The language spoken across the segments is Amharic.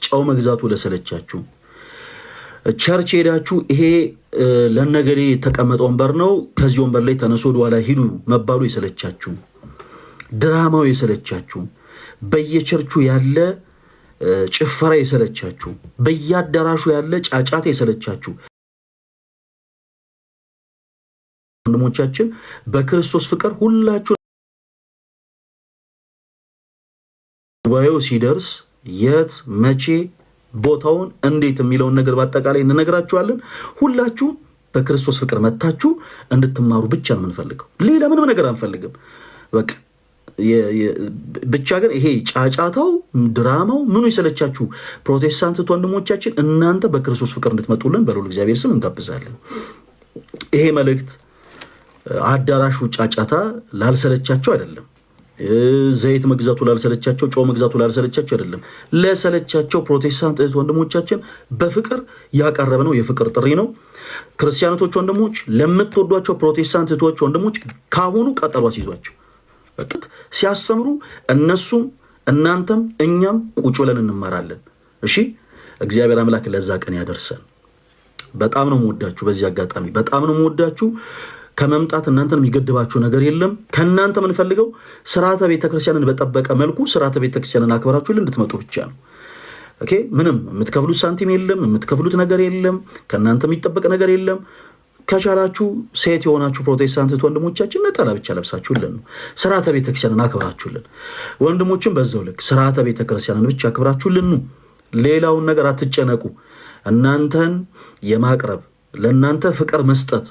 ጨው መግዛቱ ለሰለቻችሁ፣ ቸርች ሄዳችሁ ይሄ ለነገሬ የተቀመጠ ወንበር ነው ከዚህ ወንበር ላይ ተነሱ ወደኋላ ሂዱ መባሉ የሰለቻችሁ፣ ድራማው የሰለቻችሁ፣ በየቸርቹ ያለ ጭፈራ የሰለቻችሁ፣ በየአዳራሹ ያለ ጫጫታ የሰለቻችሁ ወንድሞቻችን በክርስቶስ ፍቅር ሁላችሁ ጉባኤው ሲደርስ የት መቼ ቦታውን እንዴት የሚለውን ነገር በአጠቃላይ እንነግራችኋለን። ሁላችሁ በክርስቶስ ፍቅር መታችሁ እንድትማሩ ብቻ ነው የምንፈልገው። ሌላ ምንም ነገር አንፈልግም። በቃ ብቻ ግን ይሄ ጫጫታው ድራማው ምኑ ይሰለቻችሁ ፕሮቴስታንት ወንድሞቻችን፣ እናንተ በክርስቶስ ፍቅር እንድትመጡልን በልዑል እግዚአብሔር ስም እንጋብዛለን። ይሄ መልእክት አዳራሹ ጫጫታ ላልሰለቻቸው አይደለም። ዘይት መግዛቱ ላልሰለቻቸው፣ ጨው መግዛቱ ላልሰለቻቸው አይደለም። ለሰለቻቸው ፕሮቴስታንት እህት ወንድሞቻችን በፍቅር ያቀረብነው የፍቅር ጥሪ ነው። ክርስቲያኖች ወንድሞች፣ ለምትወዷቸው ፕሮቴስታንት እህቶች ወንድሞች ካሁኑ ቀጠሮ አስይዟቸው። ሲያስተምሩ እነሱም እናንተም እኛም ቁጭ ብለን እንማራለን። እሺ፣ እግዚአብሔር አምላክ ለዛ ቀን ያደርሰን። በጣም ነው የምወዳችሁ። በዚህ አጋጣሚ በጣም ነው የምወዳችሁ። ከመምጣት እናንተን የሚገድባችሁ ነገር የለም። ከእናንተ የምንፈልገው ስርዓተ ቤተክርስቲያንን በጠበቀ መልኩ ስርዓተ ቤተክርስቲያንን አክብራችሁልን እንድትመጡ ብቻ ነው። ኦኬ፣ ምንም የምትከፍሉት ሳንቲም የለም፣ የምትከፍሉት ነገር የለም፣ ከእናንተ የሚጠበቅ ነገር የለም። ከቻላችሁ ሴት የሆናችሁ ፕሮቴስታንት ወንድሞቻችን ነጠላ ብቻ ለብሳችሁልን ነው ስርዓተ ቤተክርስቲያንን አክብራችሁልን። ወንድሞችን በዛው ልክ ስርዓተ ቤተክርስቲያንን ብቻ አክብራችሁልን ነው። ሌላውን ነገር አትጨነቁ። እናንተን የማቅረብ ለእናንተ ፍቅር መስጠት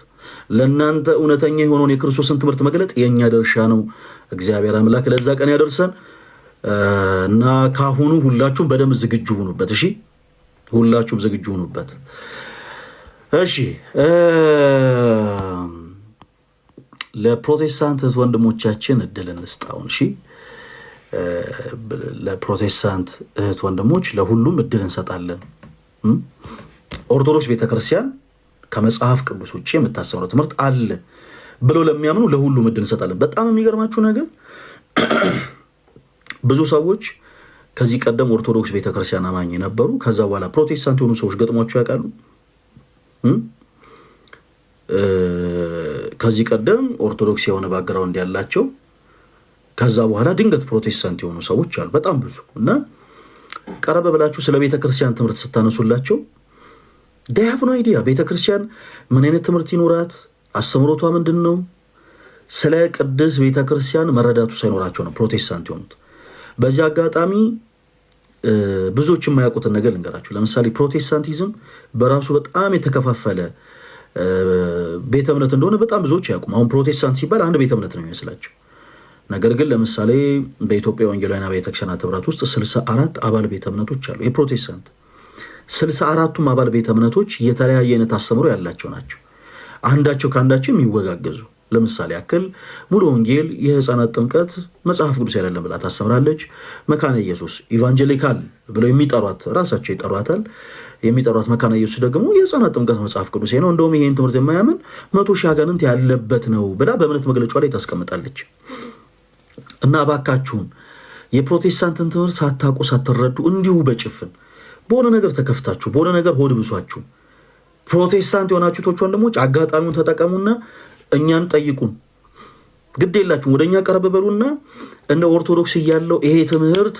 ለእናንተ እውነተኛ የሆነውን የክርስቶስን ትምህርት መግለጥ የእኛ ድርሻ ነው። እግዚአብሔር አምላክ ለዛ ቀን ያደርሰን እና ካሁኑ ሁላችሁም በደንብ ዝግጁ ሁኑበት። እሺ፣ ሁላችሁም ዝግጁ ሁኑበት። እሺ፣ ለፕሮቴስታንት ወንድሞቻችን እድል እንስጣውን። እሺ፣ ለፕሮቴስታንት እህት ወንድሞች ለሁሉም እድል እንሰጣለን። ኦርቶዶክስ ቤተክርስቲያን ከመጽሐፍ ቅዱስ ውጭ የምታስተምረው ትምህርት አለ ብለው ለሚያምኑ ለሁሉም እድል እንሰጣለን። በጣም የሚገርማችሁ ነገር ብዙ ሰዎች ከዚህ ቀደም ኦርቶዶክስ ቤተክርስቲያን አማኝ ነበሩ። ከዛ በኋላ ፕሮቴስታንት የሆኑ ሰዎች ገጥሟቸው ያውቃሉ? ከዚህ ቀደም ኦርቶዶክስ የሆነ ባክግራውንድ ያላቸው ከዛ በኋላ ድንገት ፕሮቴስታንት የሆኑ ሰዎች አሉ፣ በጣም ብዙ። እና ቀረበ ብላችሁ ስለ ቤተክርስቲያን ትምህርት ስታነሱላቸው they have no idea ቤተክርስቲያን ምን አይነት ትምህርት ይኖራት፣ አስተምሮቷ ምንድን ነው፣ ስለ ቅድስት ቤተክርስቲያን መረዳቱ ሳይኖራቸው ነው ፕሮቴስታንት የሆኑት። በዚህ አጋጣሚ ብዙዎች የማያውቁትን ነገር ልንገራችሁ። ለምሳሌ ፕሮቴስታንቲዝም በራሱ በጣም የተከፋፈለ ቤተ እምነት እንደሆነ በጣም ብዙዎች ያውቁም። አሁን ፕሮቴስታንት ሲባል አንድ ቤተ እምነት ነው የሚመስላቸው። ነገር ግን ለምሳሌ በኢትዮጵያ ወንጌላውያን አብያተ ክርስቲያናት ህብረት ውስጥ 64 አባል ቤተ እምነቶች አሉ። የፕሮቴስታንት 64ቱም አባል ቤተ እምነቶች የተለያየ አይነት አስተምሮ ያላቸው ናቸው። አንዳቸው ከአንዳቸው የሚወጋገዙ። ለምሳሌ ያክል ሙሉ ወንጌል የህፃናት ጥምቀት መጽሐፍ ቅዱስ አይደለም ብላ ታስተምራለች። መካነ ኢየሱስ ኢቫንጀሊካል ብለው የሚጠሯት ራሳቸው ይጠሯታል። የሚጠሯት መካነ ኢየሱስ ደግሞ የህፃናት ጥምቀት መጽሐፍ ቅዱስ ነው፣ እንደውም ይሄን ትምህርት የማያምን 100,000 አጋንንት ያለበት ነው ብላ በእምነት መግለጫዋ ላይ ታስቀምጣለች። እና እባካችሁን የፕሮቴስታንትን ትምህርት ሳታውቁ ሳትረዱ እንዲሁ በጭፍን በሆነ ነገር ተከፍታችሁ በሆነ ነገር ሆድ ብሷችሁ ፕሮቴስታንት የሆናችሁ ቶች ወንድሞች አጋጣሚውን ተጠቀሙና እኛን ጠይቁን። ግድ የላችሁም፣ ወደኛ ቀረብ በሉና እንደ ኦርቶዶክስ እያለው ይሄ ትምህርት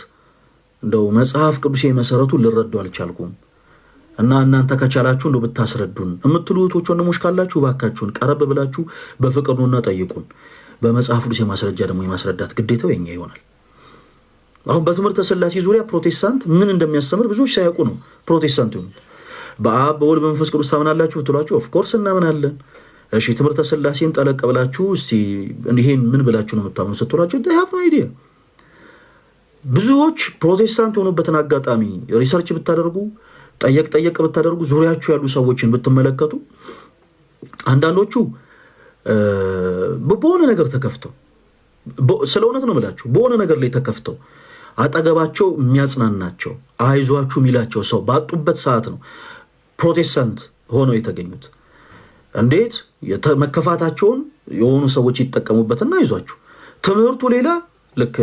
እንደው መጽሐፍ ቅዱስ መሰረቱን ልረዳው አልቻልኩም እና እናንተ ከቻላችሁ እንደው ብታስረዱን የምትሉ ቶች ወንድሞች ካላችሁ ባካችሁን ቀረብ ብላችሁ በፍቅር ነውና ጠይቁን። በመጽሐፍ ቅዱስ የማስረጃ ደግሞ የማስረዳት ግዴታው የኛ ይሆናል። አሁን በትምህርተ ሥላሴ ዙሪያ ፕሮቴስታንት ምን እንደሚያስተምር ብዙዎች ሳያውቁ ነው ፕሮቴስታንት ይሁን። በአብ በወልድ በመንፈስ ቅዱስ ታምናላችሁ ብትሏቸው ኦፍ ኮርስ እናምናለን። እሺ ትምህርተ ሥላሴን ጠለቅ ብላችሁ እስቲ ይሄን ምን ብላችሁ ነው የምታምኑት ስትሏቸው they have no idea። ብዙዎች ፕሮቴስታንት የሆኑበትን አጋጣሚ ሪሰርች ብታደርጉ ጠየቅ ብታደርጉ ዙሪያችሁ ያሉ ሰዎችን ብትመለከቱ አንዳንዶቹ በሆነ ነገር ተከፍተው ስለ እውነት ነው የምላችሁ በሆነ ነገር ላይ ተከፍተው አጠገባቸው የሚያጽናናቸው አይዟችሁ ሚላቸው ሰው ባጡበት ሰዓት ነው ፕሮቴስታንት ሆነው የተገኙት። እንዴት መከፋታቸውን የሆኑ ሰዎች ይተጠቀሙበትና አይዟችሁ ትምህርቱ ሌላ ልክ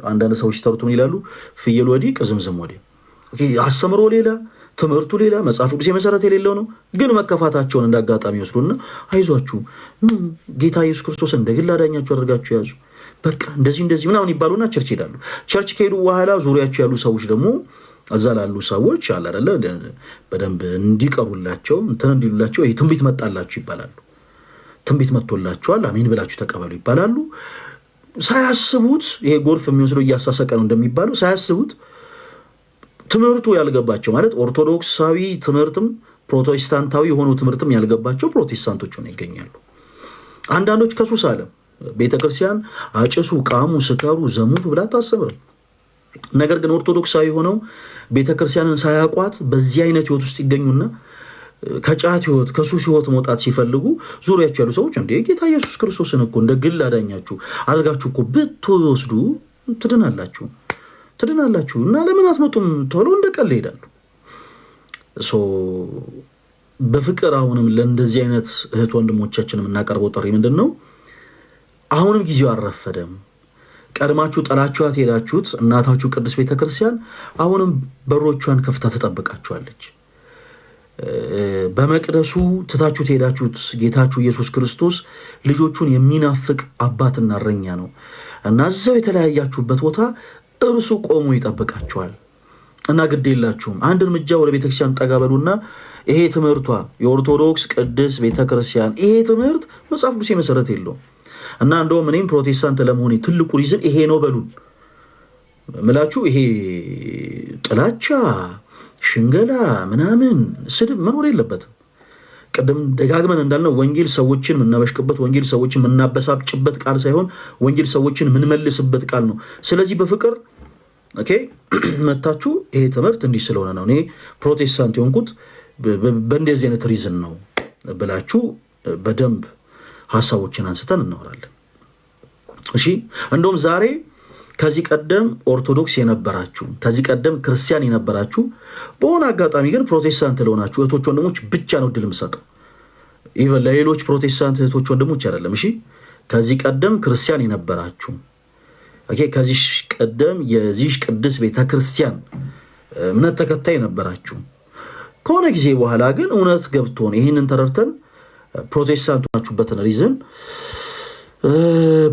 አንዳንድ ሰዎች ተርቱም ይላሉ ፍየል ወዲህ ቅዝምዝም ወዲህ አስተምሮ ሌላ፣ ትምህርቱ ሌላ፣ መጽሐፍ ቅዱስ መሰረት የሌለው ነው። ግን መከፋታቸውን እንዳጋጣሚ ይወስዱና አይዟችሁ ጌታ ኢየሱስ ክርስቶስ እንደ ግል አዳኛችሁ አድርጋችሁ ያዙ፣ በቃ እንደዚህ ምናምን ይባሉና ቸርች ይሄዳሉ። ቸርች ከሄዱ በኋላ ዙሪያቸው ያሉ ሰዎች ደግሞ እዛ ላሉ ሰዎች አለ አይደለ በደንብ እንዲቀሩላቸው እንትን እንዲሉላቸው ይሄ ትንቢት መጣላችሁ ይባላሉ። ትንቢት መጥቶላችኋል አሜን ብላችሁ ተቀበሉ ይባላሉ። ሳያስቡት ይሄ ጎርፍ የሚወስደው እያሳሰቀ ነው እንደሚባለው ሳያስቡት ትምህርቱ ያልገባቸው ማለት ኦርቶዶክሳዊ ትምህርትም ፕሮቴስታንታዊ የሆነው ትምህርትም ያልገባቸው ፕሮቴስታንቶች ሆነው ይገኛሉ። አንዳንዶች ከሱስ ዓለም ቤተክርስቲያን አጭሱ፣ ቃሙ፣ ስከሩ፣ ዘሙቱ ብላ አታስተምርም። ነገር ግን ኦርቶዶክሳዊ ሆነው ቤተክርስቲያንን ሳያቋት በዚህ አይነት ህይወት ውስጥ ይገኙና ከጫት ህይወት ከሱስ ህይወት መውጣት ሲፈልጉ ዙሪያቸው ያሉ ሰዎች እንደ ጌታ ኢየሱስ ክርስቶስን እኮ እንደ ግል አዳኛችሁ አድርጋችሁ እኮ ብትወስዱ ትድናላችሁ እና ለምን አትመጡም ቶሎ እንደቀል ይሄዳሉ። በፍቅር አሁንም ለእንደዚህ አይነት እህት ወንድሞቻችን የምናቀርበው ጥሪ ምንድን ነው? አሁንም ጊዜው አልረፈደም። ቀድማችሁ ጠላችኋት ሄዳችሁት እናታችሁ ቅድስት ቤተክርስቲያን አሁንም በሮቿን ከፍታ ትጠብቃችኋለች። በመቅደሱ ትታችሁት ሄዳችሁት ጌታችሁ ኢየሱስ ክርስቶስ ልጆቹን የሚናፍቅ አባትና እረኛ ነው እና እዛው የተለያያችሁበት ቦታ እርሱ ቆሞ ይጠብቃችኋል እና ግድ የላችሁም። አንድ እርምጃ ወደ ቤተክርስቲያን ጠጋ በሉና ይሄ ትምህርቷ የኦርቶዶክስ ቅድስት ቤተክርስቲያን ይሄ ትምህርት መጽሐፍ ቅዱስ መሰረት የለውም እና እንደውም እኔም ፕሮቴስታንት ለመሆኔ ትልቁ ሪዝን ይሄ ነው በሉን ምላችሁ። ይሄ ጥላቻ፣ ሽንገላ፣ ምናምን ስድብ መኖር የለበትም። ቅድም ደጋግመን እንዳልነው ወንጌል ሰዎችን የምናበሽቅበት፣ ወንጌል ሰዎችን የምናበሳጭበት ቃል ሳይሆን ወንጌል ሰዎችን የምንመልስበት ቃል ነው። ስለዚህ በፍቅር ኦኬ መታችሁ ይሄ ትምህርት እንዲህ ስለሆነ ነው እኔ ፕሮቴስታንት የሆንኩት በእንደዚህ አይነት ሪዝን ነው ብላችሁ በደንብ ሀሳቦችን አንስተን እናወራለን። እሺ እንደውም ዛሬ ከዚህ ቀደም ኦርቶዶክስ የነበራችሁ ከዚህ ቀደም ክርስቲያን የነበራችሁ በሆነ አጋጣሚ ግን ፕሮቴስታንት ለሆናችሁ እህቶች ወንድሞች ብቻ ነው እድል የምሰጠው። ኢቨን ለሌሎች ፕሮቴስታንት እህቶች ወንድሞች አይደለም። እሺ ከዚህ ቀደም ክርስቲያን የነበራችሁ ኦኬ ከዚህ ቀደም የዚህ ቅድስት ቤተክርስቲያን እምነት ተከታይ የነበራችሁ ከሆነ ጊዜ በኋላ ግን እውነት ገብቶን ይህንን ተረድተን ፕሮቴስታንት ናችሁበትን ሪዝን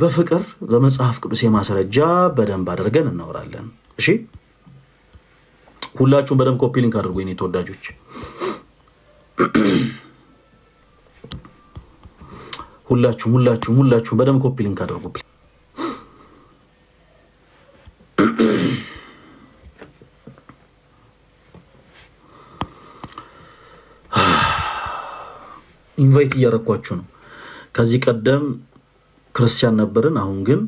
በፍቅር በመጽሐፍ ቅዱስ የማስረጃ በደንብ አድርገን እናወራለን። እሺ ሁላችሁም በደንብ ኮፒ ሊንክ አድርጉ የኔ ተወዳጆች። ሁላችሁም በደንብ ኮፒ ሊንክ አድርጉ። ኢንቫይት እያረኳችሁ ነው። ከዚህ ቀደም ክርስቲያን ነበርን፣ አሁን ግን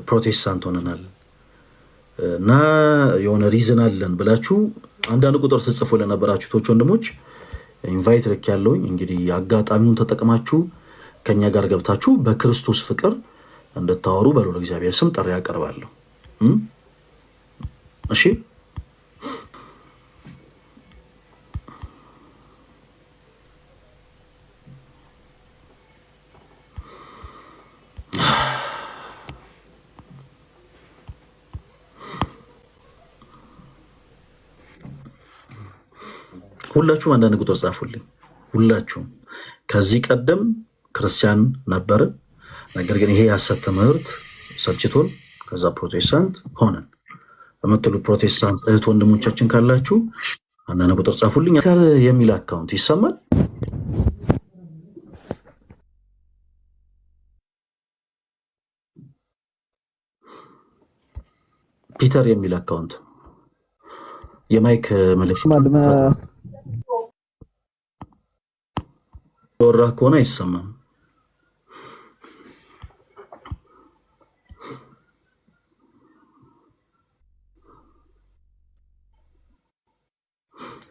ፕሮቴስታንት ሆነናል እና የሆነ ሪዝን አለን ብላችሁ አንዳንድ ቁጥር ስጽፉ ለነበራችሁ ቶች ወንድሞች ኢንቫይት ልክ ያለውኝ እንግዲህ አጋጣሚውን ተጠቅማችሁ ከኛ ጋር ገብታችሁ በክርስቶስ ፍቅር እንድታወሩ በልዑል እግዚአብሔር ስም ጥሪ ያቀርባለሁ። እሺ ሁላችሁም አንዳንድ ቁጥር ጻፉልኝ። ሁላችሁም ከዚህ ቀደም ክርስቲያን ነበርን፣ ነገር ግን ይሄ የሐሰት ትምህርት ሰልችቶን ከዛ ፕሮቴስታንት ሆነን የምትሉ ፕሮቴስታንት እህት ወንድሞቻችን ካላችሁ አንዳንድ ቁጥር ጻፉልኝ። የሚል አካውንት ይሰማል። ፒተር የሚል አካውንት የማይክ መልእክት ወራ ከሆነ አይሰማም።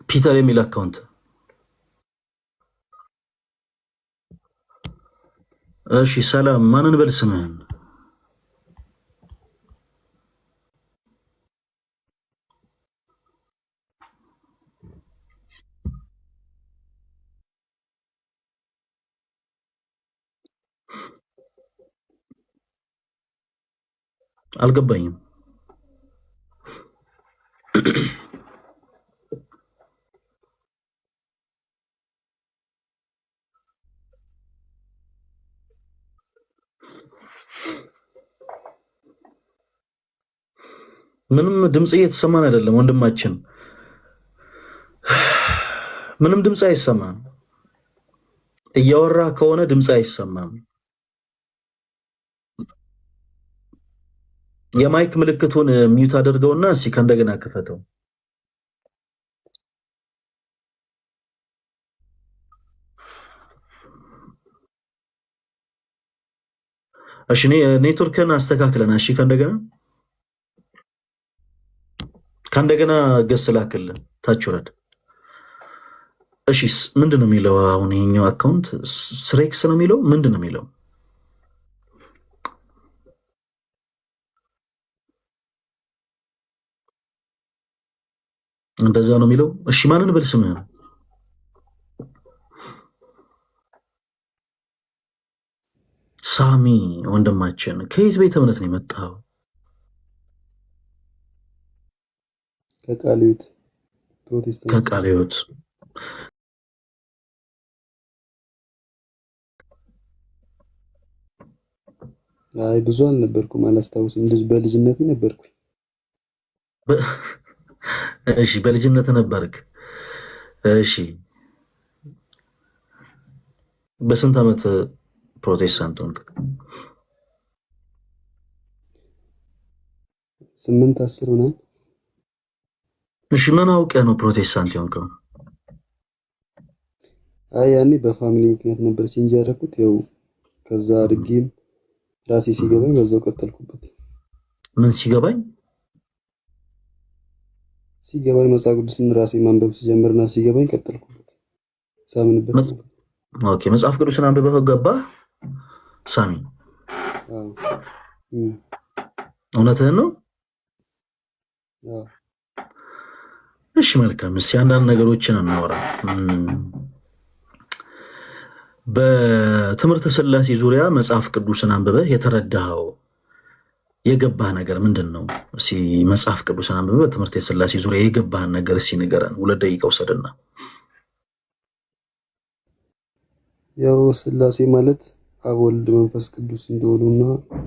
ፒተር የሚል አካውንት እሺ። ሰላም ማንን በል ስምህን? አልገባኝም። ምንም ድምጽ እየተሰማን አይደለም ወንድማችን፣ ምንም ድምጽ አይሰማም። እያወራ ከሆነ ድምጽ አይሰማም። የማይክ ምልክቱን ሚውት አድርገውና እስኪ ከእንደገና ክፈተው። እሺ ኔትወርክን አስተካክለና እሺ ከእንደገና ገስ ላክልን ታች ወረድ። እሺ ምንድን ነው የሚለው አሁን ይሄኛው አካውንት ስሬክስ ነው የሚለው ምንድን ነው የሚለው? እንደዛ ነው የሚለው። እሺ ማንን በል ስምህን? ሳሚ ወንድማችን ከየት ቤተ እምነት ነው የመጣው? ከቃልዮት ፕሮቴስታንት። ከቃልዮት አይ ብዙ አልነበርኩም፣ አላስታውስም። በልጅነቴ ነበርኩ። እሺ በልጅነት ነበርክ። እሺ በስንት ዓመት ፕሮቴስታንት ሆንክ? 8-10 ሆናል። እሺ ምን አውቀህ ነው ፕሮቴስታንት ሆንከው? አይ ያኔ በፋሚሊ ምክንያት ነበር እንጂ ያደረኩት ያው ከዛ አድጌም ራሴ ሲገባኝ በዛው ቀጠልኩበት። ምን ሲገባኝ መጽሐፍ ቅዱስን ራሴ ማንበብ ሲጀምርና ሲገባኝ ቀጠልኩበት ሳምንበት። ኦኬ መጽሐፍ ቅዱስን አንብበህ ገባህ ሳሚ? አዎ እውነትህን ነው? አዎ። እሺ መልካም። እስኪ አንዳንድ ነገሮችን እናወራ። በትምህርተ ሥላሴ ዙሪያ መጽሐፍ ቅዱስን አንብበህ የተረዳኸው የገባህ ነገር ምንድን ነው? እስኪ መጽሐፍ ቅዱስን አንብበህ በትምህርተ ሥላሴ ዙሪያ የገባህን ነገር እስኪ ንገረን። 2 ደቂቃ ውሰድና። ያው ሥላሴ ማለት አብ ወልድ መንፈስ ቅዱስ እንደሆኑና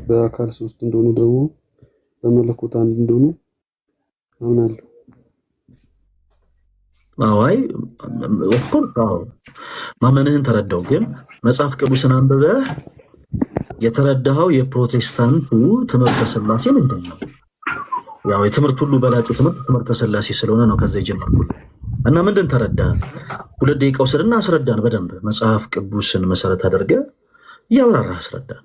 በአካል 3 እንደሆኑ ደግሞ በመለኮት አንድ እንደሆኑ አምናለሁ። አዋይ ኦፍኮርስ ማመንህን ተረዳው። ግን መጽሐፍ ቅዱስን አንብበህ የተረዳኸው የፕሮቴስታንቱ ትምህርተ ሥላሴ ምንድን ነው? ያው የትምህርት ሁሉ በላጩ ትምህርተ ሥላሴ ስለሆነ ነው ከዛ የጀመርኩት። እና ምንድን ተረዳህ? 2 ደቂቃ ውሰድና አስረዳን በደንብ። መጽሐፍ ቅዱስን መሰረት አድርገህ እያብራራህ አስረዳን።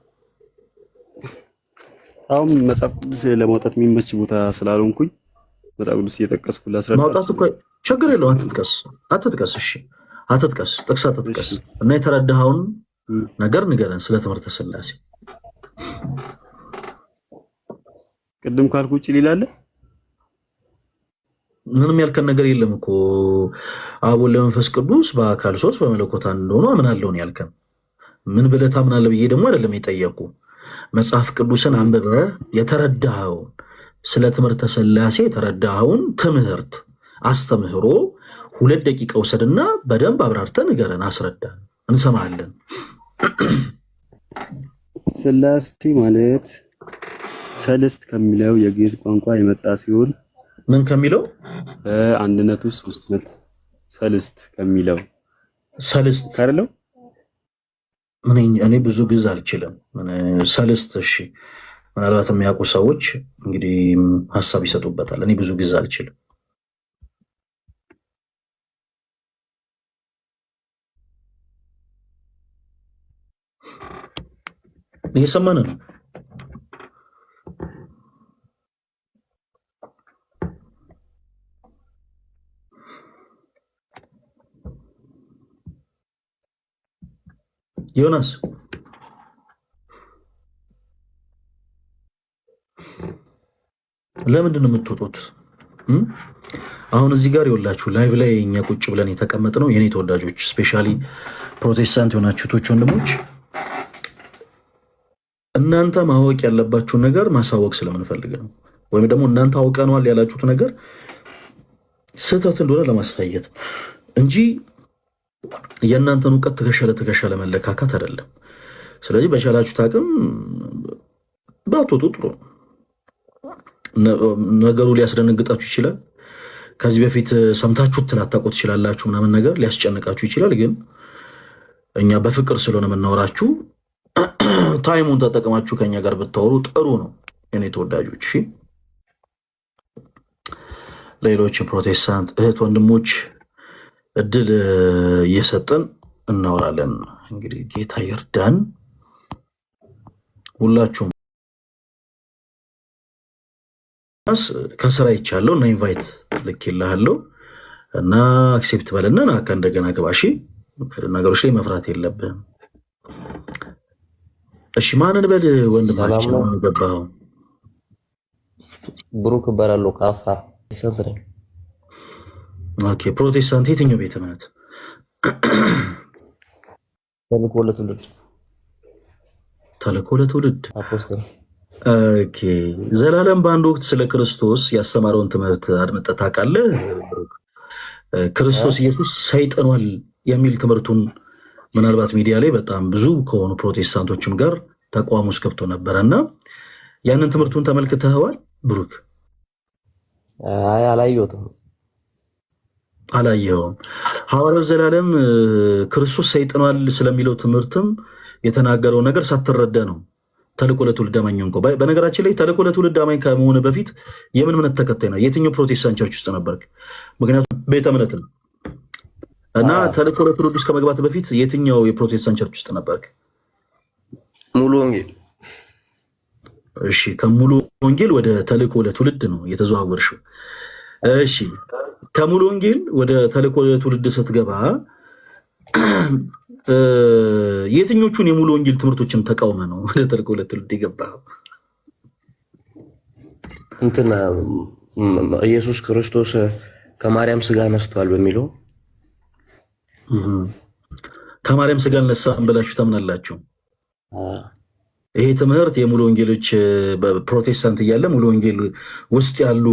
አሁን መጽሐፍ ቅዱስ ለማውጣት የሚመች ቦታ ስላልሆንኩኝ መጽሐፍ ቅዱስ እየጠቀስኩ ላስረዳ። ማውጣት እኮ ችግር የለውም። አትጥቀስ። እሺ አትጥቀስ፣ ጥቅስ አትጥቀስ። እና የተረዳኸውን ነገር ንገረን ስለ ትምህርተ ሥላሴ። ቅድም ካልኩ ውጭ ሊላለ ምንም ያልከን ነገር የለም እኮ። አብ ወልድ መንፈስ ቅዱስ በአካል 3 በመለኮት አንድ እንደሆኑ አምናለሁ ነው ያልከን። ምን ብለህ ታምናለህ ብዬ ደግሞ አይደለም የጠየቁ። መጽሐፍ ቅዱስን አንብበህ የተረዳኸውን ስለ ትምህርተ ሥላሴ የተረዳኸውን ትምህርት አስተምህሮ 2 ደቂቃ ውሰድና በደንብ አብራርተህ ንገረን፣ አስረዳን፣ እንሰማለን። ሥላሴ ማለት ሰለስት ከሚለው የግዕዝ ቋንቋ የመጣ ሲሆን ምን ከሚለው? በአንድነቱ 3ነት ሰልስት ከሚለው ሰልስት አይደለም። እኔ ብዙ ግዕዝ አልችልም። ሰልስት እሺ፣ ምናልባት የሚያውቁ ሰዎች እንግዲህ ሀሳብ ይሰጡበታል። እኔ ብዙ ግዕዝ አልችልም። እየሰማን ነው። ዮናስ ለምንድን ነው የምትወጡት? አሁን እዚህ ጋር ይኸውላችሁ ላይቭ ላይ እኛ ቁጭ ብለን የተቀመጥነው የኔ ተወዳጆች፣ ስፔሻሊ ፕሮቴስታንት የሆናችሁ እህቶች ወንድሞች፣ እናንተ ማወቅ ያለባችሁን ነገር ማሳወቅ ስለምንፈልግ ነው። ወይም ደግሞ እናንተ አውቀነዋል ያላችሁት ነገር ስህተት እንደሆነ ለማሳየት እንጂ የእናንተን እውቀት ትከሻ ለትከሻ ለመለካካት አይደለም። ስለዚህ በቻላችሁት አቅም ባትወጡ ጥሩ። ነገሩ ሊያስደነግጣችሁ ይችላል። ከዚህ በፊት ሰምታችሁት ላታውቁት ትችላላችሁ። ምናምን ነገር ሊያስጨንቃችሁ ይችላል። ግን እኛ በፍቅር ስለሆነ የምናወራችሁ ታይሙን ተጠቅማችሁ ከኛ ጋር ብታወሩ ጥሩ ነው የኔ ተወዳጆች። እሺ ሌሎች ፕሮቴስታንት እህት ወንድሞች እድል እየሰጠን እናወራለን። እንግዲህ ጌታ ይርዳን። ሁላችሁም ከስራ ይቻለው እና ኢንቫይት ልኬልሃለሁ እና አክሴፕት በልና ናካ እንደገና ግባ። እሺ ነገሮች ላይ መፍራት የለብህም። እሺ ማንን በል ወንድማችን ነው ገባው? ብሩክ እባላለሁ ከአፋር ሰንትረኝ። ኦኬ ፕሮቴስታንት የትኛው ቤተ እምነት? ተልእኮ ለትውልድ። ተልእኮ ለትውልድ አፖስትል። ኦኬ ዘላለም በአንድ ወቅት ስለ ክርስቶስ ያስተማረውን ትምህርት አድምጠህ ታውቃለህ? ክርስቶስ ኢየሱስ ሰይጥኗል የሚል ትምህርቱን ምናልባት ሚዲያ ላይ በጣም ብዙ ከሆኑ ፕሮቴስታንቶችም ጋር ተቋም ውስጥ ገብቶ ነበረ እና ያንን ትምህርቱን ተመልክተኸዋል ብሩክ? አይ አላየሁትም። አላየኸውም? ሐዋርያው ዘላለም ክርስቶስ ሰይጥኗል ስለሚለው ትምህርትም የተናገረው ነገር ሳትረዳ ነው ተልእኮ ለትውልድ አማኝ እንኳ። በነገራችን ላይ ተልእኮ ለትውልድ አማኝ ከመሆን በፊት የምን እምነት ተከታይ ነው? የትኛው ፕሮቴስታንት ቸርች ውስጥ ነበርክ? ምክንያቱም ቤተ እምነት ነው እና ተልእኮ ለትውልድ ውስጥ ከመግባት በፊት የትኛው የፕሮቴስታንት ቸርች ውስጥ ነበርክ? ሙሉ ወንጌል። እሺ ከሙሉ ወንጌል ወደ ተልእኮ ለትውልድ ነው የተዘዋወርሽው። እሺ ከሙሉ ወንጌል ወደ ተልእኮ ለትውልድ ስትገባ የትኞቹን የሙሉ ወንጌል ትምህርቶችን ተቃውመ ነው ወደ ተልእኮ ለትውልድ የገባው? እንትና ኢየሱስ ክርስቶስ ከማርያም ስጋ ነስቷል በሚለው ከማርያም ስጋ ነሳን ብላችሁ ታምናላችሁ? ይሄ ትምህርት የሙሉ ወንጌሎች በፕሮቴስታንት እያለ ሙሉ ወንጌል ውስጥ ያሉ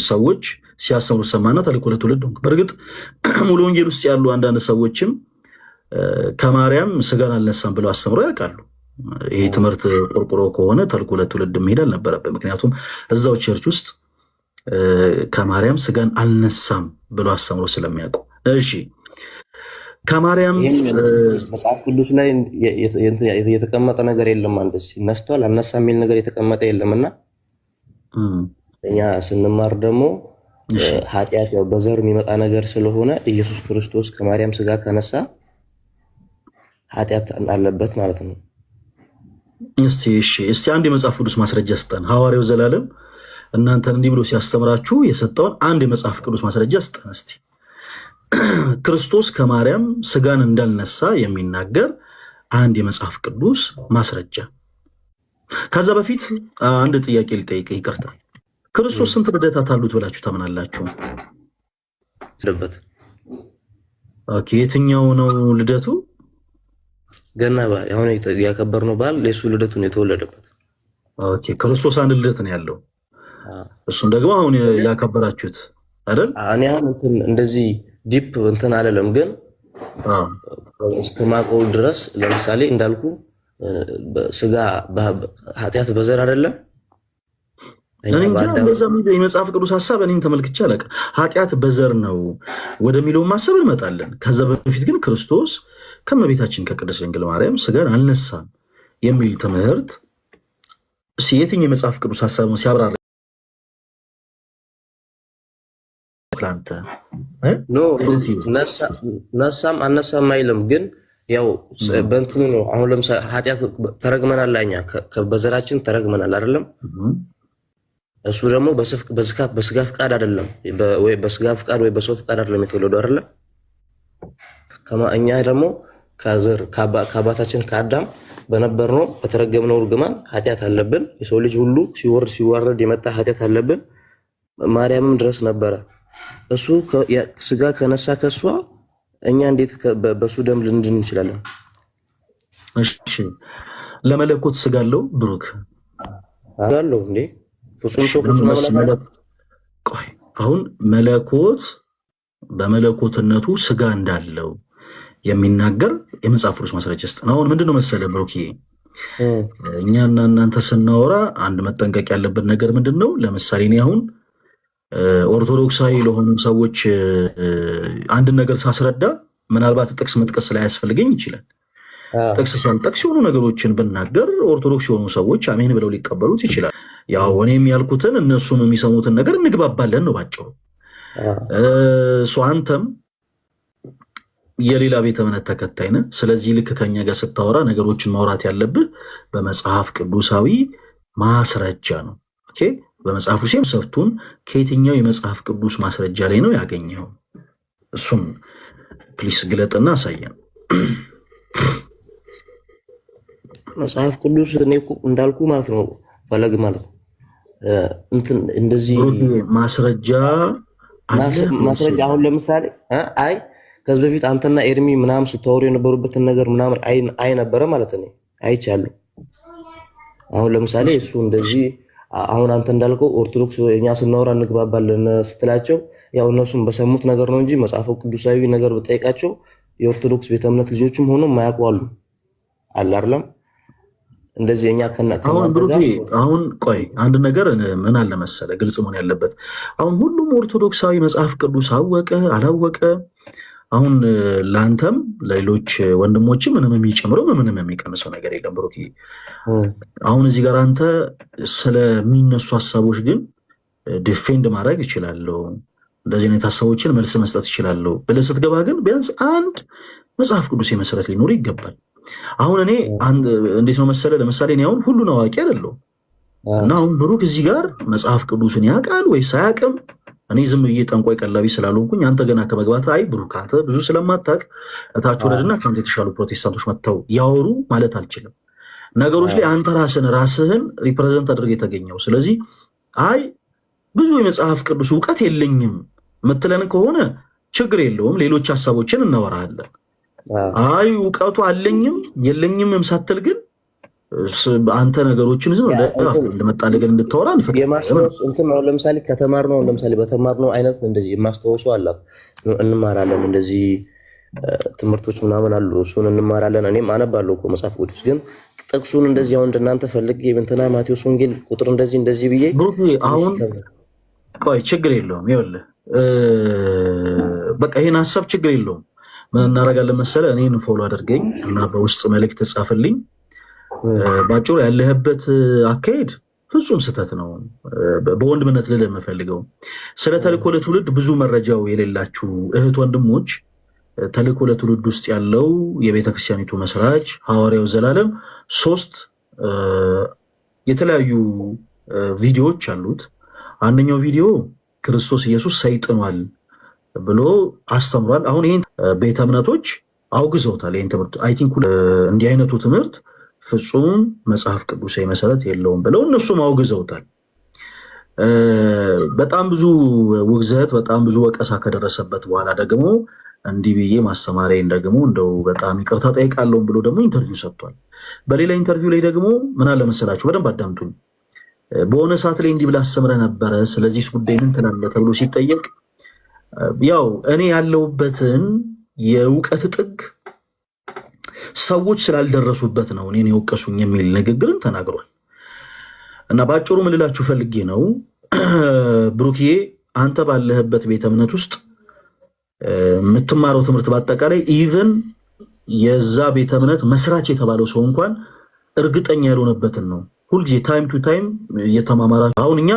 ሰዎች ሲያስተምሩ ሰማና ተልእኮ ለትውልድ ነው። በእርግጥ ሙሉ ወንጌል ውስጥ ያሉ አንዳንድ ሰዎችም ከማርያም ስጋን አልነሳም ብለው አስተምረው ያውቃሉ። ይሄ ትምህርት ቆርቆሮ ከሆነ ተልእኮ ለትውልድ መሄድ አልነበረበት። ምክንያቱም እዛው ቸርች ውስጥ ከማርያም ስጋን አልነሳም ብለው አስተምረው ስለሚያውቁ። እሺ ከማርያም መጽሐፍ ቅዱስ ላይ የተቀመጠ ነገር የለም። እንደዚህ ነስቷል አልነሳ የሚል ነገር የተቀመጠ የለምና እኛ ስንማር ደግሞ ኃጢአት ያው በዘር የሚመጣ ነገር ስለሆነ ኢየሱስ ክርስቶስ ከማርያም ስጋ ከነሳ ኃጢአት አለበት ማለት ነው። እስቲ አንድ የመጽሐፍ ቅዱስ ማስረጃ ስጠን። ሐዋርያው ዘላለም እናንተን እንዲህ ብሎ ሲያስተምራችሁ የሰጠውን አንድ የመጽሐፍ ቅዱስ ማስረጃ ስጠን እስቲ። ክርስቶስ ከማርያም ስጋን እንዳልነሳ የሚናገር አንድ የመጽሐፍ ቅዱስ ማስረጃ። ከዛ በፊት አንድ ጥያቄ ልጠይቅ፣ ይቅርታ። ክርስቶስ ስንት ልደታት አሉት ብላችሁ ታምናላችሁ? ኦኬ የትኛው ነው ልደቱ? ገና በዓል አሁን ያከበርነው በዓል ለሱ ልደቱ ነው የተወለደበት። ኦኬ ክርስቶስ አንድ ልደት ነው ያለው። እሱን ደግሞ አሁን ያከበራችሁት አይደል? እኔ አሁን እንደዚህ ዲፕ እንትን አለለም፣ ግን እስከማውቀው ድረስ ለምሳሌ እንዳልኩ ስጋ ኃጢአት በዘር አይደለም። እኔ እንጃ እንደዛ የሚለው የመጽሐፍ ቅዱስ ሐሳብ እኔም ተመልክቼ አላውቅም። ኃጢአት በዘር ነው ወደሚለው ማሰብ እንመጣለን። ከዛ በፊት ግን ክርስቶስ ከእመቤታችን ከቅድስት ድንግል ማርያም ስጋን አልነሳም የሚል ትምህርት የትኛው የመጽሐፍ ቅዱስ ሐሳብ ነው ሲያብራራ ላንተ ነሳም አነሳም አይልም። ግን ያው በእንትኑ ነው። አሁን ለምሳሌ ኃጢአት ተረግመናል፣ እኛ በዘራችን ተረግመናል አይደለም? እሱ ደግሞ በስጋ ፍቃድ አይደለም፣ ወይ በስጋ ፍቃድ ወይ በሰው ፍቃድ አይደለም የተወለደው አይደለም? እኛ ደግሞ ከዘር ከአባታችን ከአዳም በነበርነው በተረገምነው እርግማን ኃጢአት አለብን። የሰው ልጅ ሁሉ ሲዋረድ የመጣ ኃጢአት አለብን። ማርያምም ድረስ ነበረ። እሱ ስጋ ከነሳ ከሷ እኛ እንዴት በሱ ደም ልንድን እንችላለን? እሺ ለመለኮት ስጋ አለው ብሩክ? አለው እንዴ? ፍጹም ሰው ፍጹም አምላክ። ቆይ አሁን መለኮት በመለኮትነቱ ስጋ እንዳለው የሚናገር የመጽሐፍ ቅዱስ ማስረጃ ውስጥ ነው። አሁን ምንድነው መሰለ ብሩክ፣ እኛና እናንተ ስናወራ አንድ መጠንቀቅ ያለበት ነገር ምንድነው? ለምሳሌ እኔ አሁን ኦርቶዶክሳዊ ለሆኑ ሰዎች አንድ ነገር ሳስረዳ ምናልባት ጥቅስ መጥቀስ ላይ ያስፈልገኝ ይችላል። ጥቅስ ሳልጠቅስ የሆኑ ነገሮችን ብናገር ኦርቶዶክስ የሆኑ ሰዎች አሜን ብለው ሊቀበሉት ይችላል። ያው እኔም ያልኩትን እነሱም የሚሰሙትን ነገር እንግባባለን ነው ባጭሩ። አንተም የሌላ ቤተ እምነት ተከታይ ነህ። ስለዚህ ልክ ከኛ ጋር ስታወራ ነገሮችን ማውራት ያለብህ በመጽሐፍ ቅዱሳዊ ማስረጃ ነው። ኦኬ፣ በመጽሐፉ ሲም ሰብቱን ከየትኛው የመጽሐፍ ቅዱስ ማስረጃ ላይ ነው ያገኘው? እሱን ፕሊስ ግለጥና አሳየን። መጽሐፍ ቅዱስ እኔ እኮ እንዳልኩ ማለት ነው ፈለግ ማለት እንትን እንደዚህ ማስረጃ አሁን ለምሳሌ አይ ከዚህ በፊት አንተና ኤርሚ ምናምን ስታወሩ የነበሩበትን ነገር ምናምን አይ ነበረ ማለት ነው አይቻለሁ። አሁን ለምሳሌ እሱ እንደዚህ አሁን አንተ እንዳልከው ኦርቶዶክስ እኛ ስናወራ እንግባባለን ስትላቸው ያው እነሱም በሰሙት ነገር ነው እንጂ መጽሐፍ ቅዱሳዊ ነገር ብጠይቃቸው የኦርቶዶክስ ቤተ እምነት ልጆችም ሆኖ ማያውቁ አሉ አይደለም። እንደዚህ እኛ አሁን ቆይ አንድ ነገር ምን አለ መሰለ ግልጽ መሆን ያለበት አሁን ሁሉም ኦርቶዶክሳዊ መጽሐፍ ቅዱስ አወቀ አላወቀ አሁን ለአንተም ለሌሎች ወንድሞችም ምንም የሚጨምረው ምንም የሚቀንሰው ነገር የለም። ብሩክ አሁን እዚህ ጋር አንተ ስለሚነሱ ሀሳቦች ግን ዲፌንድ ማድረግ ይችላለሁ፣ እንደዚህ አይነት ሀሳቦችን መልስ መስጠት ይችላለሁ ብለህ ስትገባ ግን ቢያንስ አንድ መጽሐፍ ቅዱስ መሰረት ሊኖር ይገባል። አሁን እኔ እንዴት ነው መሰለ ለምሳሌ እኔ አሁን ሁሉን አዋቂ አይደለሁም እና አሁን ብሩክ እዚህ ጋር መጽሐፍ ቅዱስን ያውቃል ወይስ አያውቅም? እኔ ዝም ብዬ ጠንቋይ ቀላቢ ስላልሆንኩኝ አንተ ገና ከመግባት አይ ብሩክ አንተ ብዙ ስለማታውቅ እታች ወረድና ከአንተ የተሻሉ ፕሮቴስታንቶች መጥተው ያወሩ ማለት አልችልም። ነገሮች ላይ አንተ ራስህን ሪፕሬዘንት አድርገህ የተገኘው ስለዚህ አይ ብዙ የመጽሐፍ ቅዱስ እውቀት የለኝም ምትለን ከሆነ ችግር የለውም፣ ሌሎች ሀሳቦችን እናወራለን። አይ እውቀቱ አለኝም የለኝም ሳትል ግን አንተ ነገሮችን ዝም ለመጣ ነገር እንድታወራ የማስታወስ እንትን ነው። ለምሳሌ ከተማርነው ለምሳሌ በተማርነው አይነት እንደዚህ የማስታወሱ አለ እንማራለን፣ እንደዚህ ትምህርቶች ምናምን አሉ፣ እሱን እንማራለን። እኔም አነባለሁ እኮ መጽሐፍ ቅዱስ ግን ጥቅሱን እንደዚህ አሁን እናንተ ፈልጌ እንትና ማቴዎስ ወንጌል ቁጥር እንደዚህ ብዬ አሁን ቆይ ችግር የለውም ይኸውልህ በቃ ይሄን ሀሳብ ችግር የለውም። ምን እናደርጋለን መሰለህ እኔን ፎሎ አድርገኝ እና በውስጥ መልእክት ጻፍልኝ። ባጭሩ ያለህበት አካሄድ ፍጹም ስህተት ነው። በወንድምነት ልልህ የምፈልገው ስለ ተልእኮ ለትውልድ ብዙ መረጃው የሌላችሁ እህት ወንድሞች ተልእኮ ለትውልድ ውስጥ ያለው የቤተክርስቲያኒቱ መስራች ሐዋርያው ዘላለም 3 የተለያዩ ቪዲዮዎች አሉት። አንደኛው ቪዲዮ ክርስቶስ ኢየሱስ ሰይጥኗል ብሎ አስተምሯል። አሁን ይህን ቤተ እምነቶች አውግዘውታል። ይህን ትምህርት አይ ቲንክ እንዲህ አይነቱ ትምህርት ፍጹም መጽሐፍ ቅዱሳዊ መሰረት የለውም ብለው እነሱም አውግዘውታል። በጣም ብዙ ውግዘት በጣም ብዙ ወቀሳ ከደረሰበት በኋላ ደግሞ እንዲህ ብዬ ማስተማሪያን ደግሞ እንደው በጣም ይቅርታ ጠይቃለሁ ብሎ ደግሞ ኢንተርቪው ሰጥቷል። በሌላ ኢንተርቪው ላይ ደግሞ ምን አለ መሰላችሁ፣ በደንብ አዳምጡኝ። በሆነ ሰዓት ላይ እንዲህ ብላ አስተምረህ ነበረ፣ ስለዚህ ጉዳይ ምን ትላለህ ተብሎ ሲጠየቅ ያው እኔ ያለሁበትን የእውቀት ጥግ ሰዎች ስላልደረሱበት ነው እኔን የወቀሱኝ የሚል ንግግርን ተናግሯል። እና ባጭሩ ምን ልላችሁ ፈልጌ ነው ብሩክዬ፣ አንተ ባለህበት ቤተ እምነት ውስጥ የምትማረው ትምህርት በአጠቃላይ ኢቨን የዛ ቤተ እምነት መስራች የተባለው ሰው እንኳን እርግጠኛ ያልሆነበትን ነው ሁልጊዜ ታይም ቱ ታይም እየተማማራችሁ። አሁን እኛ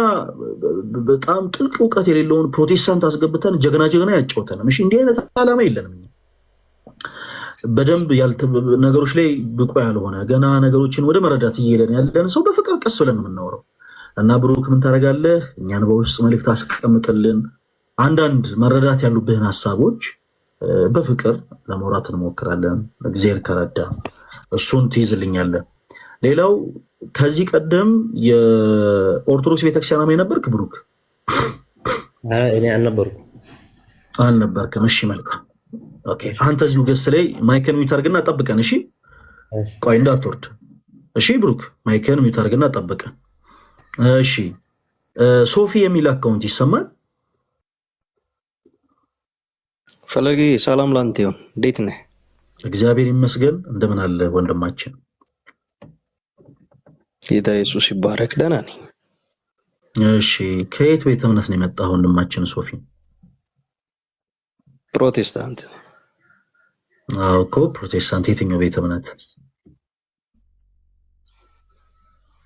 በጣም ጥልቅ እውቀት የሌለውን ፕሮቴስታንት አስገብተን ጀግና ያጫውተንም። እሺ እንዲህ አይነት ዓላማ የለንም። በደንብ ነገሮች ላይ ብቁ ያልሆነ ገና ነገሮችን ወደ መረዳት እየሄደን ያለን ሰው በፍቅር ቀስ ብለን የምናወራው እና ብሩክ ምን ታደርጋለህ? እኛን በውስጥ መልእክት አስቀምጥልን። አንዳንድ መረዳት ያሉብህን ሀሳቦች በፍቅር ለማውራት እንሞክራለን። እግዚአብሔር ከረዳ እሱን ትይዝልኛለህ። ሌላው ከዚህ ቀደም የኦርቶዶክስ ቤተክርስቲያን አማኝ ነበርክ ብሩክ? እኔ አልነበርክም። እሺ መልካም ኦኬ። አንተ እዚሁ ገስ ላይ ማይክን ሚውት አድርግና ጠብቀን። እሺ ቆይ እንዳትወርድ። እሺ ብሩክ ማይክን ሚውት አድርግና ጠብቀን። እሺ ሶፊ የሚል አካውንት ይሰማል? ፈለጊ ሰላም ላንተ ይሁን። እንዴት ነህ? እግዚአብሔር ይመስገን። እንደምን አለ ወንድማችን? ጌታ ኢየሱስ ይባረክ። ደህና ነኝ። እሺ ከየት ቤተ እምነት ነው የመጣው ወንድማችን ሶፊ? ፕሮቴስታንት። አዎ እኮ ፕሮቴስታንት። የትኛው ቤተ እምነት?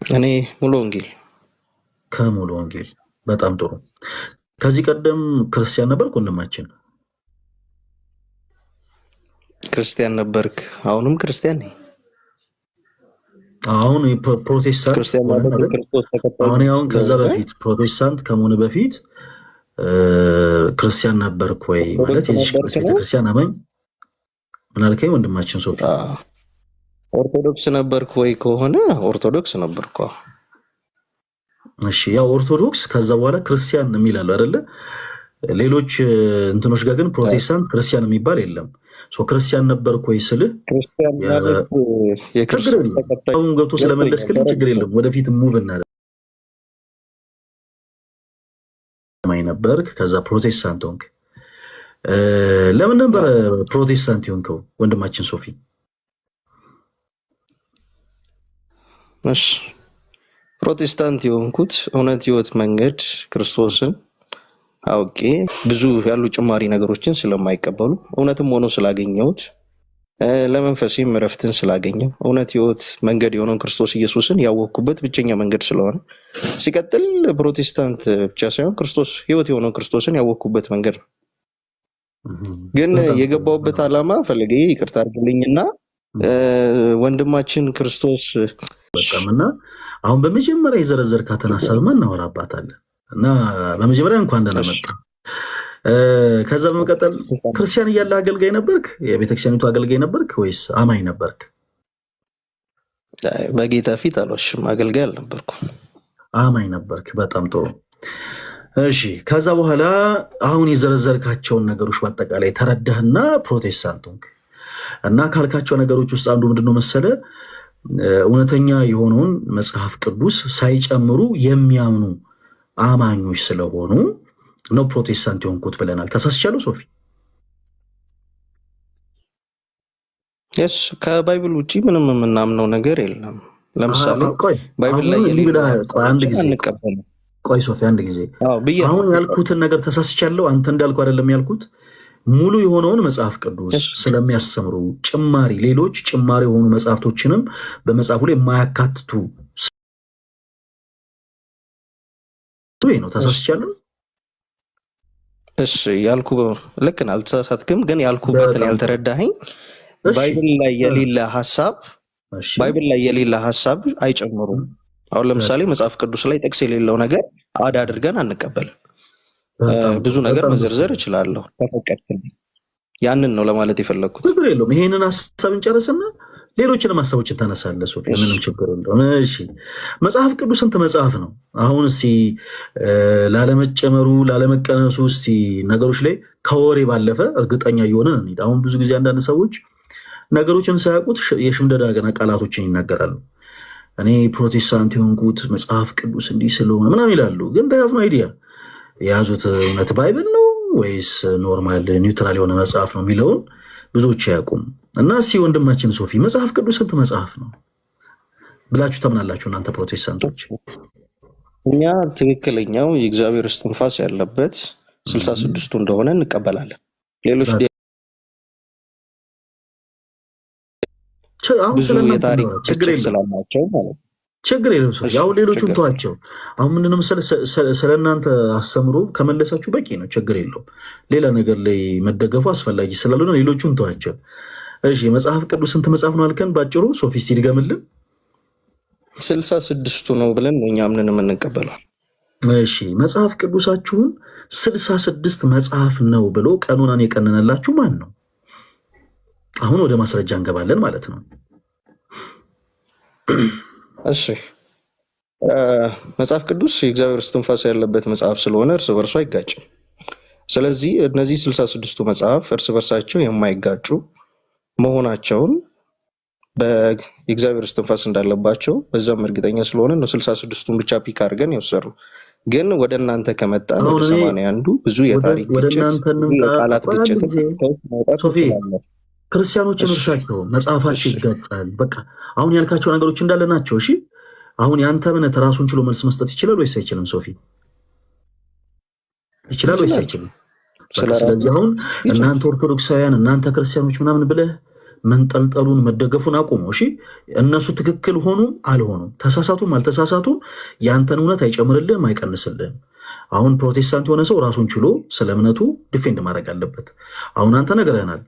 እኔ ሙሉ ወንጌል። ከሙሉ ወንጌል። በጣም ጥሩ። ከዚህ ቀደም ክርስቲያን ነበርክ ወንድማችን? ክርስቲያን ነበርክ? አሁንም ክርስቲያን ነኝ። አሁን ፕሮቴስታንት ክርስቲያን ማለት ክርስቶስ ተከታይ። አሁን ከዛ በፊት ፕሮቴስታንት ከመሆን በፊት ክርስቲያን ነበርክ ወይ? ማለት የዚህ ቤተክርስቲያን አማኝ? ምን አልከኝ ወንድማችን ሶፊ? ኦርቶዶክስ ነበርክ ወይ ከሆነ ኦርቶዶክስ ነበርኩ። እሺ ያው ኦርቶዶክስ ከዛ በኋላ ክርስቲያን የሚላሉ አይደለ? ሌሎች እንትኖች ጋር ግን ፕሮቴስታንት ክርስቲያን የሚባል የለም። ክርስቲያን ነበርክ ወይ ስልህ ክርስቲያን ማለት የክርስቶስ ተከታይ አሁን ገብቶ ስለመለስክልኝ ችግር የለም። ወደፊት ሙቭ እናደርግ። አማኝ ነበርክ፣ ከዛ ፕሮቴስታንት ሆንክ። ለምን ነበር ፕሮቴስታንት የሆንከው ወንድማችን ሶፊ? እሺ ፕሮቴስታንት የሆንኩት እውነት ህይወት መንገድ ክርስቶስን አውቄ ብዙ ያሉ ጭማሪ ነገሮችን ስለማይቀበሉ እውነትም ሆኖ ስላገኘሁት ለመንፈሴም እረፍትን ስላገኘው እውነት ህይወት መንገድ የሆነውን ክርስቶስ ኢየሱስን ያወቅኩበት ብቸኛ መንገድ ስለሆነ፣ ሲቀጥል ፕሮቴስታንት ብቻ ሳይሆን ክርስቶስ ህይወት የሆነውን ክርስቶስን ያወቅኩበት መንገድ ነው። ግን የገባውበት ዓላማ ፈለገ ይቅርታ አድርግልኝና ወንድማችን ክርስቶስ በቃምና አሁን በመጀመሪያ የዘረዘርካትን ሀሳብማ እናወራባታለን እና በመጀመሪያ እንኳን ደህና መጣ። ከዛ በመቀጠል ክርስቲያን እያለ አገልጋይ ነበርክ? የቤተክርስቲያኒቱ አገልጋይ ነበርክ ወይስ አማኝ ነበርክ? በጌታ ፊት አልዋሽም፣ አገልጋይ አልነበርኩም፣ አማኝ ነበርክ። በጣም ጥሩ። እሺ ከዛ በኋላ አሁን የዘረዘርካቸውን ነገሮች በአጠቃላይ ተረዳህና ፕሮቴስታንት ሆንክ እና ካልካቸው ነገሮች ውስጥ አንዱ ምንድነው መሰለ? እውነተኛ የሆነውን መጽሐፍ ቅዱስ ሳይጨምሩ የሚያምኑ አማኞች ስለሆኑ ነው ፕሮቴስታንት የሆንኩት ብለናል። ተሳስቻለሁ ሶፊ? ከባይብል ውጪ ምንም የምናምነው ነገር የለም። ለምሳሌ ባይብል ላይ ቆይ ሶፊ አንድ ጊዜ አሁን ያልኩትን ነገር ተሳስቻለሁ አንተ እንዳልኩ አይደለም ያልኩት። ሙሉ የሆነውን መጽሐፍ ቅዱስ ስለሚያስተምሩ ጭማሪ ሌሎች ጭማሪ የሆኑ መጽሐፍቶችንም በመጽሐፉ ላይ የማያካትቱ ነው። ተሳስቻለሁ? እሺ ያልኩ ልክ ነህ፣ አልተሳሳትክም። ግን ያልኩበትን ያልተረዳኸኝ ባይብል ላይ የሌለ ሐሳብ አይጨምሩም። አሁን ለምሳሌ መጽሐፍ ቅዱስ ላይ ጥቅስ የሌለው ነገር አድ አድርገን አንቀበልም። ብዙ ነገር መዘርዘር እችላለሁ ተፈቀድልኝ። ያንን ነው ለማለት የፈለኩት። ችግር የለውም። ይሄንን ሐሳብ እንጨርስና ሌሎችንም ሐሳቦችን ታነሳለህ ሶፊ፣ ምንም ችግር የለውም። እሺ መጽሐፍ ቅዱስ ስንት መጽሐፍ ነው? አሁን እስቲ ላለመጨመሩ ላለመቀነሱ እስቲ ነገሮች ላይ ከወሬ ባለፈ እርግጠኛ እየሆነን እንሂድ። አሁን ብዙ ጊዜ አንዳንድ ሰዎች ነገሮችን ሳያውቁት የሽምደዳ ገና ቃላቶችን ይናገራሉ። እኔ ፕሮቴስታንት የሆንኩት መጽሐፍ ቅዱስ እንዲህ ስለሆነ ምናምን ይላሉ። ግን ተያዙ አይዲያ የያዙት እውነት ባይብል ነው ወይስ ኖርማል ኒውትራል የሆነ መጽሐፍ ነው የሚለውን ብዙዎች አያውቁም። እና እስኪ ወንድማችን ሶፊ መጽሐፍ ቅዱስ ስንት መጽሐፍ ነው ብላችሁ ታምናላችሁ እናንተ ፕሮቴስታንቶች? እኛ ትክክለኛው የእግዚአብሔር እስትንፋስ ያለበት 66ቱ እንደሆነ እንቀበላለን። ሌሎች ብዙ የታሪክ ችግር ስላላቸው ማለት ነው። ችግር የለም ሰው ያው ሌሎቹን ተዋቸው። አሁን ምንድነው መሰለህ ስለእናንተ አስተምሮ ከመለሳችሁ በቂ ነው፣ ችግር የለውም። ሌላ ነገር ላይ መደገፉ አስፈላጊ ስላልሆነ ሌሎቹን ተዋቸው። እሺ መጽሐፍ ቅዱስ ስንት መጽሐፍ ነው አልከን? ባጭሩ ሶፊ እስቲ ድገምልን። 66ቱ ነው ብለን እኛ ምንን የምንቀበለው። እሺ መጽሐፍ ቅዱሳችሁን 66 መጽሐፍ ነው ብሎ ቀኑናን የቀነነላችሁ ማን ነው? አሁን ወደ ማስረጃ እንገባለን ማለት ነው። እሺ መጽሐፍ ቅዱስ የእግዚአብሔር እስትንፋስ ያለበት መጽሐፍ ስለሆነ እርስ በርሱ አይጋጭም። ስለዚህ እነዚህ 66ቱ መጽሐፍ እርስ በርሳቸው የማይጋጩ መሆናቸውን የእግዚአብሔር እስትንፋስ እንዳለባቸው በዛም እርግጠኛ ስለሆነ ነው 66ቱን ብቻ ፒክ አድርገን የወሰድነው። ግን ወደ እናንተ ከመጣ ወደ 81ዱ ብዙ የታሪክ ግጭት፣ የቃላት ግጭት ሶፊ ክርስቲያኖችን እርሳቸው መጽሐፋቸው ይጋጫል። በቃ አሁን ያልካቸው ነገሮች እንዳለ ናቸው። እሺ አሁን ያንተ እምነት ራሱን ችሎ መልስ መስጠት ይችላል ወይስ አይችልም? ሶፊ ይችላል ወይስ አይችልም? ስለዚህ አሁን እናንተ ኦርቶዶክሳውያን እናንተ ክርስቲያኖች ምናምን ብለህ መንጠልጠሉን መደገፉን አቁሙ። እሺ እነሱ ትክክል ሆኑም አልሆኑም ተሳሳቱም አልተሳሳቱም ያንተን እውነት አይጨምርልህም አይቀንስልህም። አሁን ፕሮቴስታንት የሆነ ሰው ራሱን ችሎ ስለ እምነቱ ዲፌንድ ማድረግ አለበት። አሁን አንተ ነግረህናል።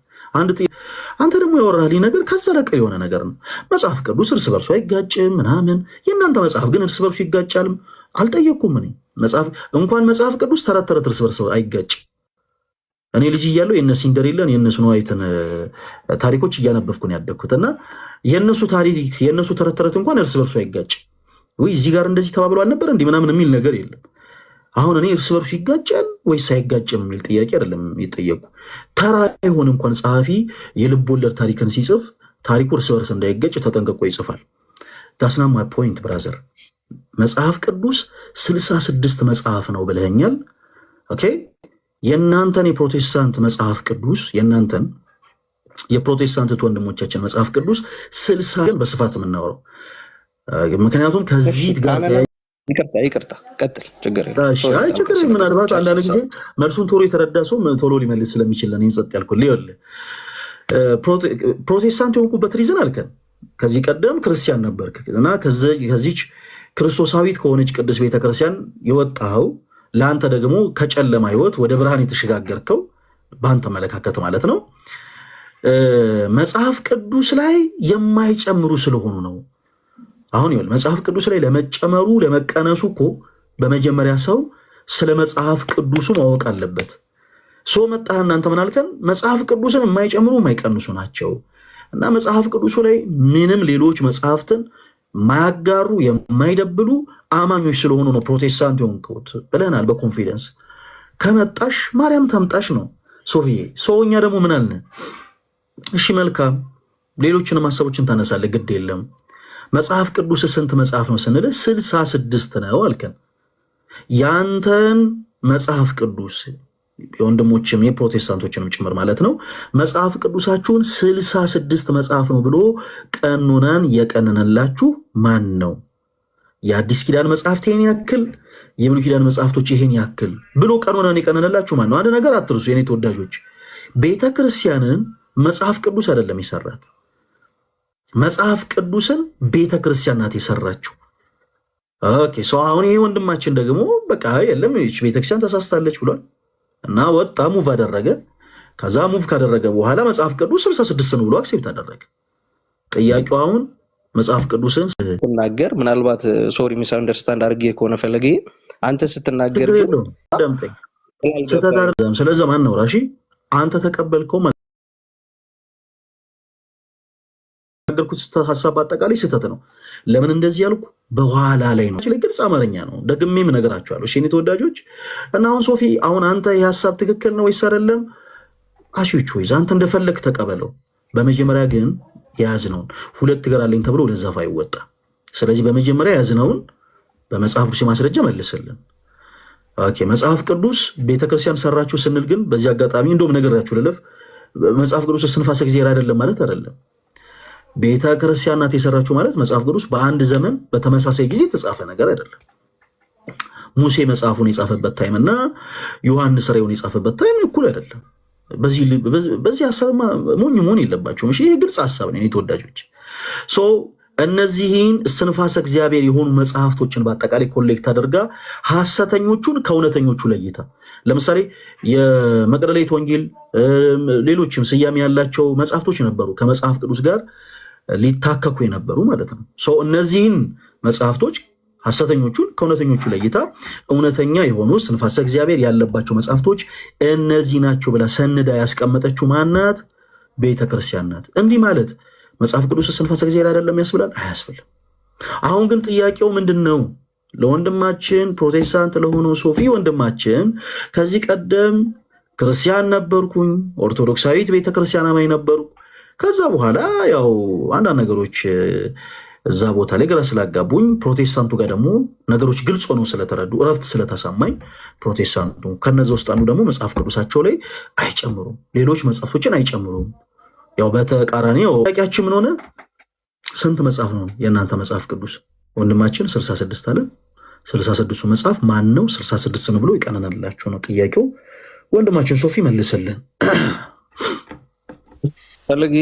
አንተ ደግሞ ያወራህልኝ ነገር ከዛ ለቀ የሆነ ነገር ነው። መጽሐፍ ቅዱስ እርስ በርሱ አይጋጭም ምናምን፣ የእናንተ መጽሐፍ ግን እርስ በርሱ ይጋጫል። አልጠየቅኩም እኔ እንኳን መጽሐፍ ቅዱስ ተረት ተረት እርስ በርሱ አይጋጭም። እኔ ልጅ እያለሁ የእነ ሲንደሬላን የእነ ስኖዋይትን ታሪኮች እያነበብኩን ያደግኩት እና የእነሱ ታሪክ የእነሱ ተረት ተረት እንኳን እርስ በርሱ አይጋጭም። ወይ እዚህ ጋር እንደዚህ ተባብሎ አልነበር እንዲህ ምናምን የሚል ነገር የለም። አሁን እኔ እርስ በርሱ ይጋጫል ወይስ አይጋጭም የሚል ጥያቄ አይደለም የጠየቁ። ተራ የሆነ እንኳን ጸሐፊ የልብ ወለድ ታሪክን ሲጽፍ ታሪኩ እርስ በርስ እንዳይጋጭ ተጠንቅቆ ይጽፋል። ዳስና ማይ ፖይንት ብራዘር። መጽሐፍ ቅዱስ 66 መጽሐፍ ነው ብለኸኛል። ኦኬ የእናንተን የፕሮቴስታንት መጽሐፍ ቅዱስ የእናንተን የፕሮቴስታንት ወንድሞቻችን መጽሐፍ ቅዱስ 60 ግን በስፋት የምናወራው ምክንያቱም ከዚህ ጋር ይቅርታ ቀጥል። ችግር የለም። ምናልባት አንዳንድ ጊዜ መልሱን ቶሎ የተረዳ ሰው ቶሎ ሊመልስ ስለሚችል ነው ጸጥ ያልኩት። ይኸውልህ ፕሮቴስታንት የሆንኩበት ሪዝን አልከን ከዚህ ቀደም ክርስቲያን ነበርክ እና ከዚች ክርስቶሳዊት ከሆነች ቅድስት ቤተክርስቲያን የወጣኸው ለአንተ ደግሞ ከጨለማ ህይወት ወደ ብርሃን የተሸጋገርከው በአንተ መለካከት ማለት ነው መጽሐፍ ቅዱስ ላይ የማይጨምሩ ስለሆኑ ነው። አሁን ይኸውልህ መጽሐፍ ቅዱስ ላይ ለመጨመሩ ለመቀነሱ እኮ በመጀመሪያ ሰው ስለ መጽሐፍ ቅዱሱ ማወቅ አለበት። ሰው መጣህ እናንተ ምን አልከን? መጽሐፍ ቅዱስን የማይጨምሩ የማይቀንሱ ናቸው እና መጽሐፍ ቅዱሱ ላይ ምንም ሌሎች መጽሐፍትን ማያጋሩ የማይደብሉ አማኞች ስለሆኑ ነው ፕሮቴስታንት የሆንኩት ብለናል በኮንፊደንስ። ከመጣሽ ማርያም ታምጣሽ ነው ሶፊዬ። ሰውኛ ደግሞ ምን አልን? እሺ መልካም ሌሎችንም ሀሳቦችን ታነሳለህ፣ ግድ የለም መጽሐፍ ቅዱስ ስንት መጽሐፍ ነው ስንል 66 ነው አልከን። ያንተን መጽሐፍ ቅዱስ የወንድሞችም የፕሮቴስታንቶችንም ጭምር ማለት ነው መጽሐፍ ቅዱሳችሁን 66 መጽሐፍ ነው ብሎ ቀኖናን የቀነነላችሁ ማን ነው? የአዲስ ኪዳን መጽሐፍት ይሄን ያክል የብሉይ ኪዳን መጽሐፍቶች ይሄን ያክል ብሎ ቀኖናን የቀነነላችሁ ማን ነው? አንድ ነገር አትርሱ የኔ ተወዳጆች፣ ቤተክርስቲያንን መጽሐፍ ቅዱስ አይደለም የሰራት፣ መጽሐፍ ቅዱስን ቤተክርስቲያን ናት የሰራችው። ኦኬ ሰው አሁን ይሄ ወንድማችን ደግሞ በቃ የለም እቺ ቤተክርስቲያን ተሳስታለች ብሏል እና ወጣ ሙቭ አደረገ። ከዛ ሙቭ ካደረገ በኋላ መጽሐፍ ቅዱስ 66 ነው ብሎ አክሴፕት አደረገ። ጥያቄው አሁን መጽሐፍ ቅዱስን ስትናገር ምናልባት ሶሪ ሚስ አንደርስታንድ አድርጌ ከሆነ ፈለገ አንተ ስትናገር ደምጠኝ ስተታረም ስለዚህ ማን ነው ራሺ አንተ ተቀበልከው ያደረኩት ሐሳብ አጠቃላይ ስህተት ነው። ለምን እንደዚህ ያልኩ በኋላ ላይ ነው። ግልጽ አማርኛ ነው ደግሜም ነገራችኋለሁ። እሺ እኔ ተወዳጆች እና አሁን ሶፊ አሁን አንተ የሐሳብ ትክክል ነው ወይስ አይደለም? አሽዩች ወይስ አንተ እንደፈለክ ተቀበለው። በመጀመሪያ ግን ያዝነውን ሁለት ገር አለኝ ተብሎ ለዛፍ አይወጣ። ስለዚህ በመጀመሪያ ያዝነውን በመጽሐፍ ቅዱስ ማስረጃ መልስልን። ኦኬ መጽሐፍ ቅዱስ ቤተክርስቲያን ሰራችሁ ስንል ግን በዚህ አጋጣሚ እንደውም ነገራችሁ ለለፍ መጽሐፍ ቅዱስ ስንፋሰ እግዚአብሔር አይደለም ማለት አይደለም። ቤተክርስቲያን ናት የሰራችሁ ማለት መጽሐፍ ቅዱስ በአንድ ዘመን በተመሳሳይ ጊዜ የተጻፈ ነገር አይደለም። ሙሴ መጽሐፉን የጻፈበት ታይም እና ዮሐንስ ራእዩን የጻፈበት ታይም እኩል አይደለም። በዚህ ሐሳብ ሞኝ መሆን የለባችሁም። እሺ ይሄ ግልጽ ሐሳብ ነው የተወዳጆች። ሶ እነዚህን እስትንፋሰ እግዚአብሔር የሆኑ መጽሐፍቶችን በአጠቃላይ ኮሌክት አድርጋ ሐሰተኞቹን ከእውነተኞቹ ለይታ ለምሳሌ የመቅደላዊት ወንጌል ሌሎችም ስያሜ ያላቸው መጽሐፍቶች ነበሩ ከመጽሐፍ ቅዱስ ጋር ሊታከኩ የነበሩ ማለት ነው። ሶ እነዚህን መጽሐፍቶች ሐሰተኞቹን ከእውነተኞቹ ለይታ እውነተኛ የሆኑ እስትንፋሰ እግዚአብሔር ያለባቸው መጽሐፍቶች እነዚህ ናቸው ብላ ሰንዳ ያስቀመጠችው ማናት? ቤተክርስቲያን ናት። እንዲህ ማለት መጽሐፍ ቅዱስ እስትንፋሰ እግዚአብሔር አይደለም ያስብላል? አያስብልም። አሁን ግን ጥያቄው ምንድነው? ለወንድማችን ፕሮቴስታንት ለሆነው ሶፊ ወንድማችን ከዚህ ቀደም ክርስቲያን ነበርኩኝ፣ ኦርቶዶክሳዊት ቤተክርስቲያን አማኝ ነበርኩ። ከዛ በኋላ ያው አንዳንድ ነገሮች እዛ ቦታ ላይ ግራ ስላጋቡኝ ፕሮቴስታንቱ ጋር ደግሞ ነገሮች ግልጽ ሆነው ስለተረዱ እረፍት ስለተሰማኝ ፕሮቴስታንቱ ከነዛ ውስጥ አንዱ ደግሞ መጽሐፍ ቅዱሳቸው ላይ አይጨምሩም፣ ሌሎች መጽሐፎችን አይጨምሩም። ያው በተቃራኒ ጥያቄያችን ምን ሆነ? ስንት መጽሐፍ ነው የእናንተ መጽሐፍ ቅዱስ? ወንድማችን 66 አለ። 66ቱ መጽሐፍ ማን ነው? 66 ነው ብሎ ይቀነናላችሁ ነው ጥያቄው። ወንድማችን ሶፊ መልስልን። ፈለጊ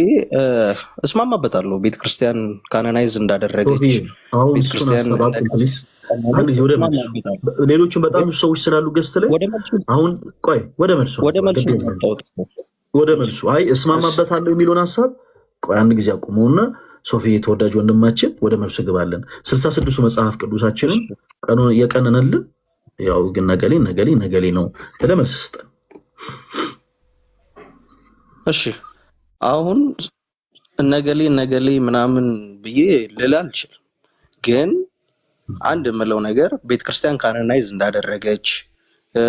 እስማማበታለሁ። ቤተክርስቲያን ካናናይዝ እንዳደረገች አሁን እሱን ሀሳብ ፕሊስ አንድ ጊዜ ወደ መልሱ። ሌሎችም በጣም ብዙ ሰዎች ስላሉ ገስት ላይ አሁን ቆይ ወደ መልሱ አይ እስማማበታለሁ የሚለውን ሀሳብ ቆይ አንድ ጊዜ አቁመውና ሶፊ ተወዳጅ ወንድማችን ወደ መልሱ ግባለን። 66ቱ መጽሐፍ ቅዱሳችንን የቀነነልን ያው ግን ነገሌ ነው ለመልስ ስጠን። እሺ አሁን ነገሌ ምናምን ብዬ ልል አልችልም። ግን አንድ የምለው ነገር ቤተክርስቲያን ካናናይዝ እንዳደረገች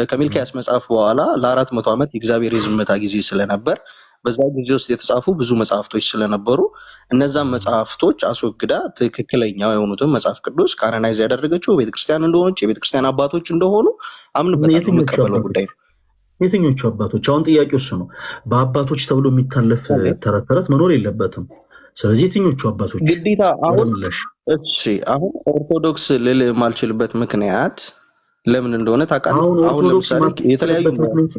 ከሚልኪያስ መጽሐፍ በኋላ ለ400 ዓመት የእግዚአብሔር የዝምታ ጊዜ ስለነበር በዛ ጊዜ ውስጥ የተጻፉ ብዙ መጽሐፍቶች ስለነበሩ እነዛን መጽሐፍቶች አስወግዳ ትክክለኛ የሆኑትን መጽሐፍ ቅዱስ ካናናይዝ ያደረገችው ቤተክርስቲያን እንደሆነች የቤተክርስቲያን አባቶች እንደሆኑ አምንበታለሁ። የምቀበለው ጉዳይ ነው። የትኞቹ አባቶች? አሁን ጥያቄው እሱ ነው። በአባቶች ተብሎ የሚታለፍ ተረት መኖር የለበትም። ስለዚህ የትኞቹ አባቶች ግዴታ አሁን እሺ አሁን ኦርቶዶክስ ልል የማልችልበት ምክንያት ለምን እንደሆነ ታውቃለህ? አሁን ለምሳሌ የተለያዩ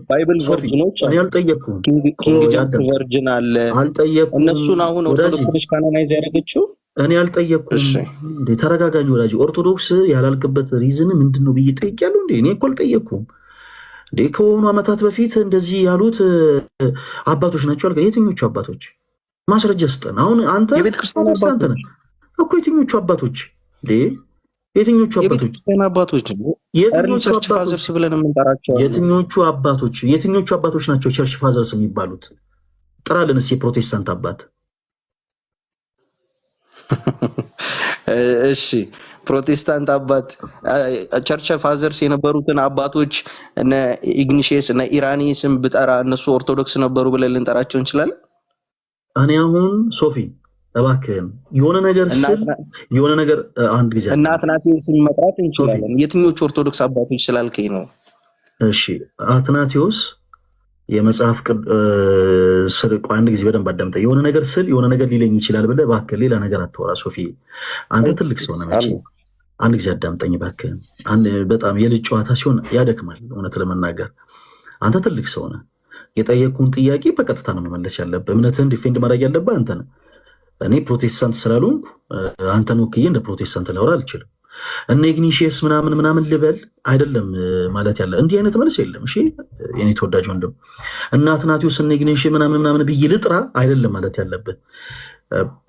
ባይብል ቨርዥኖች አልጠየቅኩም። ኪንግ ጄምስ ቨርዥን አለ። እነሱን አሁን ኦርቶዶክስ ካናናይዝ ያደረገችው እኔ አልጠየቅኩም። እንዴ ተረጋጋኝ ወዳጅ። ኦርቶዶክስ ያላልክበት ሪዝን ምንድነው ብዬ ጠይቄያለሁ። እንዴ እኔ እኮ አልጠየቅኩም። እንዴ ከሆኑ ዓመታት በፊት እንደዚህ ያሉት አባቶች ናቸው አልከ። የትኞቹ አባቶች? ማስረጃ ስጠን። አሁን አንተ የቤተክርስቲያን ነህ እኮ። የትኞቹ አባቶች? እንዴ የትኞቹ አባቶች? የትኞቹ አባቶች ናቸው ቸርች ፋዘርስ የሚባሉት? ጥራልን እስኪ የፕሮቴስታንት አባት። እሺ ፕሮቴስታንት አባት ቸርች ፋዘርስ የነበሩትን አባቶች እነ ኢግኒሺየስ እነ ኢራኒስም ብጠራ እነሱ ኦርቶዶክስ ነበሩ ብለን ልንጠራቸው እንችላለን? እኔ አሁን ሶፊ እባክህን የሆነ ነገር አንድ ጊዜ እና አትናቴዎስን መጥራት እንችላለን። የትኞቹ ኦርቶዶክስ አባቶች ስላልከኝ ነው። እሺ አትናቴዎስ የመጽሐፍ ስር አንድ ጊዜ በደንብ አዳምጠኝ። የሆነ ነገር ስል የሆነ ነገር ሊለኝ ይችላል ብለህ እባክህ ሌላ ነገር አትወራ ሶፊ። አንተ ትልቅ ሰው ነህ። አንድ ጊዜ አዳምጠኝ እባክህን። በጣም የልጅ ጨዋታ ሲሆን ያደክማል። እውነት ለመናገር አንተ ትልቅ ሰው ነህ። የጠየኩህን ጥያቄ በቀጥታ ነው መመለስ ያለብህ። እምነትህን ዲፌንድ ማድረግ ያለብህ አንተ ነህ። እኔ ፕሮቴስታንት ስላልሆንኩ አንተን ወክዬ እንደ ፕሮቴስታንት ላወራ አልችልም። እነ ኢግኒሺየስ ምናምን ልበል አይደለም ማለት ያለ እንዲህ አይነት መልስ የለም። እሺ የኔ ተወዳጅ ወንድም እና አትናቴዎስ እነ ኢግኒሺየስ ምናምን ብዬ ልጥራ አይደለም ማለት ያለብን።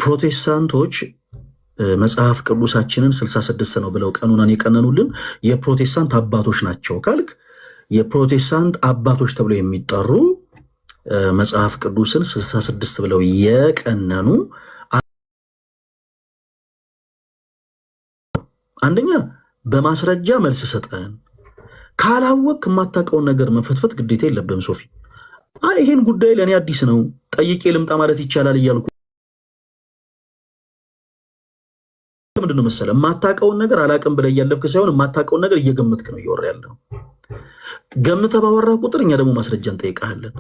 ፕሮቴስታንቶች መጽሐፍ ቅዱሳችንን 66 ነው ብለው ቀኖናን የቀነኑልን የፕሮቴስታንት አባቶች ናቸው ካልክ የፕሮቴስታንት አባቶች ተብለው የሚጠሩ መጽሐፍ ቅዱስን 66 ብለው የቀነኑ አንደኛ በማስረጃ መልስ ሰጠን። ካላወቅ የማታውቀውን ነገር መፈትፈት ግዴታ የለብህም ሶፊ። ይሄን ጉዳይ ለእኔ አዲስ ነው ጠይቄ ልምጣ ማለት ይቻላል እያልኩ ምንድነው መሰለህ የማታውቀውን ነገር አላውቅም ብለህ እያለፍክ ሳይሆን የማታውቀውን ነገር እየገመትክ ነው እያወራ ያለው። ገምተህ ባወራ ቁጥር እኛ ደግሞ ማስረጃ እንጠይቃለን።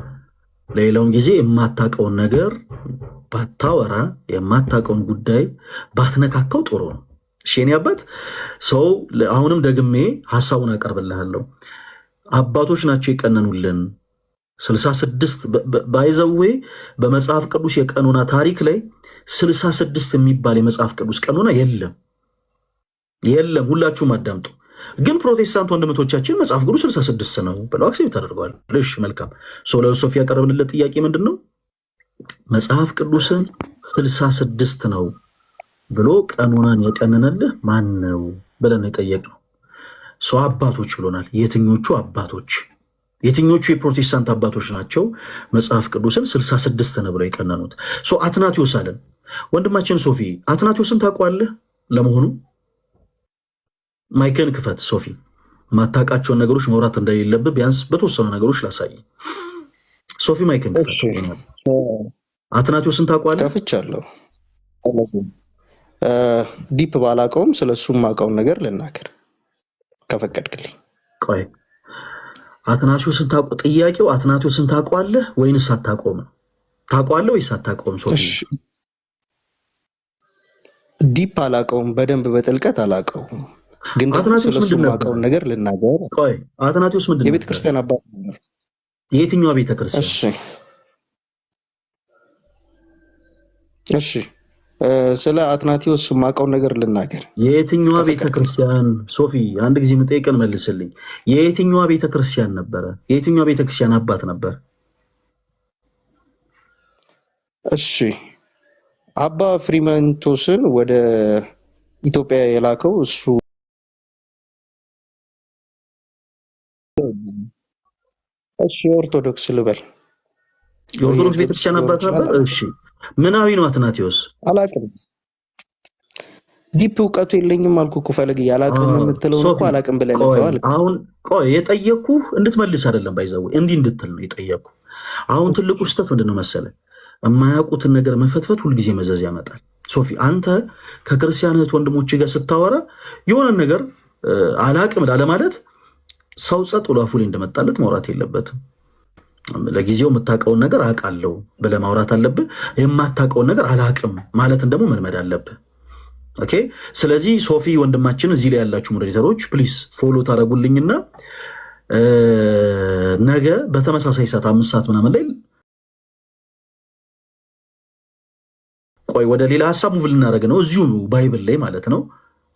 ሌላውን ጊዜ የማታውቀውን ነገር ባታወራ የማታውቀውን ጉዳይ ባትነካከው ጥሩ ነው። ሼኔ አባት ሰው አሁንም ደግሜ ሐሳቡን አቀርብልሃለሁ። አባቶች ናቸው የቀነኑልን 66 ባይዘዌ በመጽሐፍ ቅዱስ የቀኖና ታሪክ ላይ 66 የሚባል የመጽሐፍ ቅዱስ ቀኖና የለም። ሁላችሁም አዳምጡ። ግን ፕሮቴስታንት ወንድሞቻችን መጽሐፍ ቅዱስ 66 ነው ብለው አክሴፕት ተደርገዋል። እሺ መልካም። ለሶፊ ያቀረብንለት ጥያቄ ምንድነው? መጽሐፍ ቅዱስን 66 ነው ብሎ ቀኖናን የቀነነልህ ማን ነው ብለን የጠየቅነው። አባቶች ብሎናል። የትኞቹ አባቶች? የትኞቹ የፕሮቴስታንት አባቶች ናቸው መጽሐፍ ቅዱስን 66 ነው ብለው የቀነኑት? አትናቴዎስ አለን። ወንድማችን ሶፊ አትናቴዎስን ታውቀዋለህ ለመሆኑ? ማይክን ክፈት ሶፊ። ማታውቃቸውን ነገሮች መውራት እንደሌለብህ ቢያንስ በተወሰኑ ነገሮች ላሳይ። ሶፊ ማይክን ክፈት። አትናቴዎስን ታውቀዋለህ? ከፍቻለሁ። ዲፕ ባላውቀውም ስለሱም ማውቀውን ነገር ልናገር ከፈቀድክልኝ። ቆይ አትናቴዎስን ታውቀው? ጥያቄው አትናቴዎስን ታውቀዋለህ ወይንስ አታውቀውም? ታውቀዋለህ ወይስ አታውቀውም? ሶፊ ዲፕ አላውቀውም፣ በደንብ በጥልቀት አላውቀውም። ግን ደግሞ አትናቴዎስ ስለሱ ምንድን ነበረ? የማውቀውን ነገር ልናገር። ቆይ አትናቴዎስ ምንድን የቤተ ነበረ? ክርስቲያን አባት ነበር። የየትኛዋ ቤተክርስቲያን? እሺ እሺ፣ ስለ አትናቴዎስ የማውቀውን ነገር ልናገር የየትኛዋ ከፈቀድክ። ቤተክርስቲያን? ሶፊ አንድ ጊዜ የምጠይቀን መልስልኝ። የየትኛዋ ቤተክርስቲያን ነበረ? የየትኛዋ ቤተክርስቲያን አባት ነበር? እሺ፣ አባ ፍሪመንቶስን ወደ ኢትዮጵያ የላከው እሱ። እሺ፣ ኦርቶዶክስ ልበል፣ የኦርቶዶክስ ቤተክርስቲያን አባት ነበር። እሺ ምናዊ ነው አትናቴዎስ? አላውቅም። ዲፕ እውቀቱ የለኝም አልኩ እኮ ፈለግ። አላውቅም የምትለውን እኮ አላውቅም ብለህ ልተዋል። አሁን ቆይ የጠየኩህ እንድትመልስ አይደለም፣ ባይዘው እንዲህ እንድትል ነው የጠየኩህ። አሁን ትልቁ ስህተት ምንድን ነው መሰለህ? የማያውቁትን ነገር መፈትፈት ሁልጊዜ መዘዝ ያመጣል። ሶፊ አንተ ከክርስቲያን እህት ወንድሞች ጋር ስታወራ የሆነ ነገር አላቅም ላለማለት ሰው ጸጥ ብሎ አፉ ላይ እንደመጣለት ማውራት የለበትም። ለጊዜው የምታውቀውን ነገር አውቃለሁ ብለህ ማውራት አለብህ። የማታውቀውን ነገር አላቅም ማለትን ደግሞ መልመድ አለብህ። ኦኬ። ስለዚህ ሶፊ ወንድማችን እዚህ ላይ ያላችሁ ሞዴሬተሮች ፕሊስ ፎሎ ታደርጉልኝና ነገ በተመሳሳይ ሰዓት 5 ሰዓት ምናምን ላይ ቆይ ወደ ሌላ ሀሳብ ሙቭ ልናደርግ ነው፣ እዚሁ ባይብል ላይ ማለት ነው።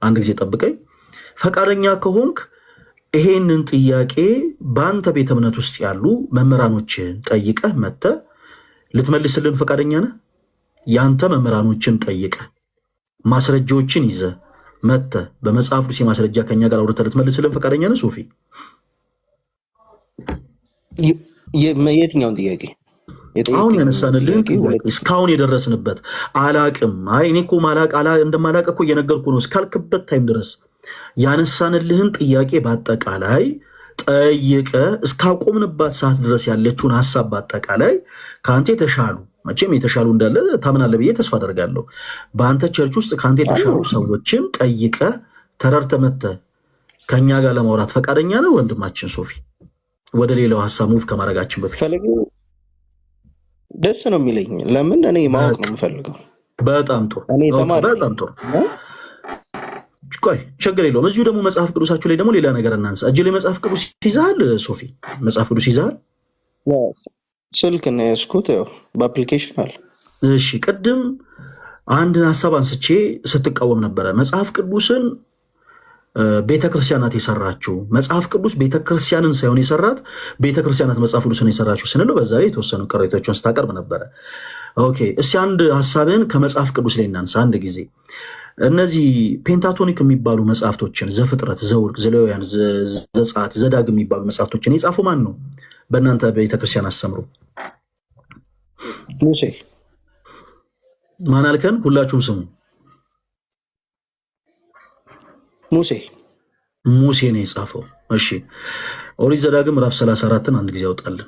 አንድ ጊዜ ጠብቀኝ። ፈቃደኛ ከሆንክ ይሄንን ጥያቄ በአንተ ቤተ እምነት ውስጥ ያሉ መምህራኖችን ጠይቀህ መጥተህ ልትመልስልን ፈቃደኛ ነህ? ያንተ መምህራኖችን ጠይቀህ ማስረጃዎችን ይዘህ መጥተህ በመጽሐፍ ቅዱስ የማስረጃ ከኛ ጋር አውርተህ ልትመልስልን ፈቃደኛ ነህ? ሶፊ የትኛውን ጥያቄ? አሁን ያነሳንልህን ጥያቄ እስካሁን የደረስንበት አላቅም፣ አይ እኔ እኮ እንደማላቅ እኮ እየነገርኩ ነው እስካልክበት ታይም ድረስ ያነሳንልህን ጥያቄ በአጠቃላይ ጠይቀ እስካቆምንባት ሰዓት ድረስ ያለችውን ሀሳብ በአጠቃላይ ከአንተ የተሻሉ መቼም የተሻሉ እንዳለ ታምናለህ ብዬ ተስፋ አደርጋለሁ። በአንተ ቸርች ውስጥ ከአንተ የተሻሉ ሰዎችን ጠይቀ ተረድተህ መጥተህ ከእኛ ጋር ለማውራት ፈቃደኛ ነው ወንድማችን ሶፊ? ወደ ሌላው ሀሳብ ሙቭ ከማድረጋችን በፊት ደስ ነው የሚለኝ። ለምን እኔ ማወቅ ነው የምፈልገው። በጣም ጥሩ በጣም ጥሩ። ቆይ ችግር የለውም። እዚሁ ደግሞ መጽሐፍ ቅዱሳችሁ ላይ ደግሞ ሌላ ነገር እናንሳ። እጅ ላይ መጽሐፍ ቅዱስ ይዛል ሶፊ? መጽሐፍ ቅዱስ ይዛል? ስልክ ነው ያዝኩት፣ በአፕሊኬሽን አለ። እሺ ቅድም አንድ ሀሳብ አንስቼ ስትቃወም ነበረ። መጽሐፍ ቅዱስን ቤተክርስቲያናት የሰራችው መጽሐፍ ቅዱስ ቤተክርስቲያንን ሳይሆን የሰራት ቤተክርስቲያናት መጽሐፍ ቅዱስን የሰራችው ስንለው በዛ ላይ የተወሰኑ ቅሬታዎችን ስታቀርብ ነበረ። ኦኬ እስቲ አንድ ሀሳብን ከመጽሐፍ ቅዱስ ላይ እናንሳ አንድ ጊዜ። እነዚህ ፔንታቶኒክ የሚባሉ መጽሐፍቶችን ዘፍጥረት፣ ዘውልቅ፣ ዘሌዋውያን፣ ዘጸአት፣ ዘዳግም የሚባሉ መጽሐፍቶችን የጻፈው ማን ነው? በእናንተ ቤተክርስቲያን አስተምሩ ሙሴ። ማን አልከን? ሁላችሁም ስሙ። ሙሴ ነው የጻፈው። እሺ ኦሪት ዘዳግም ምዕራፍ 34ን አንድ ጊዜ ያውጣልን።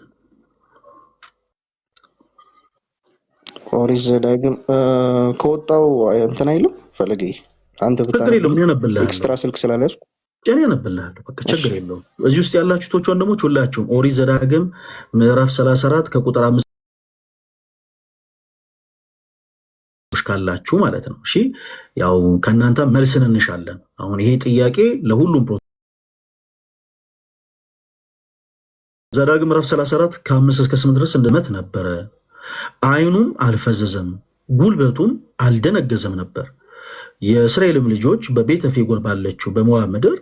ኦሪት ዘዳግም ከወጣው እንትን አይልም ፈለገ አንተ ብታነብልህ ኤክስትራ ስልክ ስላለያዝኩ ጀኔ ያነብልሃለሁ። በቃ ችግር የለውም። እዚህ ውስጥ ያላችሁ ቶች ወንድሞች ሁላችሁም ኦሪት ዘዳግም ምዕራፍ 34 ከቁጥር 5 ካላችሁ ማለት ነው። እሺ ያው ከእናንተ መልስን እንሻለን። አሁን ይሄ ጥያቄ ለሁሉም ዘዳግም ምዕራፍ 34 ከ5 እስከ 8 ድረስ እንደመት ነበረ። አይኑም አልፈዘዘም፣ ጉልበቱም አልደነገዘም ነበር። የእስራኤልም ልጆች በቤተ ፌጎር ባለችው በሞዓብ ምድር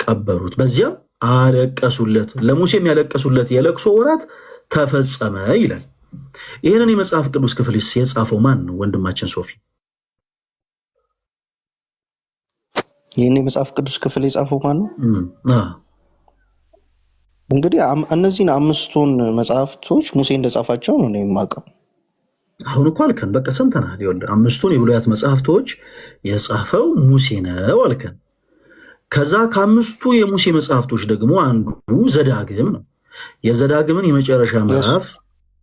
ቀበሩት፣ በዚያም አለቀሱለት። ለሙሴም ያለቀሱለት የለቅሶ ወራት ተፈጸመ ይላል። ይህንን የመጽሐፍ ቅዱስ ክፍል የጻፈው ማን ነው ወንድማችን ሶፊ? ይህን የመጽሐፍ ቅዱስ ክፍል የጻፈው ማን ነው? እንግዲህ እነዚህን 5ቱን መጽሐፍቶች ሙሴ እንደጻፋቸው ነው የማውቀው። አሁን እኮ አልከን፣ በቃ ሰምተናል። ይኸውልህ 5ቱን የብሉያት መጽሐፍቶች የጻፈው ሙሴ ነው አልከን። ከዛ ከ5ቱ የሙሴ መጽሐፍቶች ደግሞ አንዱ ዘዳግም ነው። የዘዳግምን የመጨረሻ ምዕራፍ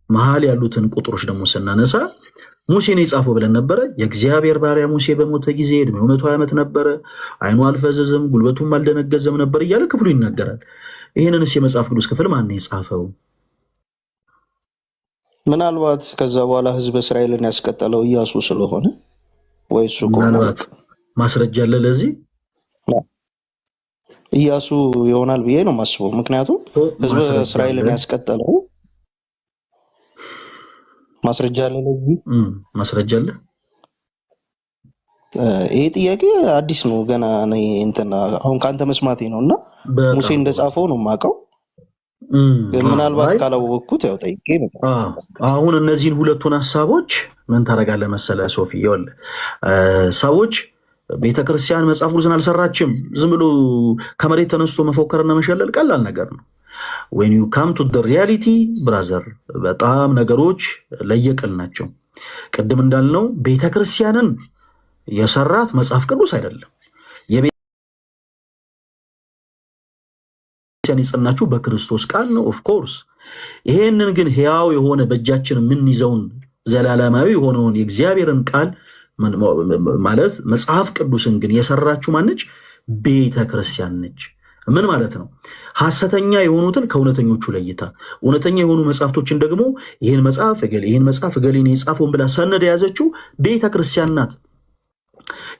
መሀል ያሉትን ቁጥሮች ደግሞ ስናነሳ ሙሴ ነው የጻፈው ብለን ነበረ። የእግዚአብሔር ባሪያ ሙሴ በሞተ ጊዜ ዕድሜው 120 ዓመት ነበረ፣ አይኑ አልፈዘዘም፣ ጉልበቱም አልደነገዘም ነበር እያለ ክፍሉ ይናገራል። ይህንንስ የመጽሐፍ ቅዱስ ክፍል ማን ነው የጻፈው? ምናልባት ከዛ በኋላ ህዝብ እስራኤልን ያስቀጠለው ኢያሱ ስለሆነ ወይ እሱ ከሆነ ምናልባት ማስረጃ አለ ለዚህ ኢያሱ ይሆናል ብዬ ነው የማስበው። ምክንያቱም ህዝብ እስራኤልን ያስቀጠለው ማስረጃ አለ ለዚህ ማስረጃ አለ። ይሄ ጥያቄ አዲስ ነው ገና ነው እንትና አሁን ካንተ መስማቴ ነውና ሙሴ እንደጻፈው ነው የማውቀው። ምናልባት ካላወቅኩት ያው ጠይቄ ነው። አሁን እነዚህን ሁለቱን ሐሳቦች ምን ታደርጋለህ መሰለህ ሶፊ፣ ይኸውልህ ሰዎች ቤተክርስቲያን መጽሐፍ ቅዱስን አልሰራችም ዝም ብሎ ከመሬት ተነስቶ መፎከርና መሸለል ቀላል ነገር ነው። when you come to the reality brother በጣም ነገሮች ለየቅል ናቸው። ቅድም እንዳልነው ቤተክርስቲያንን የሰራት መጽሐፍ ቅዱስ አይደለም። የቤተክርስቲያን የጸናችሁ በክርስቶስ ቃል ነው ኦፍ ኮርስ። ይሄንን ግን ሕያው የሆነ በእጃችን የምንይዘውን ዘላለማዊ የሆነውን የእግዚአብሔርን ቃል ማለት መጽሐፍ ቅዱስን ግን የሰራችሁ ማነች? ቤተክርስቲያን ነች። ምን ማለት ነው? ሐሰተኛ የሆኑትን ከእውነተኞቹ ለይታ እውነተኛ የሆኑ መጽሐፍቶችን ደግሞ ይሄን መጽሐፍ እገሌን የጻፈውን ብላ ሰነድ የያዘችው ቤተክርስቲያን ናት።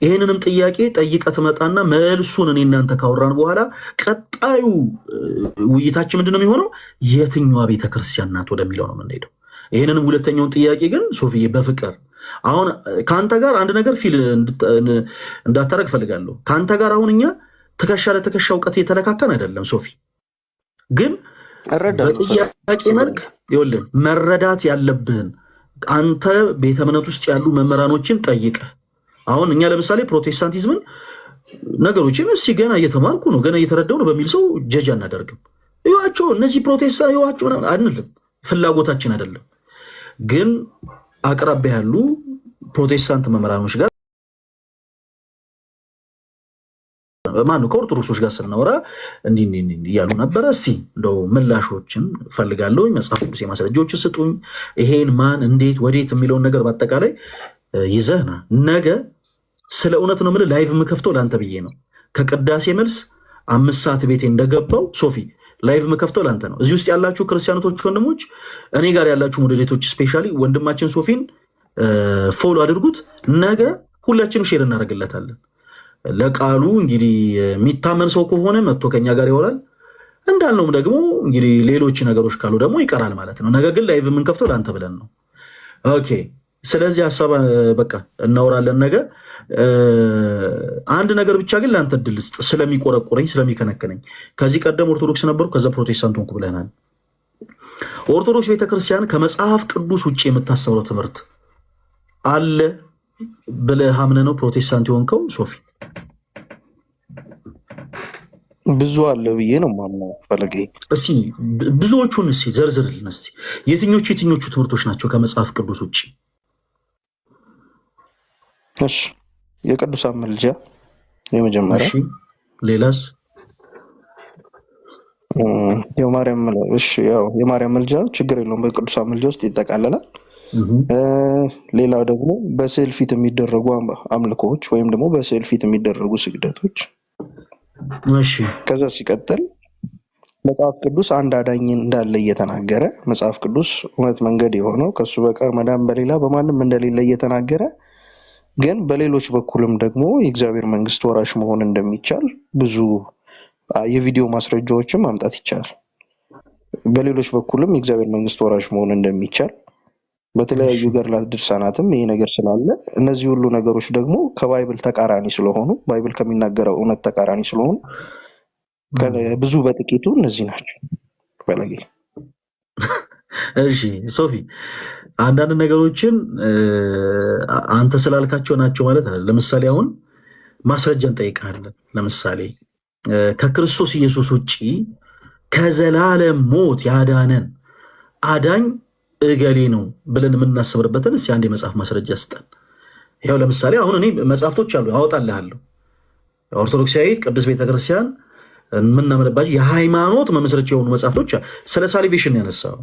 ይሄንንም ጥያቄ ጠይቀህ ትመጣና መልሱን እኔ እናንተ ካወራን በኋላ ቀጣዩ ውይይታችን ምንድነው የሚሆነው? የትኛዋ ቤተክርስቲያን ናት ወደሚለው ነው የምንሄደው። ይሄንንም ሁለተኛውን ጥያቄ ግን ሶፊዬ በፍቅር አሁን ካንተ ጋር አንድ ነገር ፊል እንዳታረግ ፈልጋለሁ። ካንተ ጋር አሁን እኛ ትከሻ ለትከሻ እውቀት የተለካከን አይደለም ሶፊ፣ ግን በጥያቄ መልክ ይኸውልህ መረዳት ያለብህን አንተ ቤተ እምነት ውስጥ ያሉ መምህራኖችን ጠይቀህ አሁን እኛ ለምሳሌ ፕሮቴስታንቲዝምን ነገሮችን እስኪ ገና እየተማርኩ ነው ገና እየተረዳው ነው በሚል ሰው ጀጅ አናደርግም። ይዋቸው እነዚህ ፕሮቴስታንት ይዋቸው አንልም፣ ፍላጎታችን አይደለም። ግን አቅራቢያ ያሉ ፕሮቴስታንት መምህራኖች ጋር ማነው ከኦርቶዶክሶች ጋር ስናወራ እንዲህ እያሉ ነበረ። እስኪ እንደው ምላሾችን ፈልጋለሁ፣ መጽሐፍ ቅዱስ የማስረጃዎችን ስጡኝ፣ ይሄን ማን እንዴት ወዴት የሚለውን ነገር በአጠቃላይ ይዘህና ነገ ስለ እውነት ነው የምልህ ላይቭ የምከፍተው ለአንተ ብዬ ነው። ከቅዳሴ መልስ 5 ሰዓት ቤቴ እንደገባው ሶፊ ላይቭ የምከፍተው ለአንተ ነው። እዚህ ውስጥ ያላችሁ ክርስቲያኖቶች ወንድሞች፣ እኔ ጋር ያላችሁ ሞዴሬቶች ስፔሻሊ ወንድማችን ሶፊን ፎሎ አድርጉት። ነገ ሁላችንም ሼር እናደርግለታለን። ለቃሉ እንግዲህ የሚታመን ሰው ከሆነ መጥቶ ከኛ ጋር ይወራል። እንዳልነውም ደግሞ እንግዲህ ሌሎች ነገሮች ካሉ ደግሞ ይቀራል ማለት ነው። ነገ ግን ላይቭ የምንከፍተው ለአንተ ብለን ነው። ኦኬ። ስለዚህ ሀሳብ በቃ እናወራለን ነገ። አንድ ነገር ብቻ ግን ለአንተ እድል ስጥ፣ ስለሚቆረቆረኝ ስለሚከነከነኝ። ከዚህ ቀደም ኦርቶዶክስ ነበርኩ፣ ከዛ ፕሮቴስታንት ሆንኩ ብለናል። ኦርቶዶክስ ቤተክርስቲያን ከመጽሐፍ ቅዱስ ውጭ የምታስተምረው ትምህርት አለ ብለህ አምነህ ነው ፕሮቴስታንት የሆንከው ሶፊ? ብዙ አለ ብዬ ነው ማምነው። ፈለገ እስኪ ብዙዎቹን እስኪ ዘርዝርልን እስኪ። የትኞቹ ትምህርቶች ናቸው ከመጽሐፍ ቅዱስ ውጭ? እሺ፣ የቅዱሳን መልጃ የመጀመሪያ። እሺ፣ ሌላስ? የማርያም መልጃ ችግር የለውም፣ በቅዱሳን መልጃ ውስጥ ይጠቃለላል። ሌላው ደግሞ በስዕል ፊት የሚደረጉ አምልኮዎች ወይም ደግሞ በስዕል ፊት የሚደረጉ ስግደቶች። እሺ፣ ከዛ ሲቀጥል መጽሐፍ ቅዱስ አንድ አዳኝ እንዳለ እየተናገረ መጽሐፍ ቅዱስ እውነት መንገድ የሆነው ከሱ በቀር መዳን በሌላ በማንም እንደሌለ እየተናገረ ግን በሌሎች በኩልም ደግሞ የእግዚአብሔር መንግስት ወራሽ መሆን እንደሚቻል ብዙ የቪዲዮ ማስረጃዎችን ማምጣት ይቻላል። በሌሎች በኩልም የእግዚአብሔር መንግስት ወራሽ መሆን እንደሚቻል በተለያዩ ገድላት ድርሳናትም ይሄ ነገር ስላለ እነዚህ ሁሉ ነገሮች ደግሞ ከባይብል ተቃራኒ ስለሆኑ ባይብል ከሚናገረው እውነት ተቃራኒ ስለሆኑ ብዙ በጥቂቱ እነዚህ ናቸው። ፈለጌ እሺ ሶፊ፣ አንዳንድ ነገሮችን አንተ ስላልካቸው ናቸው ማለት አይደለም። ለምሳሌ አሁን ማስረጃ እንጠይቃለን። ለምሳሌ ከክርስቶስ ኢየሱስ ውጪ ከዘላለም ሞት ያዳነን አዳኝ እገሌ ነው ብለን የምናስብርበትን እስኪ አንድ የመጽሐፍ ማስረጃ ስጠን። ይኸው ለምሳሌ አሁን እኔ መጽሐፍቶች አሉ አወጣልሃለሁ። ኦርቶዶክሳዊት ቅዱስ ቤተክርስቲያን የምናምንባቸው የሃይማኖት መመስረቻ የሆኑ መጽሐፍቶች ስለ ሳሊቬሽን ያነሳው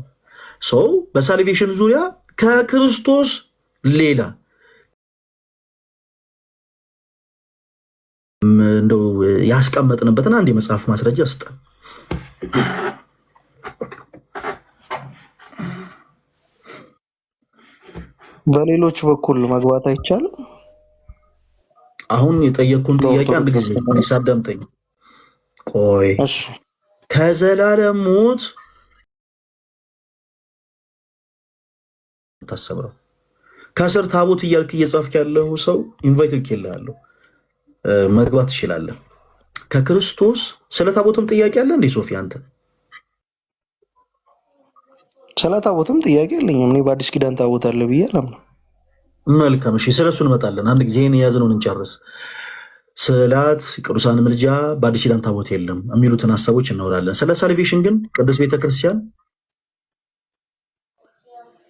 ሰው በሳሊቬሽን ዙሪያ ከክርስቶስ ሌላ እንደው ያስቀመጥንበትን አንድ የመጽሐፍ ማስረጃ ስጠን። በሌሎች በኩል መግባት አይቻልም። አሁን የጠየቅኩን ጥያቄ አንድ ጊዜ አዳምጠኝ። ቆይ እሺ ከዘላለም ሞት ታሰብረው ከስር ታቦት እያልክ እየጻፍክ ያለው ሰው ኢንቫይት ልኬልሃለሁ፣ መግባት ትችላለህ። ከክርስቶስ ስለ ታቦትም ጥያቄ አለ እንዴ ሶፊ? አንተ ስለ ታቦትም ጥያቄ የለኝም። እኔ በአዲስ ኪዳን ታቦት አለ ብዬ አላምነው። መልካም እሺ፣ ስለሱ እንመጣለን። አንድ ጊዜ ይሄን የያዝነውን እንጨርስ። ስዕላት፣ ቅዱሳን ምልጃ፣ በአዲስ ኪዳን ታቦት የለም የሚሉትን ሀሳቦች እናወራለን። ስለ ሳልቬሽን ግን ቅዱስ ቤተክርስቲያን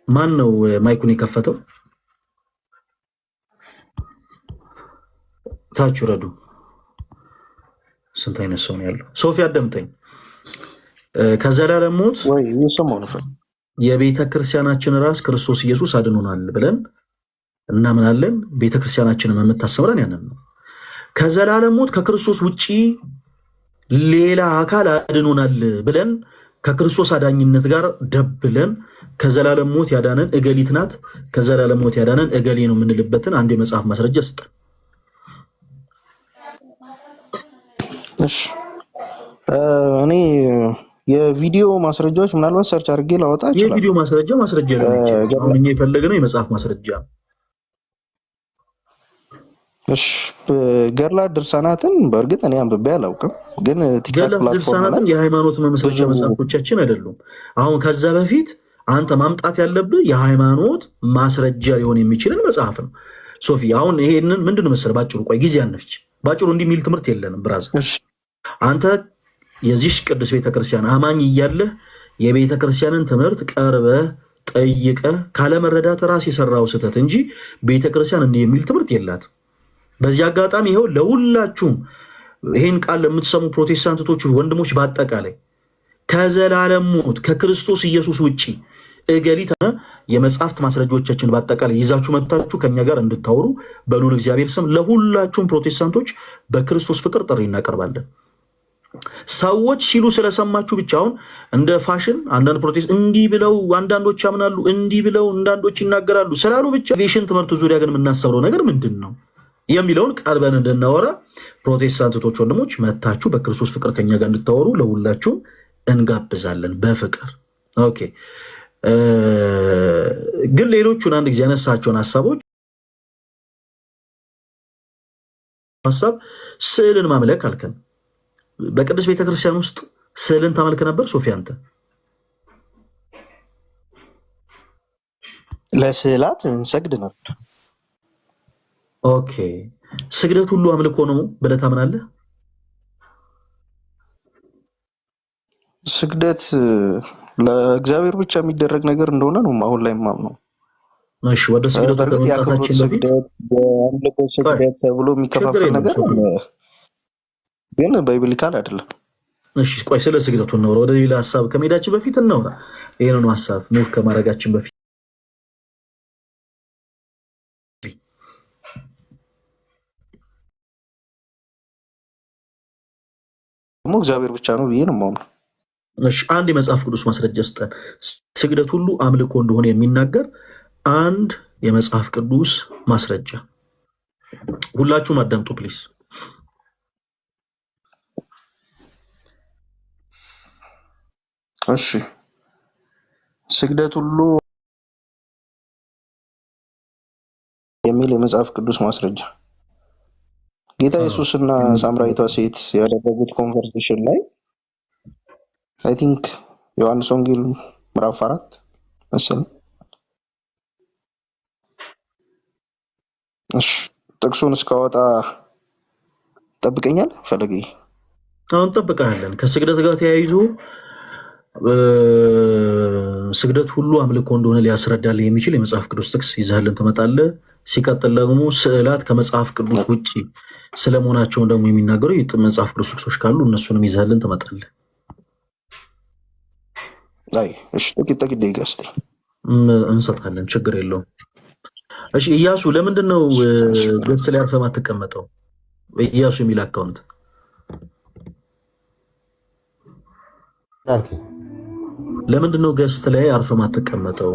ማን ነው ማይኩን የከፈተው? ታች ረዱ። ስንት አይነት ሰው ነው ያለው? ሶፊ አዳምጠኝ። ከዘላለም ሞት ወይ የሰማው ነው የቤተ ክርስቲያናችን ራስ ክርስቶስ ኢየሱስ አድኖናል ብለን እናምናለን። ቤተ ክርስቲያናችንን የምታስተምረን ያንን ነው። ከዘላለም ሞት ከክርስቶስ ውጪ ሌላ አካል አድኖናል ብለን ከክርስቶስ አዳኝነት ጋር ደብለን ከዘላለም ሞት ያዳነን እገሊት ናት፣ ከዘላለም ሞት ያዳነን እገሌ ነው የምንልበትን አንድ የመጽሐፍ ማስረጃ ስጥ። እሺ እኔ የቪዲዮ ማስረጃዎች ምናልባት ሰርች አድርጌ ላወጣ ይችላል። የቪዲዮ ማስረጃ ለምን አሁን እኛ የፈለግነው የመጽሐፍ ማስረጃ። እሺ ገድላት ድርሳናትን በእርግጥ እኔ አንብቤ አላውቅም፣ ግን ቲክታክ ፕላትፎርም ላይ የሃይማኖት መመስረቻ መጽሐፎቻችን አይደሉም። አሁን ከዛ በፊት አንተ ማምጣት ያለብህ የሃይማኖት ማስረጃ ሊሆን የሚችልን መጽሐፍ ነው። ሶፊ አሁን ይሄንን ምንድነው መሰለህ፣ ባጭሩ ቆይ ጊዜ አንፍጭ። ባጭሩ እንዲህ የሚል ትምህርት የለንም ብራዘር። አንተ የዚህ ቅዱስ ቤተክርስቲያን አማኝ እያለህ የቤተክርስቲያንን ትምህርት ቀርበህ ጠይቀህ ካለመረዳት ራስ የሰራው ስህተት እንጂ ቤተክርስቲያን እንዲህ የሚል ትምህርት የላትም። በዚህ አጋጣሚ ይሄው ለሁላችሁም ይሄን ቃል ለምትሰሙ ፕሮቴስታንቶች ወንድሞች በአጠቃላይ ከዘላለም ሞት ከክርስቶስ ኢየሱስ ውጪ እገሊት የመጽሐፍት ማስረጃዎቻችን በአጠቃላይ ይዛችሁ መጥታችሁ ከኛ ጋር እንድታወሩ በልዑል እግዚአብሔር ስም ለሁላችሁም ፕሮቴስታንቶች በክርስቶስ ፍቅር ጥሪ እናቀርባለን። ሰዎች ሲሉ ስለሰማችሁ ብቻ አሁን እንደ ፋሽን አንዳንድ ፕሮቴስት እንዲህ ብለው አንዳንዶች ያምናሉ፣ እንዲህ ብለው አንዳንዶች ይናገራሉ ስላሉ ብቻ ቬሽን ትምህርት ዙሪያ ግን የምናሰብረው ነገር ምንድን ነው የሚለውን ቀርበን እንድናወራ ፕሮቴስታንቶች ወንድሞች መታችሁ በክርስቶስ ፍቅር ከኛ ጋር እንድታወሩ ለሁላችሁም እንጋብዛለን በፍቅር። ኦኬ ግን ሌሎቹን አንድ ጊዜ ያነሳቸውን ሀሳቦች ሀሳብ ስዕልን ማምለክ አልከን። በቅዱስ ቤተክርስቲያን ውስጥ ስዕልን ታመልክ ነበር ሶፊ አንተ? ለስዕላት እንሰግድ ነበር። ኦኬ ስግደት ሁሉ አምልኮ ነው ብለህ ታምናለህ? ስግደት ለእግዚአብሔር ብቻ የሚደረግ ነገር እንደሆነ ነው አሁን ላይ ማምነው። እሺ ወደ ስግደቱ ከመምጣታችን በፊት የአምልኮ ስግደት ተብሎ የሚከፋፈል ነገር ግን ባይብሊካል አይደለም። እሺ ቆይ ስለ ስግደቱ እናውራ። ወደ ሌላ ሐሳብ ከመሄዳችን በፊት እናውራ። ይሄንን ሐሳብ ሙቭ ከማድረጋችን በፊት ደግሞ እግዚአብሔር ብቻ ነው ብዬ ነው የማምነው። እሺ አንድ የመጽሐፍ ቅዱስ ማስረጃ ስጠን። ስግደት ሁሉ አምልኮ እንደሆነ የሚናገር አንድ የመጽሐፍ ቅዱስ ማስረጃ። ሁላችሁም አዳምጡ ፕሊዝ። እሺ ስግደት ሁሉ የሚል የመጽሐፍ ቅዱስ ማስረጃ ጌታ ኢየሱስና ሳምራዊቷ ሴት ያደረጉት ኮንቨርሴሽን ላይ አይ ቲንክ ዮሐንስ ወንጌል ምዕራፍ 4 መሰለኝ። እሺ ጥቅሱን እስካወጣ ጠብቀኛል ፈለገ። አሁን ጠብቀሃለን። ከስግደት ጋር ተያይዞ ስግደት ሁሉ አምልኮ እንደሆነ ሊያስረዳልህ የሚችል የመጽሐፍ ቅዱስ ጥቅስ ይዘህልን ትመጣለህ። ሲቀጥል ደግሞ ስዕላት ከመጽሐፍ ቅዱስ ውጪ ስለመሆናቸውን ደግሞ የሚናገሩ የመጽሐፍ ቅዱስ ጥቅሶች ካሉ እነሱንም ይዘህልን ትመጣለህ። አይ እሺ ጥቂት ደቂቃ እስቲ እንሰጣለን፣ ችግር የለውም። እሺ ኢያሱ ለምንድን ነው ገጽ ላይ አርፈህ ማትቀመጠው? ኢያሱ የሚል አካውንት ለምንድን ነው ገስት ላይ አርፈህ ማትቀመጠው?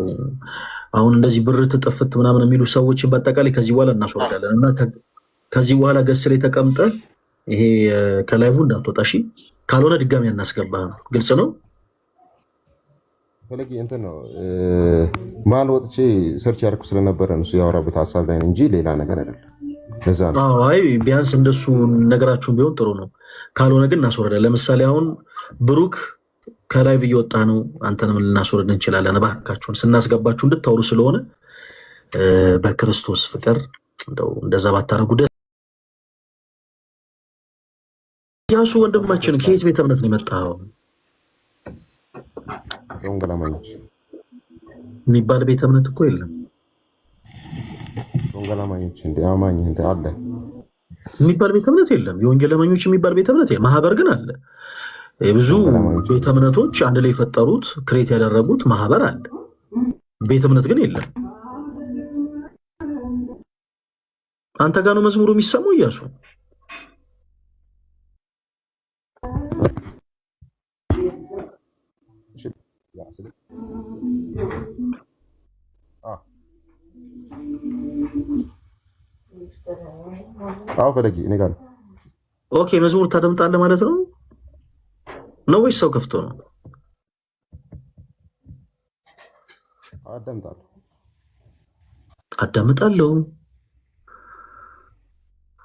አሁን እንደዚህ ብር ትጥፍት ምናምን የሚሉ ሰዎችን በአጠቃላይ ከዚህ በኋላ እናስወርዳለን እና ከዚህ በኋላ ገስ ላይ ተቀምጠ ይሄ ከላይቭ እንዳትወጣ እሺ። ካልሆነ ድጋሚ እናስገባህ። ግልጽ ነው። ፈለጊ እንትን ነው ማል ወጥቼ ሰርች ያርኩ ስለነበረ ነው ያወራበት ሐሳብ ላይ እንጂ ሌላ ነገር አይደለም። ለዛ ነው አይ ቢያንስ እንደሱ ነገራችሁን ቢሆን ጥሩ ነው። ካልሆነ ግን እናስወርዳለን። ለምሳሌ አሁን ብሩክ ከላይቭ እየወጣ ነው፣ አንተንም ልናስወርድ እንችላለን። እባካችሁን ስናስገባችሁ እንድታወሩ ስለሆነ በክርስቶስ ፍቅር እንደዛ ባታረጉ ደስ። ያሱ ወንድማችን ከየት ቤተ እምነት ነው የመጣው? ወንጌል አማኞች የሚባል ቤተ እምነት እኮ የለም። ወንጌል አማኞች እንደ አማኝ እንደ አለ የሚባል ቤተ እምነት የለም። የወንጌል አማኞች የሚባል ቤተ እምነት ማህበር ግን አለ። ብዙ ቤተ እምነቶች አንድ ላይ የፈጠሩት ክሬት ያደረጉት ማህበር አለ። ቤተ እምነት ግን የለም። አንተ ጋር ነው መዝሙሩ የሚሰማው እያሱ? አዎ ፈለጊ እኔ ጋር ኦኬ። መዝሙር ታደምጣለህ ማለት ነው ነው ወይስ ሰው ከፍቶ ነው? አዳምጣለሁ።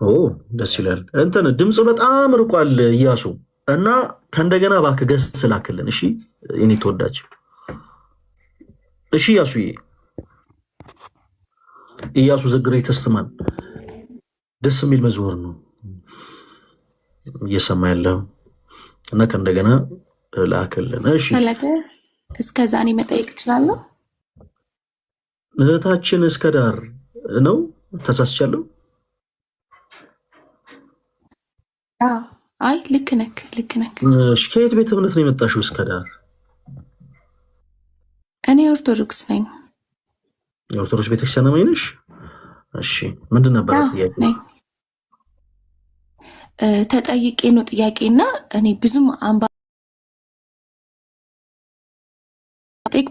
ኦ ደስ ይላል። እንትን ድምጽ በጣም ርቋል እያሱ እና ከእንደገና እባክህ ገስ ስላክልን እሺ። እኔ ተወዳጅ እሺ። ኢያሱ ዘግሬ ተስተማን ደስ የሚል መዝሙር ነው እየሰማ ያለው እና ከእንደገና ላክልን እሺ። ፈለገ እስከዛ እኔ መጠየቅ እችላለሁ? እህታችን እስከ ዳር ነው ተሳስቻለሁ? አይ ልክ ነክ። እሺ ከየት ቤተ እምነት ነው የመጣሽው? እስከ ዳር እኔ ኦርቶዶክስ ነኝ። የኦርቶዶክስ ቤተክርስቲያን ነው ነሽ? እሺ ምንድን ነበር ጥያቄ? ተጠይቄ ነው ጥያቄና እኔ ብዙም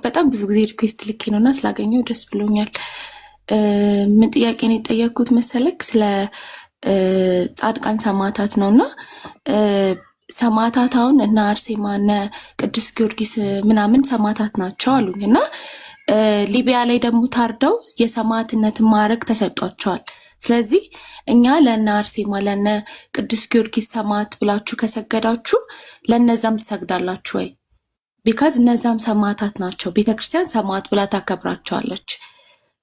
በጣም ብዙ ጊዜ ሪኩዌስት ልኬ ነውና ስላገኘው ደስ ብሎኛል። ምን ጥያቄ ነው የጠየቅኩት መሰለክ? ስለ ጻድቃን ሰማዕታት ነውና ሰማዕታት አሁን እና አርሴማ እና ቅዱስ ጊዮርጊስ ምናምን ሰማዕታት ናቸው አሉኝ እና ሊቢያ ላይ ደግሞ ታርደው የሰማዕትነትን ማዕረግ ተሰጧቸዋል። ስለዚህ እኛ ለነ አርሴማ ለነ ቅዱስ ጊዮርጊስ ሰማዕት ብላችሁ ከሰገዳችሁ ለነዛም ትሰግዳላችሁ ወይ? ቢካዝ እነዛም ሰማዕታት ናቸው። ቤተክርስቲያን ሰማዕት ብላ ታከብራቸዋለች።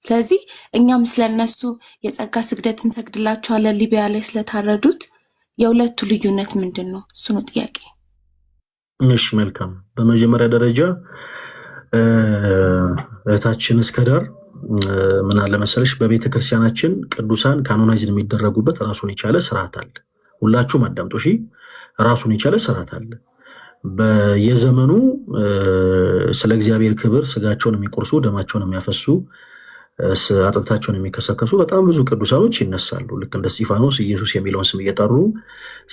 ስለዚህ እኛም ስለነሱ የጸጋ ስግደት እንሰግድላቸዋለን ሊቢያ ላይ ስለታረዱት። የሁለቱ ልዩነት ምንድን ነው? እሱ ነው ጥያቄ። እሺ መልካም። በመጀመሪያ ደረጃ እህታችን እስከ ዳር ምን አለ መሰለሽ፣ በቤተ ክርስቲያናችን ቅዱሳን ካኖናይዝድ የሚደረጉበት ራሱን የቻለ ስርዓት አለ። ሁላችሁም አዳምጡ እሺ። ራሱን የቻለ ስርዓት አለ። በየዘመኑ ስለ እግዚአብሔር ክብር ስጋቸውን የሚቆርሱ ደማቸውን የሚያፈሱ አጥንታቸውን የሚከሰከሱ በጣም ብዙ ቅዱሳኖች ይነሳሉ። ልክ እንደ እስጢፋኖስ ኢየሱስ የሚለውን ስም እየጠሩ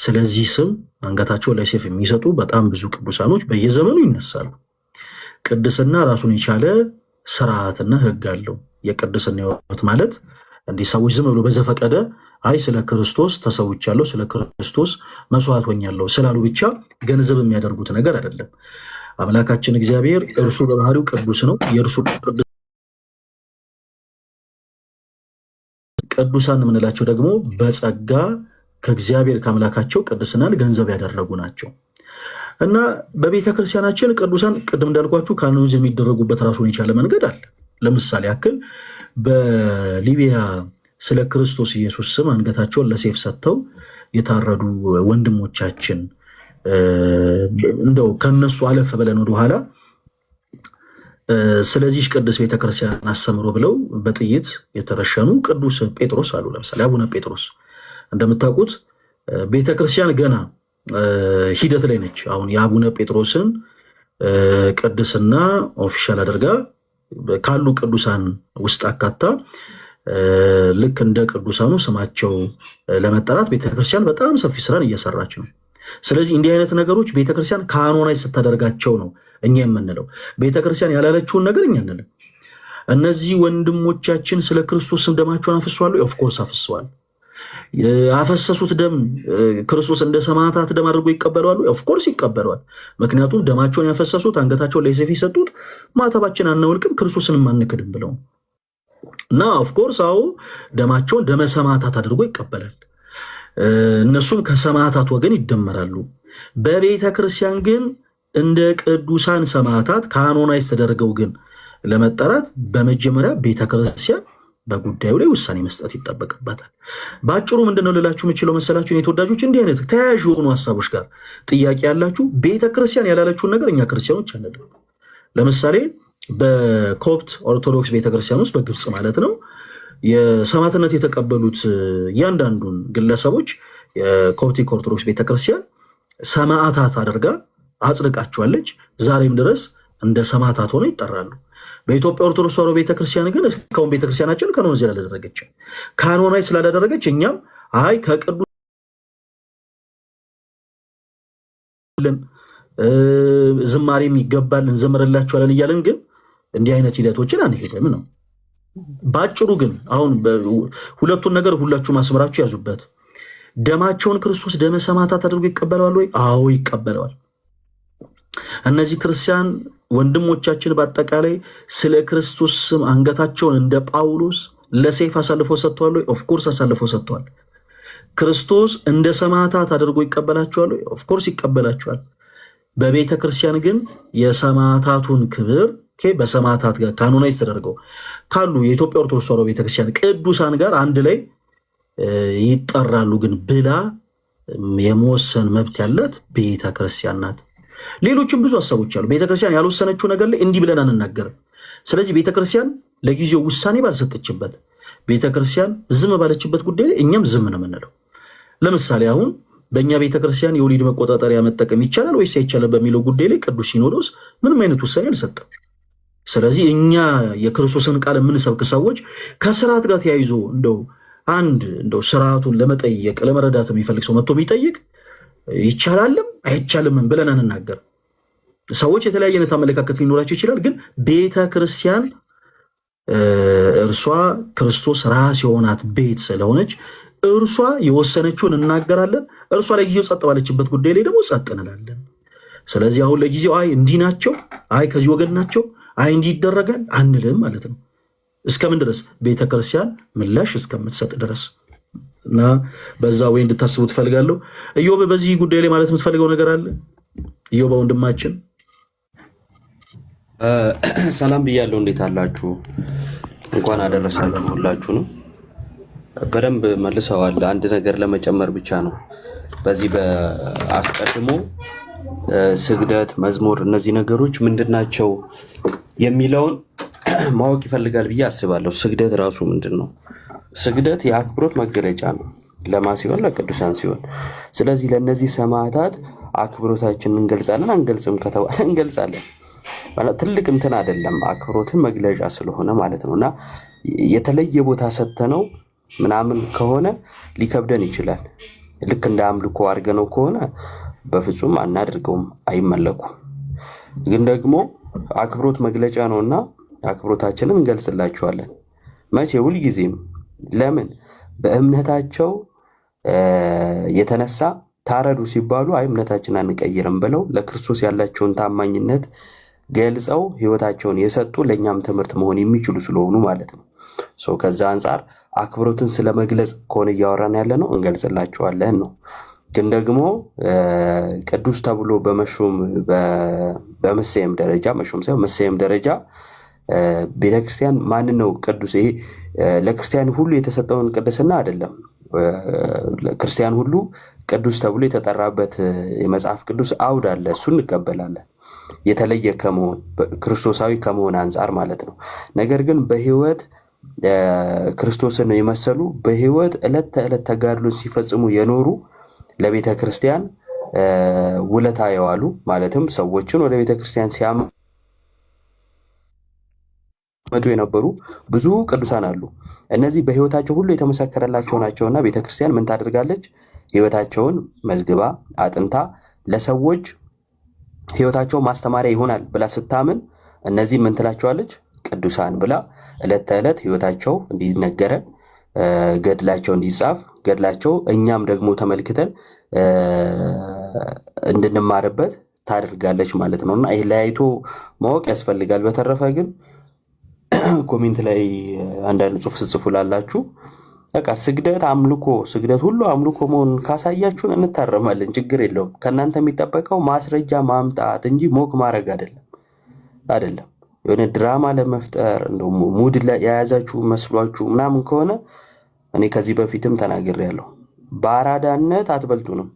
ስለዚህ ስም አንገታቸው ላይ ሰይፍ የሚሰጡ በጣም ብዙ ቅዱሳኖች በየዘመኑ ይነሳሉ። ቅድስና ራሱን የቻለ ስርዓትና ሕግ አለው። የቅድስና ሕይወት ማለት እንዲህ ሰዎች ዝም ብሎ በዘፈቀደ አይ ስለ ክርስቶስ ተሰውቻለሁ፣ ስለ ክርስቶስ መስዋዕት ሆኛለሁ ስላሉ ብቻ ገንዘብ የሚያደርጉት ነገር አይደለም። አምላካችን እግዚአብሔር እርሱ በባህሪው ቅዱስ ነው። የእርሱ ቅዱሳን የምንላቸው ደግሞ በጸጋ ከእግዚአብሔር ከአምላካቸው ቅድስናን ገንዘብ ያደረጉ ናቸው እና በቤተ ክርስቲያናችን ቅዱሳን ቅድም እንዳልኳችሁ ካኖናይዝድ የሚደረጉበት ራሱን የቻለ መንገድ አለ። ለምሳሌ ያክል በሊቢያ ስለ ክርስቶስ ኢየሱስ ስም አንገታቸውን ለሰይፍ ሰጥተው የታረዱ ወንድሞቻችን እንደው ከነሱ አለፍ ብለን ወደኋላ ስለዚህ ቅዱስ ቤተክርስቲያን አስተምሮ ብለው በጥይት የተረሸኑ ቅዱስ ጴጥሮስ አሉ። ለምሳሌ አቡነ ጴጥሮስ እንደምታውቁት ቤተክርስቲያን ገና ሂደት ላይ ነች። አሁን የአቡነ ጴጥሮስን ቅድስና ኦፊሻል አድርጋ ካሉ ቅዱሳን ውስጥ አካታ ልክ እንደ ቅዱሳኑ ስማቸው ለመጠራት ቤተክርስቲያን በጣም ሰፊ ስራን እየሰራች ነው። ስለዚህ እንዲህ አይነት ነገሮች ቤተክርስቲያን ካኖናይዝ ስታደርጋቸው ነው እኛ የምንለው። ቤተክርስቲያን ያላለችውን ነገር እኛ እንልም። እነዚህ ወንድሞቻችን ስለ ክርስቶስ ስም ደማቸውን አፍሰዋል። ኦፍ ኮርስ አፍሰዋል። ያፈሰሱት ደም ክርስቶስ እንደ ሰማዕታት ደም አድርጎ ይቀበለዋል? ኦፍኮርስ ይቀበለዋል። ምክንያቱም ደማቸውን ያፈሰሱት አንገታቸውን ለዮሴፍ የሰጡት ማተባችን አናወልቅም ክርስቶስንም አንክድም ብለው እና ኦፍኮርስ አዎ ደማቸውን ደመ ሰማዕታት አድርጎ ይቀበላል። እነሱም ከሰማዕታት ወገን ይደመራሉ። በቤተ ክርስቲያን ግን እንደ ቅዱሳን ሰማዕታት ካኖናይዝ ተደርገው ግን ለመጠራት በመጀመሪያ ቤተ ክርስቲያን በጉዳዩ ላይ ውሳኔ መስጠት ይጠበቅባታል። በአጭሩ ምንድነው ልላችሁ የምችለው መሰላችሁ? እኔ ተወዳጆች እንዲህ አይነት ተያያዥ የሆኑ ሀሳቦች ጋር ጥያቄ ያላችሁ ቤተ ክርስቲያን ያላለችውን ነገር እኛ ክርስቲያኖች አንልም። ለምሳሌ በኮፕት ኦርቶዶክስ ቤተክርስቲያን ውስጥ በግብፅ ማለት ነው የሰማዕትነት የተቀበሉት እያንዳንዱን ግለሰቦች የኮፕቲክ ኦርቶዶክስ ቤተክርስቲያን ሰማዕታት አድርጋ አጽድቃቸዋለች። ዛሬም ድረስ እንደ ሰማዕታት ሆነው ይጠራሉ። በኢትዮጵያ ኦርቶዶክስ ተዋሕዶ ቤተክርስቲያን ግን እስካሁን ቤተክርስቲያናችን ካኖናይዝ ስላላደረገች ካኖናይዝ ስላላደረገች እኛም አይ ከቅዱስ ዝማሬም ይገባል እንዘምርላቸዋለን እያለን ግን እንዲህ አይነት ሂደቶችን አንሄድም ነው። ባጭሩ ግን አሁን ሁለቱን ነገር ሁላችሁ ማስመራችሁ ያዙበት። ደማቸውን ክርስቶስ ደመ ሰማዕታት አድርጎ ይቀበለዋል ወይ? አዎ ይቀበለዋል። እነዚህ ክርስቲያን ወንድሞቻችን በአጠቃላይ ስለ ክርስቶስ ስም አንገታቸውን እንደ ጳውሎስ ለሰይፍ አሳልፎ ሰጥተዋል ወይ? ኦፍኮርስ አሳልፎ ሰጥተዋል። ክርስቶስ እንደ ሰማዕታት አድርጎ ይቀበላቸዋል ወይ? ኦፍኮርስ ይቀበላቸዋል። በቤተ ክርስቲያን ግን የሰማዕታቱን ክብር በሰማዕታት ጋር ካኖናይዝ ተደርገው ካሉ የኢትዮጵያ ኦርቶዶክስ ተዋሕዶ ቤተክርስቲያን ቅዱሳን ጋር አንድ ላይ ይጠራሉ ግን ብላ የመወሰን መብት ያላት ቤተክርስቲያን ናት። ሌሎችም ብዙ ሀሳቦች አሉ። ቤተክርስቲያን ያልወሰነችው ነገር ላይ እንዲህ ብለን አንናገርም። ስለዚህ ቤተክርስቲያን ለጊዜው ውሳኔ ባልሰጠችበት፣ ቤተክርስቲያን ዝም ባለችበት ጉዳይ ላይ እኛም ዝም ነው የምንለው። ለምሳሌ አሁን በእኛ ቤተክርስቲያን የወሊድ መቆጣጠሪያ መጠቀም ይቻላል ወይስ አይቻልም በሚለው ጉዳይ ላይ ቅዱስ ሲኖዶስ ምንም አይነት ውሳኔ አልሰጠም። ስለዚህ እኛ የክርስቶስን ቃል የምንሰብክ ሰዎች ከስርዓት ጋር ተያይዞ እንደው ስርዓቱን ለመጠየቅ ለመረዳት የሚፈልግ ሰው መጥቶ ቢጠይቅ ይቻላልም አይቻልም ብለን አንናገር። ሰዎች የተለያየ አይነት አመለካከት ሊኖራቸው ይችላል። ግን ቤተክርስቲያን እርሷ ክርስቶስ ራስ የሆናት ቤት ስለሆነች እርሷ የወሰነችውን እናገራለን። እርሷ ለጊዜው ጸጥ ባለችበት ጉዳይ ላይ ደግሞ ጸጥ እንላለን። ስለዚህ አሁን ለጊዜው አይ እንዲህ ናቸው፣ አይ ከዚህ ወገን ናቸው፣ አይ እንዲህ ይደረጋል አንልም ማለት ነው። እስከምን ድረስ? ቤተክርስቲያን ምላሽ እስከምትሰጥ ድረስ እና በዛ ወይ እንድታስቡ ትፈልጋለሁ። ኢዮብ በዚህ ጉዳይ ላይ ማለት የምትፈልገው ነገር አለ? ኢዮብ ወንድማችን ሰላም ብያለሁ። እንዴት አላችሁ? እንኳን አደረሳችሁ ሁላችሁንም። በደንብ መልሰዋል። አንድ ነገር ለመጨመር ብቻ ነው። በዚህ በአስቀድሞ ስግደት፣ መዝሙር እነዚህ ነገሮች ምንድናቸው የሚለውን ማወቅ ይፈልጋል ብዬ አስባለሁ። ስግደት ራሱ ምንድን ነው? ስግደት የአክብሮት መገለጫ ነው። ለማ ሲሆን ለቅዱሳን ሲሆን፣ ስለዚህ ለእነዚህ ሰማዕታት አክብሮታችንን እንገልጻለን አንገልጽም ከተባለ እንገልጻለን። ትልቅ እንትን አይደለም፣ አክብሮትን መግለጫ ስለሆነ ማለት ነው። እና የተለየ ቦታ ሰጥተነው ምናምን ከሆነ ሊከብደን ይችላል። ልክ እንደ አምልኮ አድርገነው ከሆነ በፍጹም አናደርገውም፣ አይመለኩም። ግን ደግሞ አክብሮት መግለጫ ነውና አክብሮታችንን እንገልጽላቸዋለን። መቼ? ሁልጊዜም። ለምን? በእምነታቸው የተነሳ ታረዱ ሲባሉ አይ እምነታችን አንቀይርም ብለው ለክርስቶስ ያላቸውን ታማኝነት ገልጸው ሕይወታቸውን የሰጡ ለእኛም ትምህርት መሆን የሚችሉ ስለሆኑ ማለት ነው። ከዛ አንጻር አክብሮትን ስለመግለጽ ከሆነ እያወራን ያለ ነው እንገልጽላቸዋለን ነው። ግን ደግሞ ቅዱስ ተብሎ በመሾም በመሰየም ደረጃ መሾም ሳይሆን መሰየም ደረጃ ቤተክርስቲያን ማን ነው ቅዱስ? ይሄ ለክርስቲያን ሁሉ የተሰጠውን ቅድስና አይደለም። ክርስቲያን ሁሉ ቅዱስ ተብሎ የተጠራበት የመጽሐፍ ቅዱስ አውድ አለ። እሱ እንቀበላለን፣ የተለየ ከመሆን ክርስቶሳዊ ከመሆን አንጻር ማለት ነው። ነገር ግን በህይወት ክርስቶስን የመሰሉ በህይወት ዕለት ተዕለት ተጋድሎን ሲፈጽሙ የኖሩ ለቤተ ክርስቲያን ውለታ የዋሉ ማለትም ሰዎችን ወደ ቤተ ክርስቲያን ሲያመጡ የነበሩ ብዙ ቅዱሳን አሉ። እነዚህ በህይወታቸው ሁሉ የተመሰከረላቸው ናቸውና ቤተ ክርስቲያን ምን ታደርጋለች? ህይወታቸውን መዝግባ አጥንታ ለሰዎች ህይወታቸው ማስተማሪያ ይሆናል ብላ ስታምን እነዚህ ምን ትላቸዋለች? ቅዱሳን ብላ ዕለት ተዕለት ህይወታቸው እንዲነገረን ገድላቸው እንዲጻፍ ገድላቸው እኛም ደግሞ ተመልክተን እንድንማርበት ታደርጋለች ማለት ነውና ይሄ ለያይቶ ማወቅ ያስፈልጋል። በተረፈ ግን ኮሜንት ላይ አንዳንድ ጽሑፍ ጽፉ ላላችሁ በቃ ስግደት ሁሉ አምልኮ መሆን ካሳያችሁን እንታረማለን፣ ችግር የለውም። ከእናንተ የሚጠበቀው ማስረጃ ማምጣት እንጂ ሞክ ማድረግ አይደለም። የሆነ ድራማ ለመፍጠር እንደው ሙድ የያዛችሁ መስሏችሁ ምናምን ከሆነ እኔ ከዚህ በፊትም ተናግሬያለሁ። በአራዳነት አትበልጡንም።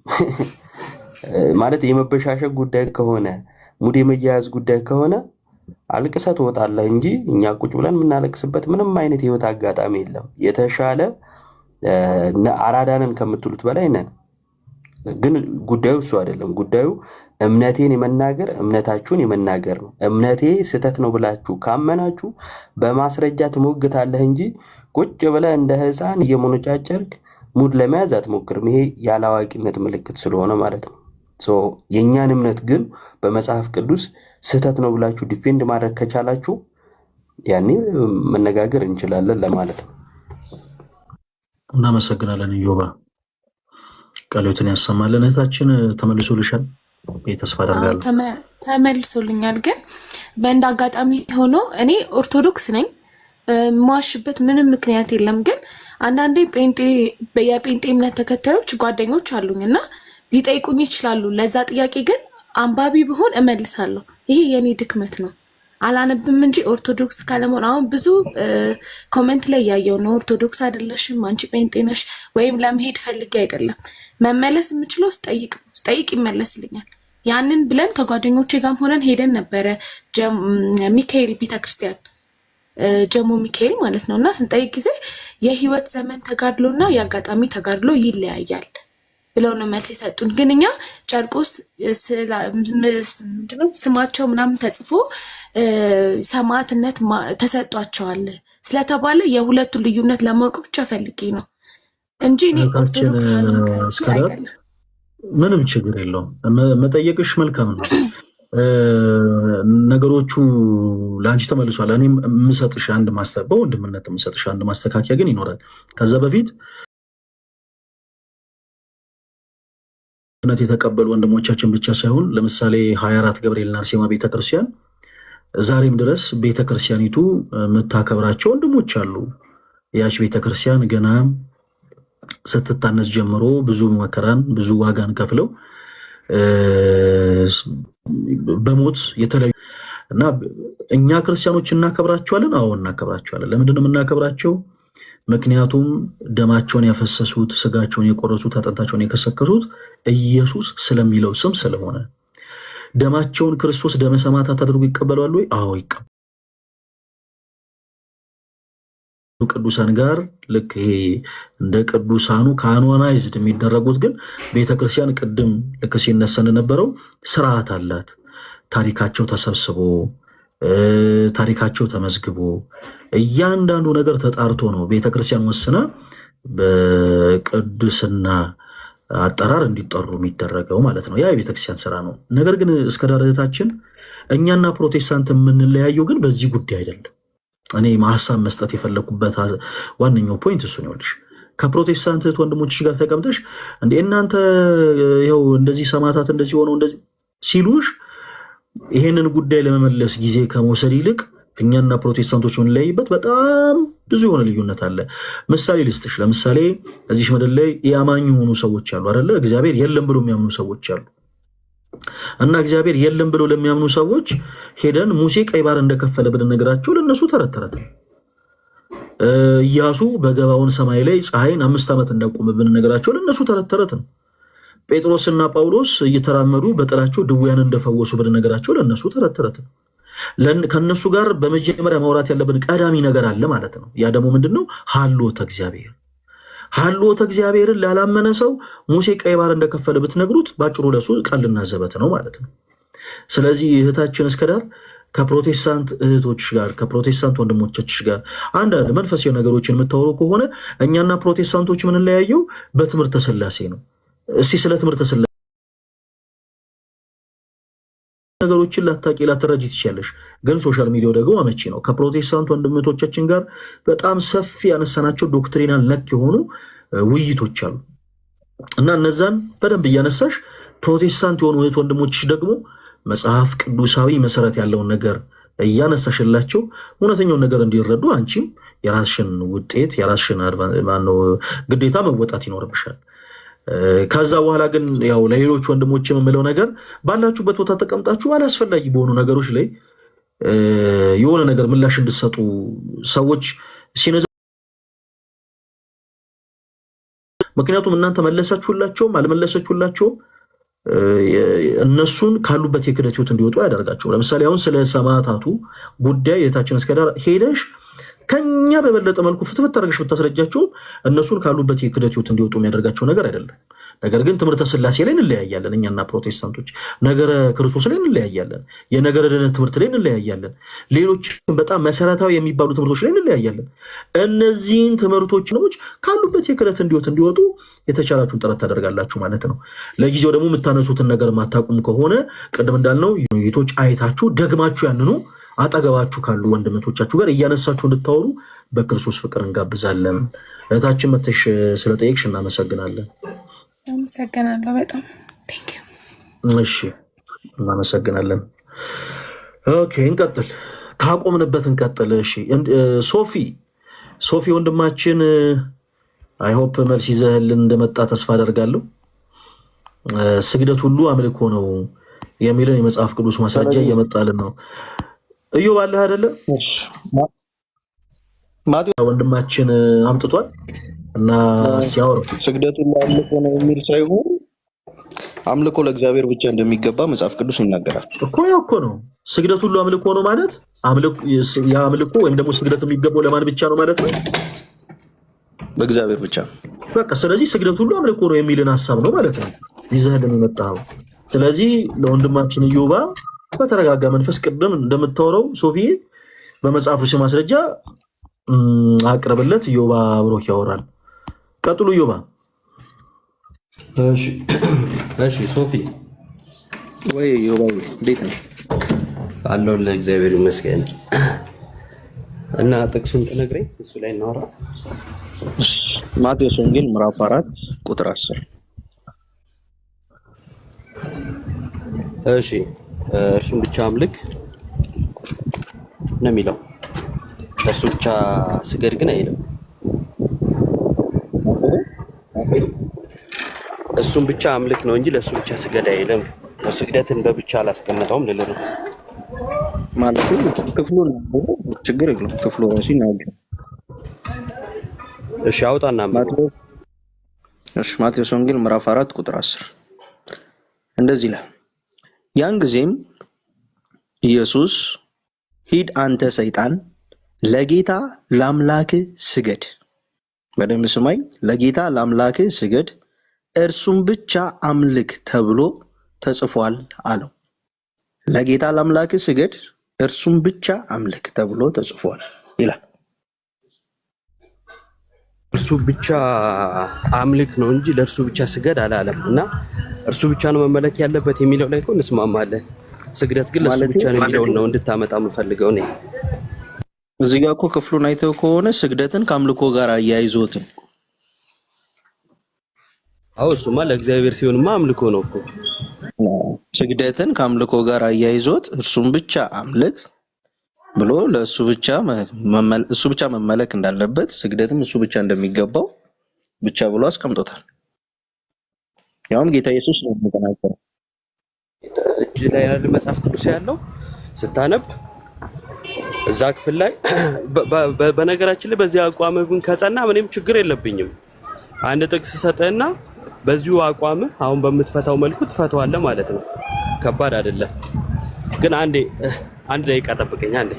ማለት የመበሻሸቅ ጉዳይ ከሆነ ሙድ የመያያዝ ጉዳይ ከሆነ አልቅሰህ ትወጣለህ እንጂ እኛ ቁጭ ብለን የምናለቅስበት ምንም አይነት የህይወት አጋጣሚ የለም። የተሻለ አራዳንን ከምትሉት በላይ ነን። ግን ጉዳዩ እሱ አይደለም። ጉዳዩ እምነቴን የመናገር እምነታችሁን የመናገር ነው። እምነቴ ስህተት ነው ብላችሁ ካመናችሁ በማስረጃ ትሞግታለህ እንጂ ቁጭ ብለህ እንደ ህፃን እየሞነጫጨርክ ሙድ ለመያዝ አትሞክርም። ይሄ ያላዋቂነት ምልክት ስለሆነ ማለት ነው። የእኛን እምነት ግን በመጽሐፍ ቅዱስ ስህተት ነው ብላችሁ ዲፌንድ ማድረግ ከቻላችሁ ያኔ መነጋገር እንችላለን ለማለት ነው። እናመሰግናለን። ኢዮባ ቃሎትን ያሰማልን። እህታችን ተመልሶልሻል ተስፋ አደርጋለሁ። ተመልሶልኛል። ግን በእንደ አጋጣሚ ሆኖ እኔ ኦርቶዶክስ ነኝ፣ ማሽበት ምንም ምክንያት የለም። ግን አንዳንዴ የጴንጤ እምነት ተከታዮች ጓደኞች አሉኝ እና ሊጠይቁኝ ይችላሉ። ለዛ ጥያቄ ግን አንባቢ ብሆን እመልሳለሁ። ይሄ የኔ ድክመት ነው። አላነብም እንጂ ኦርቶዶክስ ካለመሆን አሁን ብዙ ኮሜንት ላይ ያየው ነው። ኦርቶዶክስ አይደለሽም አንቺ ጴንጤ ነሽ ወይም ለመሄድ ፈልጌ አይደለም። መመለስ የምችለው ስጠይቅ ይመለስልኛል። ያንን ብለን ከጓደኞቼ ጋር ሆነን ሄደን ነበረ ሚካኤል ቤተክርስቲያን ጀሞ ሚካኤል ማለት ነው። እና ስንጠይቅ ጊዜ የህይወት ዘመን ተጋድሎና የአጋጣሚ ተጋድሎ ይለያያል ብለው ነው መልስ የሰጡን። ግን እኛ ጨርቆስ ምንድነው ስማቸው ምናምን ተጽፎ ሰማዕትነት ተሰጧቸዋል ስለተባለ የሁለቱ ልዩነት ለማወቅ ብቻ ፈልጌ ነው እንጂ እኔ ኦርቶዶክስ አይደለም። ምንም ችግር የለውም። መጠየቅሽ መልካም ነው። ነገሮቹ ለአንቺ ተመልሷል። እኔ የምሰጥሽ በወንድምነት የምሰጥሽ አንድ ማስተካከያ ግን ይኖራል። ከዛ በፊት ነት የተቀበሉ ወንድሞቻችን ብቻ ሳይሆን ለምሳሌ 24 ገብርኤልና አርሴማ ቤተክርስቲያን ዛሬም ድረስ ቤተክርስቲያኒቱ የምታከብራቸው ወንድሞች አሉ። ያች ቤተክርስቲያን ገና ስትታነስ ጀምሮ ብዙ መከራን ብዙ ዋጋን ከፍለው በሞት የተለዩ እና እኛ ክርስቲያኖች እናከብራቸዋለን። አዎ እናከብራቸዋለን። ለምንድን ነው የምናከብራቸው? ምክንያቱም ደማቸውን ያፈሰሱት ስጋቸውን የቆረሱት አጥንታቸውን የከሰከሱት ኢየሱስ ስለሚለው ስም ስለሆነ። ደማቸውን ክርስቶስ ደመ ሰማዕታት አድርጎ ይቀበላሉ ወይ? አዎ ይቀበላሉ። ቅዱሳን ጋር ልክ ይሄ እንደ ቅዱሳኑ ካኖናይዝድ የሚደረጉት ግን ቤተክርስቲያን ቅድም ልክ ሲነሳ እንደነበረው ስርዓት አላት። ታሪካቸው ተሰብስቦ ታሪካቸው ተመዝግቦ እያንዳንዱ ነገር ተጣርቶ ነው ቤተክርስቲያን ወስና በቅዱስና አጠራር እንዲጠሩ የሚደረገው ማለት ነው። ያ የቤተክርስቲያን ስራ ነው። ነገር ግን እስከ ዳርታችን እኛና ፕሮቴስታንት የምንለያየው ግን በዚህ ጉዳይ አይደለም። እኔ ሀሳብ መስጠት የፈለኩበት ዋነኛው ፖይንት እሱ ነው። ከፕሮቴስታንት ወንድሞችሽ ጋር ተቀምጠሽ እንደ እናንተ ይኸው እንደዚህ ሰማዕታት እንደዚህ ሆነው እንደዚህ ሲሉሽ ይሄንን ጉዳይ ለመመለስ ጊዜ ከመውሰድ ይልቅ እኛና ፕሮቴስታንቶች የምንለያይበት በጣም ብዙ የሆነ ልዩነት አለ። ምሳሌ ልስጥሽ። ለምሳሌ እዚህ ምድር ላይ ያማኝ የሆኑ ሰዎች አሉ አይደለ? እግዚአብሔር የለም ብሎ የሚያምኑ ሰዎች አሉ። እና እግዚአብሔር የለም ብሎ ለሚያምኑ ሰዎች ሄደን ሙሴ ቀይ ባህር እንደከፈለ ብንነግራቸው ለነሱ ተረት ነው። ኢያሱ በገባውን ሰማይ ላይ ፀሐይን 5 ዓመት እንዳቆመ ብንነግራቸው ለነሱ ተረት ነው። ጴጥሮስና ጳውሎስ እየተራመዱ በጥላቸው ድውያን እንደፈወሱ ብንነግራቸው ለነሱ ተረት ነው። ከነሱ ጋር በመጀመሪያ ማውራት ያለብን ቀዳሚ ነገር አለ ማለት ነው። ያ ደግሞ ምንድነው? ሀልዎተ እግዚአብሔር። ሀልዎተ እግዚአብሔርን ላላመነ ሰው ሙሴ ቀይ ባህር እንደከፈለ ብትነግሩት ባጭሩ ለሱ ቀልና ዘበት ነው ማለት ነው። ስለዚህ እህታችን እስከዳር ከፕሮቴስታንት እህቶች ጋር ከፕሮቴስታንት ወንድሞቻችን ጋር አንዳንድ መንፈሳዊ ነገሮችን የምታወሩ ከሆነ እኛና ፕሮቴስታንቶች የምንለያየው በትምህርተ ሥላሴ ነው። እስቲ ስለ ትምህርተ ሥላሴ ነገሮችን ላታቂ ላትረጂ ትችያለሽ። ግን ሶሻል ሚዲያው ደግሞ አመቺ ነው። ከፕሮቴስታንት ወንድሞቻችን ጋር በጣም ሰፊ ያነሳናቸው ዶክትሪናል ነክ የሆኑ ውይይቶች አሉ እና እነዛን በደንብ እያነሳሽ ፕሮቴስታንት የሆኑ እህት ወንድሞች ደግሞ መጽሐፍ ቅዱሳዊ መሰረት ያለውን ነገር እያነሳሽላቸው እውነተኛውን ነገር እንዲረዱ አንቺም የራስሽን ውጤት የራስሽን ግዴታ መወጣት ይኖርብሻል። ከዛ በኋላ ግን ያው ለሌሎች ወንድሞች የምለው ነገር ባላችሁበት ቦታ ተቀምጣችሁ አላስፈላጊ በሆኑ ነገሮች ላይ የሆነ ነገር ምላሽ እንድትሰጡ ሰዎች ሲነዛ ምክንያቱም እናንተ መለሳችሁላቸውም አልመለሰችሁላቸውም እነሱን ካሉበት የክደት ህይወት እንዲወጡ ያደርጋቸው። ለምሳሌ አሁን ስለ ሰማዕታቱ ጉዳይ የታችን እስከዳር ሄደሽ ከኛ በበለጠ መልኩ ፍትፍት አድርገሽ ብታስረጃቸው እነሱን ካሉበት የክደት ህይወት እንዲወጡ የሚያደርጋቸው ነገር አይደለም። ነገር ግን ትምህርተ ስላሴ ላይ እንለያያለን እኛና ፕሮቴስታንቶች፣ ነገረ ክርስቶስ ላይ እንለያያለን፣ የነገረ ድነት ትምህርት ላይ እንለያያለን፣ ሌሎች በጣም መሰረታዊ የሚባሉ ትምህርቶች ላይ እንለያያለን። እነዚህን ትምህርቶች ካሉበት የክደት እንዲወጡ የተቻላችሁን ጥረት ታደርጋላችሁ ማለት ነው። ለጊዜው ደግሞ የምታነሱትን ነገር ማታቁም ከሆነ ቅድም እንዳልነው ውይይቶች አይታችሁ ደግማችሁ ያንኑ አጠገባችሁ ካሉ ወንድሞቻችሁ ጋር እያነሳችሁ እንድታወሩ በክርስቶስ ፍቅር እንጋብዛለን። እህታችን መተሽ ስለጠየቅሽ እናመሰግናለን። አመሰግናለሁ በጣም ቴንክ ዩ። እሺ እናመሰግናለን። ኦኬ እንቀጥል፣ ካቆምንበት እንቀጥል። እሺ ሶፊ ወንድማችን አይ ሆፕ መልስ ይዘህልን እንደመጣ ተስፋ አደርጋለሁ። ስግደት ሁሉ አምልኮ ነው የሚልን የመጽሐፍ ቅዱስ ማስረጃ እየመጣልን ነው። እዮብ አለህ አይደለ? ወንድማችን አምጥቷል እና ሲያወራ ስግደቱ ለአምልኮ ነው የሚል ሳይሆን አምልኮ ለእግዚአብሔር ብቻ እንደሚገባ መጽሐፍ ቅዱስ ይናገራል እኮ ነው። ስግደት ሁሉ አምልኮ ነው ማለት አምልኮ ወይም ደግሞ ስግደት የሚገባው ለማን ብቻ ነው ማለት ነው? በእግዚአብሔር ብቻ። በቃ ስለዚህ ስግደት ሁሉ አምልኮ ነው የሚልን ሐሳብ ነው ማለት ነው ይዘህልን የመጣው። ስለዚህ ለወንድማችን እዮባ በተረጋጋ መንፈስ ቅድም እንደምታወራው ሶፊዬ በመጽሐፉ ማስረጃ አቅርብለት። እዮባ ብሮክ ያወራል። ቀጥሉ እዮባ። እሺ ሶፊ ወይ እዮባ እንዴት ነው? አለው ለእግዚአብሔር ይመስገን። እና ጥቅሱን ትነግረኝ እሱ ላይ እናወራ። ማቴዎስ ወንጌል ምዕራፍ 4 ቁጥር 10። እሺ እርሱን ብቻ አምልክ ነው የሚለው። እሱ ብቻ ስገድ ግን አይልም። እሱን ብቻ አምልክ ነው እንጂ ለእሱ ብቻ ስገድ አይልም። ስግደትን በብቻ አላስቀምጠውም ልልህ ነው ማለት ነው። ክፍሉን ችግር የለውም ክፍሉ ራሱ ይናገር። እሺ አውጣና ማቴዎስ ወንጌል ምዕራፍ 4 ቁጥር 10 እንደዚህ ይላል። ያን ጊዜም ኢየሱስ ሂድ አንተ ሰይጣን ለጌታ ለአምላክህ ስገድ፣ በደንብ ስማኝ፣ ለጌታ ለአምላክህ ስገድ እርሱም ብቻ አምልክ ተብሎ ተጽፏል አለው። ለጌታ ለአምላክህ ስገድ እርሱም ብቻ አምልክ ተብሎ ተጽፏል ይላል። እርሱ ብቻ አምልክ ነው እንጂ ለእርሱ ብቻ ስገድ አላለም። እና እርሱ ብቻ ነው መመለክ ያለበት የሚለው ላይ እኮ እንስማማለን። ስግደት ግን ለእሱ ብቻ ነው የሚለውን ነው እንድታመጣ የምፈልገው እኔ። እዚህ ጋር እኮ ክፍሉን አይተው ከሆነ ስግደትን ከአምልኮ ጋር አያይዞት። አዎ እሱማ ለእግዚአብሔር ሲሆንማ አምልኮ ነው እኮ። ስግደትን ከአምልኮ ጋር አያይዞት እርሱም ብቻ አምልክ ብሎ ለእሱ ብቻ መመለክ እንዳለበት ስግደትም እሱ ብቻ እንደሚገባው ብቻ ብሎ አስቀምጦታል። ያውም ጌታ ኢየሱስ ነው የሚናገረው። እጅ ላይ ያለ መጽሐፍ ቅዱስ ያለው ስታነብ እዛ ክፍል ላይ በነገራችን ላይ በዚህ አቋም ግን ከጸና ምንም ችግር የለብኝም። አንድ ጥቅስ ሰጠህና በዚሁ አቋም አሁን በምትፈታው መልኩ ትፈታዋለህ ማለት ነው። ከባድ አይደለም። ግን አንድ ደቂቃ ጠብቀኝ አንዴ።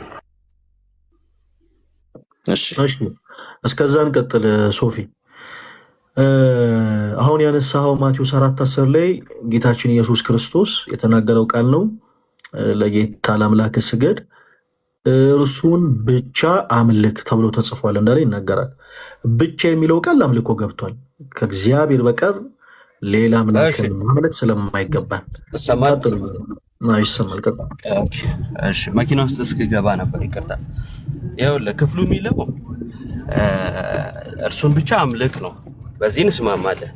እሺ እስከዛ እንቀጥል ሶፊ። አሁን ያነሳው ማቴዎስ 4:10 ላይ ጌታችን ኢየሱስ ክርስቶስ የተናገረው ቃል ነው። ለጌታ ለአምላክህ ስገድ እርሱን ብቻ አምልክ ተብሎ ተጽፏል እንዳለ ይናገራል። ብቻ የሚለው ቃል አምልኮ ገብቷል። ከእግዚአብሔር በቀር ሌላ አምላክን ማምለክ ስለማይገባን ይሰማል። እሺ መኪና ውስጥ እስክገባ ነበር ይቅርታ። ይኸውልህ ክፍሉ የሚለው እርሱን ብቻ አምልክ ነው። በዚህ እንስማማለን።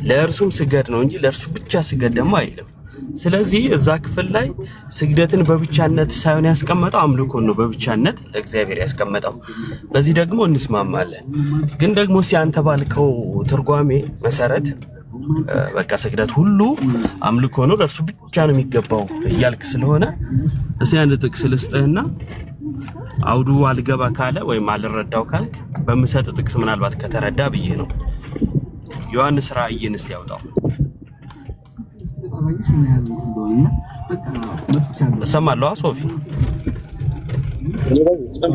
ለእርሱም ስገድ ነው እንጂ ለእርሱ ብቻ ስገድ ደግሞ አይልም። ስለዚህ እዛ ክፍል ላይ ስግደትን በብቻነት ሳይሆን ያስቀመጠው አምልኮን ነው በብቻነት ለእግዚአብሔር ያስቀመጠው። በዚህ ደግሞ እንስማማለን። ግን ደግሞ አንተ ባልከው ትርጓሜ መሰረት በቃ ስግደት ሁሉ አምልኮ ነው ለእርሱ ብቻ ነው የሚገባው እያልክ ስለሆነ እስኪ አንድ ጥቅስ ልስጥህና አውዱ አልገባ ካለ ወይም አልረዳው ካልክ በምሰጥ ጥቅስ ምናልባት ከተረዳ ብዬ ነው። ዮሐንስ ራእይን እስቲ ያውጣው። እሰማለሁ ሶፊ።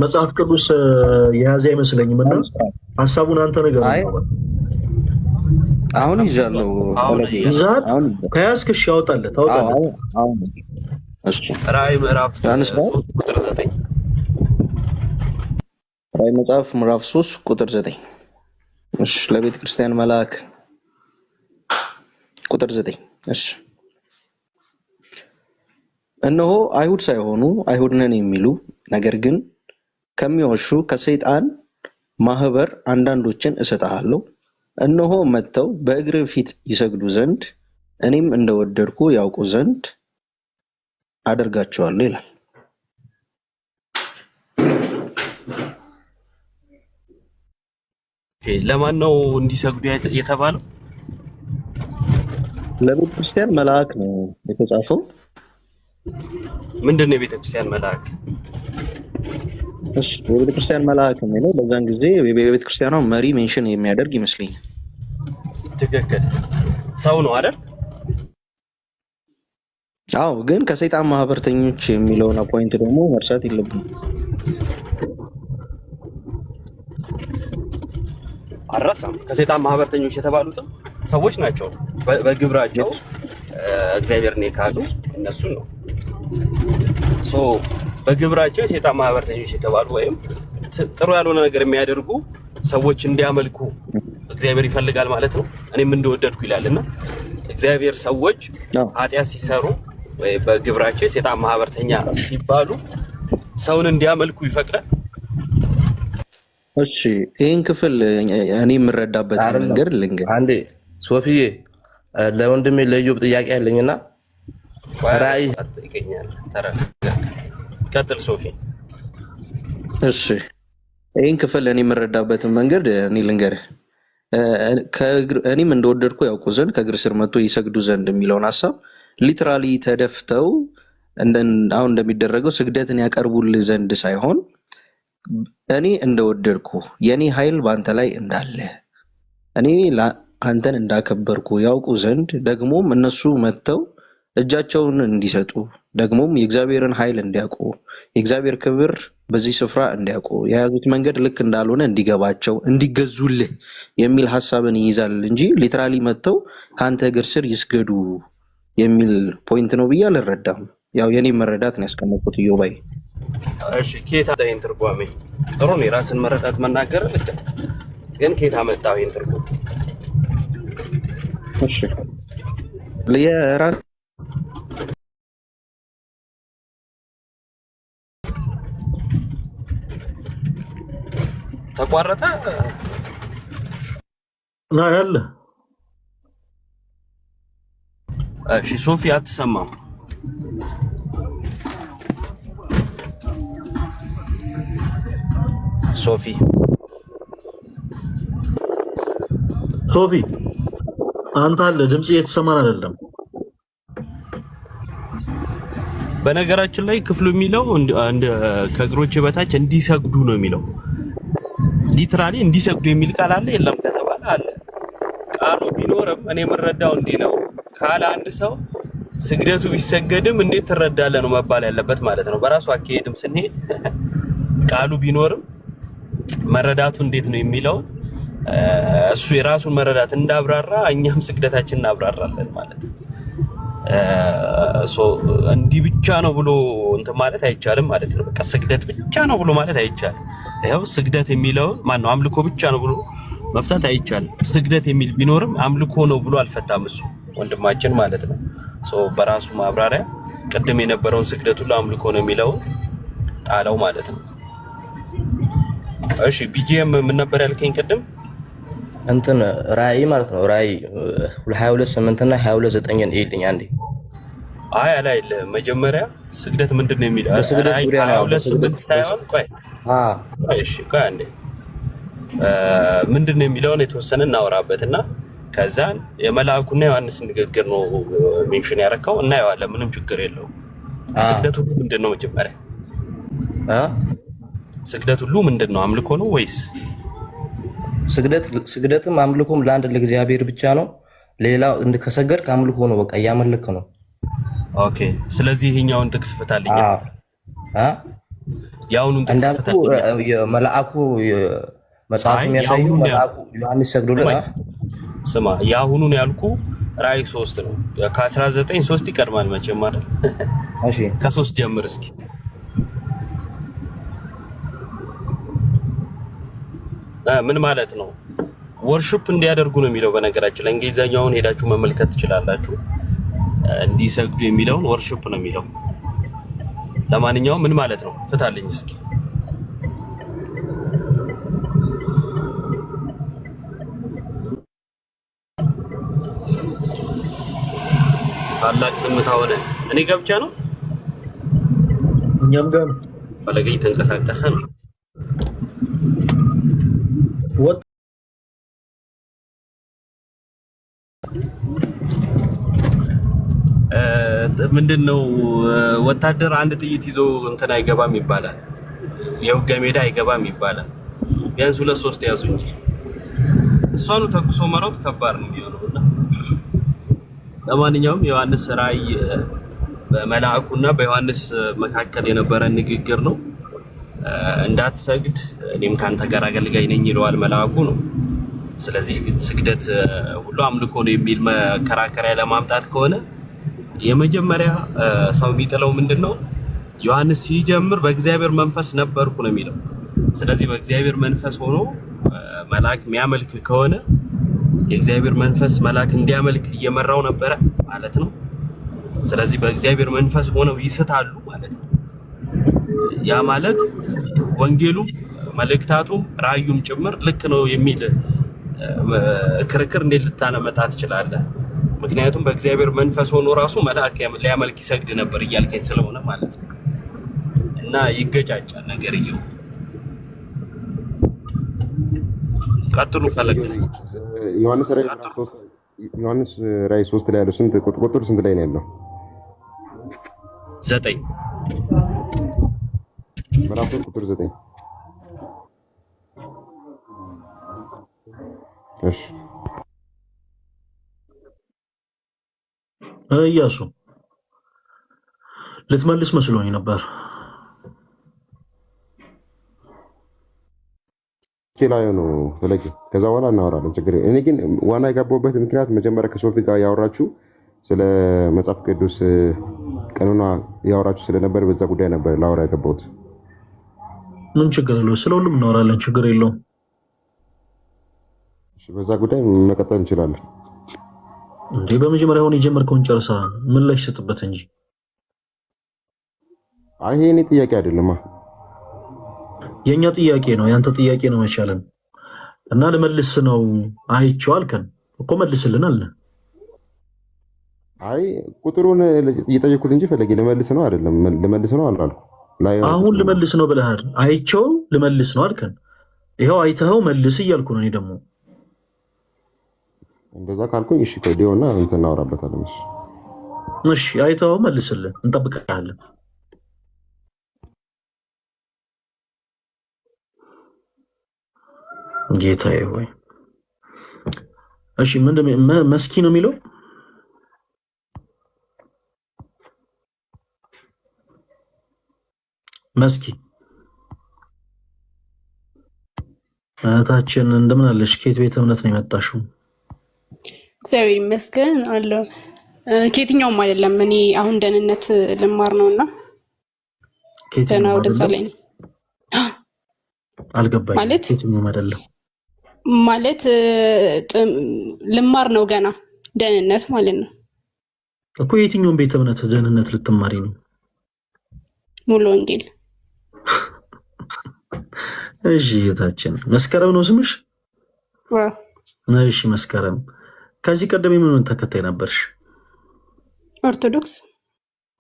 መጽሐፍ ቅዱስ የያዘ አይመስለኝም እና ሐሳቡን አንተ ነገር ነው። አሁን ይዣለሁ። አሁን ከያዝክ እሺ ያውጣለት አሁን እሺ ራእይ ምዕራፍ 3 ቁጥር 9 ራእይ መጽሐፍ ምዕራፍ 3 ቁጥር 9 እሺ ለቤተ ክርስቲያን መልአክ ቁጥር 9 እሺ እነሆ አይሁድ ሳይሆኑ አይሁድ ነን የሚሉ ነገር ግን ከሚዋሹ ከሰይጣን ማህበር አንዳንዶችን እሰጥሃለሁ። እነሆ መጥተው በእግር ፊት ይሰግዱ ዘንድ እኔም እንደወደድኩ ያውቁ ዘንድ አደርጋቸዋለሁ ይላል። ለማን ነው እንዲሰግዱ የተባለው? ለቤተ ክርስቲያን መልአክ ነው የተጻፈው። ምንድነው የቤተ ክርስቲያን መልአክ? እሺ የቤተ ክርስቲያን መልአክ የሚለው በዛን ጊዜ የቤተ ክርስቲያኗ መሪ ሜንሽን የሚያደርግ ይመስለኛል። ትክክል። ሰው ነው አይደል? አዎ፣ ግን ከሰይጣን ማህበርተኞች የሚለውን ፖይንት ደግሞ መርሳት የለብንም። አራሳም ከሰይጣን ማህበርተኞች የተባሉትም ሰዎች ናቸው። በግብራቸው እግዚአብሔርን የካዱ እነሱ ነው። በግብራቸው የሰይጣን ማህበርተኞች የተባሉ ወይም ጥሩ ያልሆነ ነገር የሚያደርጉ ሰዎች እንዲያመልኩ እግዚአብሔር ይፈልጋል ማለት ነው። እኔም እንደወደድኩ ይላልና እግዚአብሔር ሰዎች ኃጢአት ሲሰሩ ወይ በግብራቸው የሰይጣን ማህበርተኛ ሲባሉ ሰውን እንዲያመልኩ ይፈቅዳል። እሺ ይሄን ክፍል እኔ የምረዳበት መንገድ ልንገር። አንዴ ሶፊዬ ለወንድሜ ለኢዮብ ጥያቄ ያለኝና ራእይ ይገኛል። ቀጥል ሶፊ። እሺ ይሄን ክፍል እኔ የምረዳበትን መንገድ እኔ ልንገርህ። እኔም እንደወደድኩ ያውቁ ዘንድ ከእግር ስር መጥቶ ይሰግዱ ዘንድ የሚለውን ሐሳብ ሊትራሊ ተደፍተው አሁን እንደሚደረገው ስግደትን ያቀርቡልህ ዘንድ ሳይሆን እኔ እንደወደድኩ የኔ ኃይል በአንተ ላይ እንዳለ እኔ አንተን እንዳከበርኩ ያውቁ ዘንድ ደግሞም እነሱ መጥተው እጃቸውን እንዲሰጡ ደግሞም የእግዚአብሔርን ኃይል እንዲያውቁ የእግዚአብሔር ክብር በዚህ ስፍራ እንዲያውቁ የያዙት መንገድ ልክ እንዳልሆነ እንዲገባቸው እንዲገዙልህ የሚል ሐሳብን ይይዛል እንጂ ሊትራሊ መጥተው ካንተ እግር ስር ይስገዱ የሚል ፖይንት ነው ብዬ አልረዳም። ያው የኔ መረዳት ነው ያስቀመጥኩት ኢዮባይ። እሺ ኬታ ታይን ትርጓሜ ጥሩ ነው። የራስን መረዳት መናገር ልክ ግን ኬታ መጣው ይሄን ትርጉም እሺ ለየራስ ተቋረጠ ያለ እሺ ሶፊ አትሰማም? ሶፊ አንተ አለ ድምጽ እየተሰማን አይደለም። በነገራችን ላይ ክፍሉ የሚለው ከእግሮች በታች እንዲሰግዱ ነው የሚለው። ሊትራሊ እንዲሰግዱ የሚል ቃል አለ የለም ከተባለ አለ። ቃሉ ቢኖርም እኔ የምረዳው እንዲህ ነው ካለ አንድ ሰው ስግደቱ ቢሰገድም እንዴት ትረዳለህ ነው መባል ያለበት ማለት ነው። በራሱ አካሄድም ስንሄድ ቃሉ ቢኖርም መረዳቱ እንዴት ነው የሚለው እሱ የራሱን መረዳት እንዳብራራ እኛም ስግደታችንን እናብራራለን ማለት ነው። እንዲህ ብቻ ነው ብሎ እንትን ማለት አይቻልም ማለት ነው። በቃ ስግደት ብቻ ነው ብሎ ማለት አይቻልም። ይኸው ስግደት የሚለው ማነው አምልኮ ብቻ ነው ብሎ መፍታት አይቻልም። ስግደት የሚል ቢኖርም አምልኮ ነው ብሎ አልፈታም እሱ ወንድማችን ማለት ነው። በራሱ ማብራሪያ ቅድም የነበረውን ስግደት ሁሉ አምልኮ ነው የሚለውን ጣለው ማለት ነው። እሺ ቢጂኤም ምን ነበር ያልከኝ ቅድም? እንትን ራእይ ማለት ነው። ራእይ 22:8 እና 22:9 ይልኝ አንዴ። አይ አላየልህም። መጀመሪያ ስግደት ምንድን ነው የሚለው? በስግደት ራእይ ዙሪያ ነው። 22:8 ሳይሆን ቆይ እሺ ቆይ አንዴ ምንድን ነው የሚለውን የተወሰነ እናወራበትና ከዛን የመልአኩና ዮሐንስ ንግግር ነው ሜንሽን ያደረከው እናየዋለን። ምንም ችግር የለውም። ስግደት ሁሉ ምንድን ነው? መጀመሪያ ስግደት ሁሉ ምንድን ነው? አምልኮ ነው ወይስ? ስግደትም አምልኮም ለአንድ ለእግዚአብሔር ብቻ ነው። ሌላ ከሰገድክ አምልኮ ነው፣ በቃ እያመለክ ነው። ኦኬ። ስለዚህ ይሄኛውን ጥቅስ ፍታልኝ። ያውኑን ጥቅስ ፍታልኝ። የመልአኩ መጽሐፍ የሚያሳዩ መልአኩ ዮሐንስ ሰግዶለት ስማ፣ ያሁኑን ያልኩ ራእይ 3 ነው። ከ19 3 ይቀድማል መቼም አይደል? እሺ ከ3 ጀምር እስኪ። ምን ማለት ነው? ወርሺፕ እንዲያደርጉ ነው የሚለው። በነገራችን ላይ እንግሊዘኛውን ሄዳችሁ መመልከት ትችላላችሁ። እንዲሰግዱ የሚለውን ወርሺፕ ነው የሚለው። ለማንኛውም ምን ማለት ነው? ፍታልኝ እስኪ። ታላቅ ዝምታ ሆነ። እኔ ገብቻ ነው እኛም ጋር ፈለገ እየተንቀሳቀሰ ነው። ወጥ ምንድነው? ወታደር አንድ ጥይት ይዞ እንትን አይገባም ይባላል። የውጊያ ሜዳ አይገባም ይባላል። ቢያንስ 2-3 ያዙ እንጂ እሷኑ ተኩሶ መሮጥ ከባድ ነው የሚሆነውና ለማንኛውም ዮሐንስ ራእይ በመልአኩና በዮሐንስ መካከል የነበረ ንግግር ነው። እንዳትሰግድ እኔም ካንተ ጋር አገልጋይ ነኝ ይለዋል መልአኩ ነው። ስለዚህ ስግደት ሁሉ አምልኮ ነው የሚል መከራከሪያ ለማምጣት ከሆነ የመጀመሪያ ሰው የሚጥለው ምንድነው? ዮሐንስ ሲጀምር በእግዚአብሔር መንፈስ ነበርኩ ነው የሚለው። ስለዚህ በእግዚአብሔር መንፈስ ሆኖ መልአክ የሚያመልክ ከሆነ የእግዚአብሔር መንፈስ መልአክ እንዲያመልክ እየመራው ነበረ ማለት ነው። ስለዚህ በእግዚአብሔር መንፈስ ሆነው ይስታሉ ማለት ነው። ያ ማለት ወንጌሉ መልእክታቱ ራእዩም ጭምር ልክ ነው የሚል ክርክር እንዴት ልታመጣ ትችላለህ? ምክንያቱም በእግዚአብሔር መንፈስ ሆኖ ራሱ መልአክ ሊያመልክ ይሰግድ ነበር እያልከኝ ስለሆነ ማለት ነው። እና ይገጫጫል ነገርየው። ቀጥሉ ፈለግ። ዮሐንስ ራእይ 3 ላይ ያለው ስንት ቁጥር ስንት ላይ ነው ያለው? 9 ምዕራፍ 3 ቁጥር 9። እሺ ኢያሱ ልትመልስ መስሎኝ ነበር። ላይ ነው ፈለጊ። ከዛ በኋላ እናወራለን፣ ችግር የለም። እኔ ግን ዋና የገባሁበት ምክንያት መጀመሪያ ከሶፊ ጋር ያወራችሁ ስለ መጽሐፍ ቅዱስ ቀኑና ያወራችሁ ስለነበር በዛ ጉዳይ ነበር ላወራ የገባሁት። ምን ችግር አለው? ስለ ሁሉም እናወራለን፣ ችግር የለውም። እሺ፣ በዛ ጉዳይ መቀጠል እንችላለን። እንዴ በመጀመሪያ አሁን የጀመርከውን ጨርሳ ምን ላይ ሰጥበት እንጂ። አይ ይሄ እኔ ጥያቄ አይደለም፣ የኛ ጥያቄ ነው፣ ያንተ ጥያቄ ነው መቻለን እና ልመልስ ነው። አይቼው አልከን እኮ መልስልን አለ። አይ ቁጥሩን እየጠየኩት እንጂ ፈለጊ ልመልስ ነው አይደለም፣ ልመልስ ነው አላልኩ። አሁን ልመልስ ነው ብለሃል። አይቼው ልመልስ ነው አልከን። ይሄው አይተኸው መልስ እያልኩ ነው። እኔ ደግሞ እንደዛ ካልኩኝ እሺ ከዲዮና እንትን እናወራበታለን። እሺ አይተኸው መልስልን፣ እንጠብቅሃለን። ጌታዬ ሆይ እሺ ምንድን መስኪ ነው የሚለው? መስኪ እህታችን እንደምን አለሽ? ከየት ቤተ እምነት ነው የመጣሽው? እግዚአብሔር ይመስገን አለው። ከየትኛውም አይደለም። እኔ አሁን ደህንነት ልማር ነውና ገና ወደዛ ላይ ነው። አልገባኝም። ማለት ከየትኛውም አይደለም ማለት ልማር ነው ገና ደህንነት ማለት ነው እኮ። የትኛውም ቤተ እምነት ደህንነት ልትማሪ ነው? ሙሉ ወንጌል። እሺ እህታችን መስከረም ነው ስምሽ? እሺ መስከረም ከዚህ ቀደም የምን ተከታይ ነበርሽ? ኦርቶዶክስ።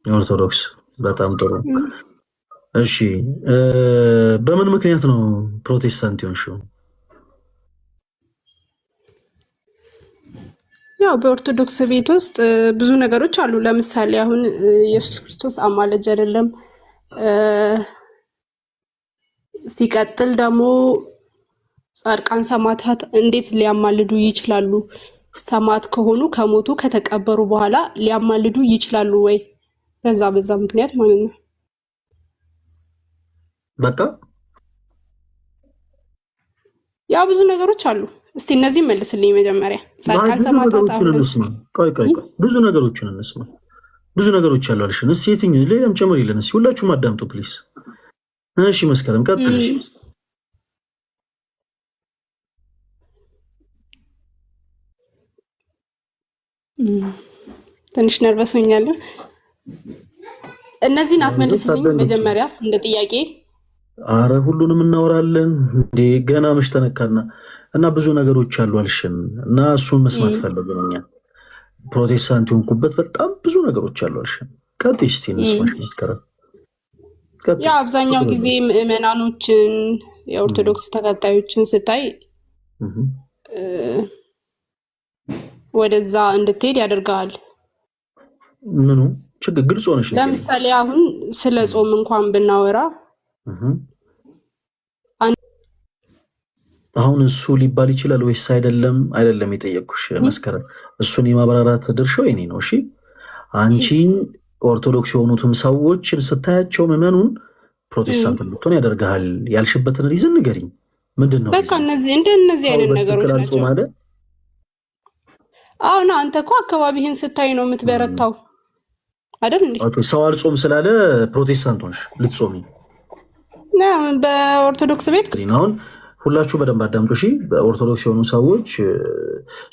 ኦርቶዶክስ በጣም ጥሩ። እሺ በምን ምክንያት ነው ፕሮቴስታንት የሆንሽው? ያው በኦርቶዶክስ ቤት ውስጥ ብዙ ነገሮች አሉ። ለምሳሌ አሁን ኢየሱስ ክርስቶስ አማላጅ አይደለም። ሲቀጥል ደግሞ ጻድቃን ሰማዕታት እንዴት ሊያማልዱ ይችላሉ? ሰማዕት ከሆኑ ከሞቱ ከተቀበሩ በኋላ ሊያማልዱ ይችላሉ ወይ? በዛ ምክንያት ማለት ነው። በቃ ያው ብዙ ነገሮች አሉ። እስቲ እነዚህ መልስልኝ መጀመሪያ። ጻድቃን ሰማዕታት ቆይ ብዙ ነገሮችን እንስማ። ብዙ ነገሮች አሉ አልሽን። እስቲ የትኛው ሌላም ጨምር ይለን። እስቲ ሁላችሁም አዳምጡ ፕሊስ። እሺ መስከረም ቀጥል። እሺ ትንሽ ነርቨስ ሆኛለሁ። እነዚህን አትመልስልኝ መጀመሪያ እንደ ጥያቄ። አረ ሁሉንም እናወራለን እንዴ ገና መች ተነካና እና ብዙ ነገሮች አሉ አልሽን እና እሱን መስማት ፈልገኛ። ፕሮቴስታንት የሆንኩበት በጣም ብዙ ነገሮች አሉ አልሽን። ቀጥይ እስቲ እንስማሽ መስከረም። ያ አብዛኛው ጊዜ ምዕመናኖችን የኦርቶዶክስ ተከታዮችን ስታይ ወደዛ እንድትሄድ ያደርጋል። ምኑ ችግር ግልጽ ሆነሽ? ለምሳሌ አሁን ስለ ጾም እንኳን ብናወራ አሁን እሱ ሊባል ይችላል ወይስ አይደለም? አይደለም የጠየቅኩሽ መስከረም። እሱን የማብራራት ድርሻው የኔ ነው። እሺ አንቺ ኦርቶዶክስ የሆኑትም ሰዎችን ስታያቸው ምዕመኑን ፕሮቴስታንት እንድትሆን ያደርጋል ያልሽበትን ሪዝን ንገሪኝ። ምንድን ነው? በቃ እነዚህ አይነት ነገሮች ናቸው። አሁን አንተ እኮ አካባቢህን ስታይ ነው የምትበረታው አይደል እንዴ? ሰው አልጾም ስላለ ፕሮቴስታንት ሆንሽ ልትጾሚ? በኦርቶዶክስ ቤት አሁን ሁላችሁ በደንብ አዳምጡ እሺ። በኦርቶዶክስ የሆኑ ሰዎች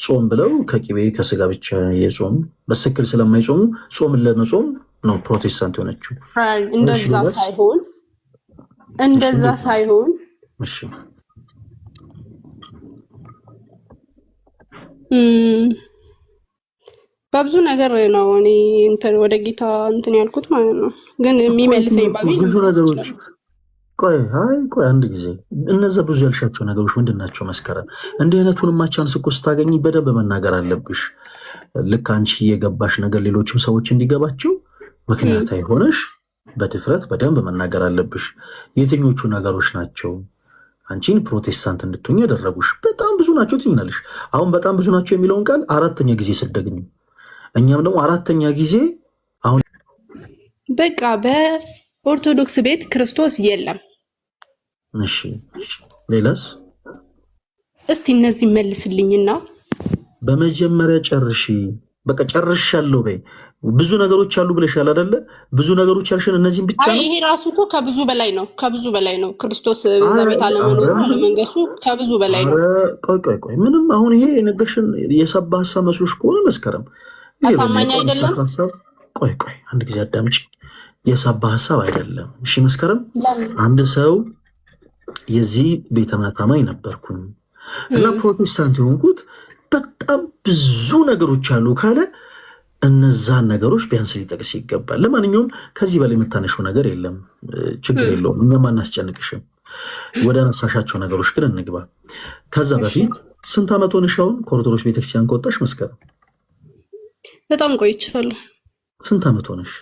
ጾም ብለው ከቂቤ ከስጋ ብቻ የጾም በስክል ስለማይጾሙ ጾምን ለመጾም ነው ፕሮቴስታንት የሆነችው። እንደዛ ሳይሆን እሺ በብዙ ነገር ነው እኔ እንትን ወደ ጌታ እንትን ያልኩት ማለት ነው። ግን የሚመልሰኝ ባገኝ ብዙ ነገሮች ቆይ አንድ ጊዜ እነዛ ብዙ ያልሻቸው ነገሮች ምንድን ናቸው መስከረም? እንዲህ አይነቱን ቻንስ እኮ ስታገኝ በደንብ መናገር አለብሽ። ልክ አንቺ የገባሽ ነገር ሌሎችም ሰዎች እንዲገባቸው ምክንያታዊ ሆነሽ በድፍረት በደንብ መናገር አለብሽ። የትኞቹ ነገሮች ናቸው አንቺን ፕሮቴስታንት እንድትሆኝ ያደረጉሽ? በጣም ብዙ ናቸው ትይኛለሽ። አሁን በጣም ብዙ ናቸው የሚለውን ቃል 4ኛ ጊዜ ስደግኝ እኛም ደግሞ 4ኛ ጊዜ አሁን በቃ በኦርቶዶክስ ቤት ክርስቶስ የለም። እሺ ሌላስ? እስቲ እነዚህ መልስልኝና በመጀመሪያ ጨርሺ። በቃ ጨርሻለሁ በይ። ብዙ ነገሮች አሉ ብለሻል አይደለ? ብዙ ነገሮች ያልሽን እነዚህን ብቻ ነው። ይሄ ራሱ እኮ ከብዙ በላይ ነው። ክርስቶስ በዛ ቤት አለመኖሩ አለመንገሱ ከብዙ በላይ ነው። ቆይ ምንም አሁን ይሄ የነገርሽን የሰባ ሀሳብ መስሎሽ ከሆነ መስከረም አሳማኝ አይደለም። ቆይ አንድ ጊዜ አዳምጪ። የሰባ ሀሳብ አይደለም። እሺ መስከረም፣ አንድ ሰው የዚህ ቤተ እምነት አማኝ ነበርኩኝ እና ፕሮቴስታንት የሆንኩት በጣም ብዙ ነገሮች አሉ ካለ እነዛን ነገሮች ቢያንስ ሊጠቅስ ይገባል። ለማንኛውም ከዚህ በላይ የምታነሺው ነገር የለም፣ ችግር የለውም። እኛም አናስጨንቅሽም። ወደ አነሳሻቸው ነገሮች ግን እንግባ። ከዛ በፊት ስንት ዓመት ሆነሽ አሁን ከኦርቶዶክስ ቤተክርስቲያን ከወጣሽ መስከረም? በጣም ቆይቻለሁ። ስንት ዓመት ሆነሽ?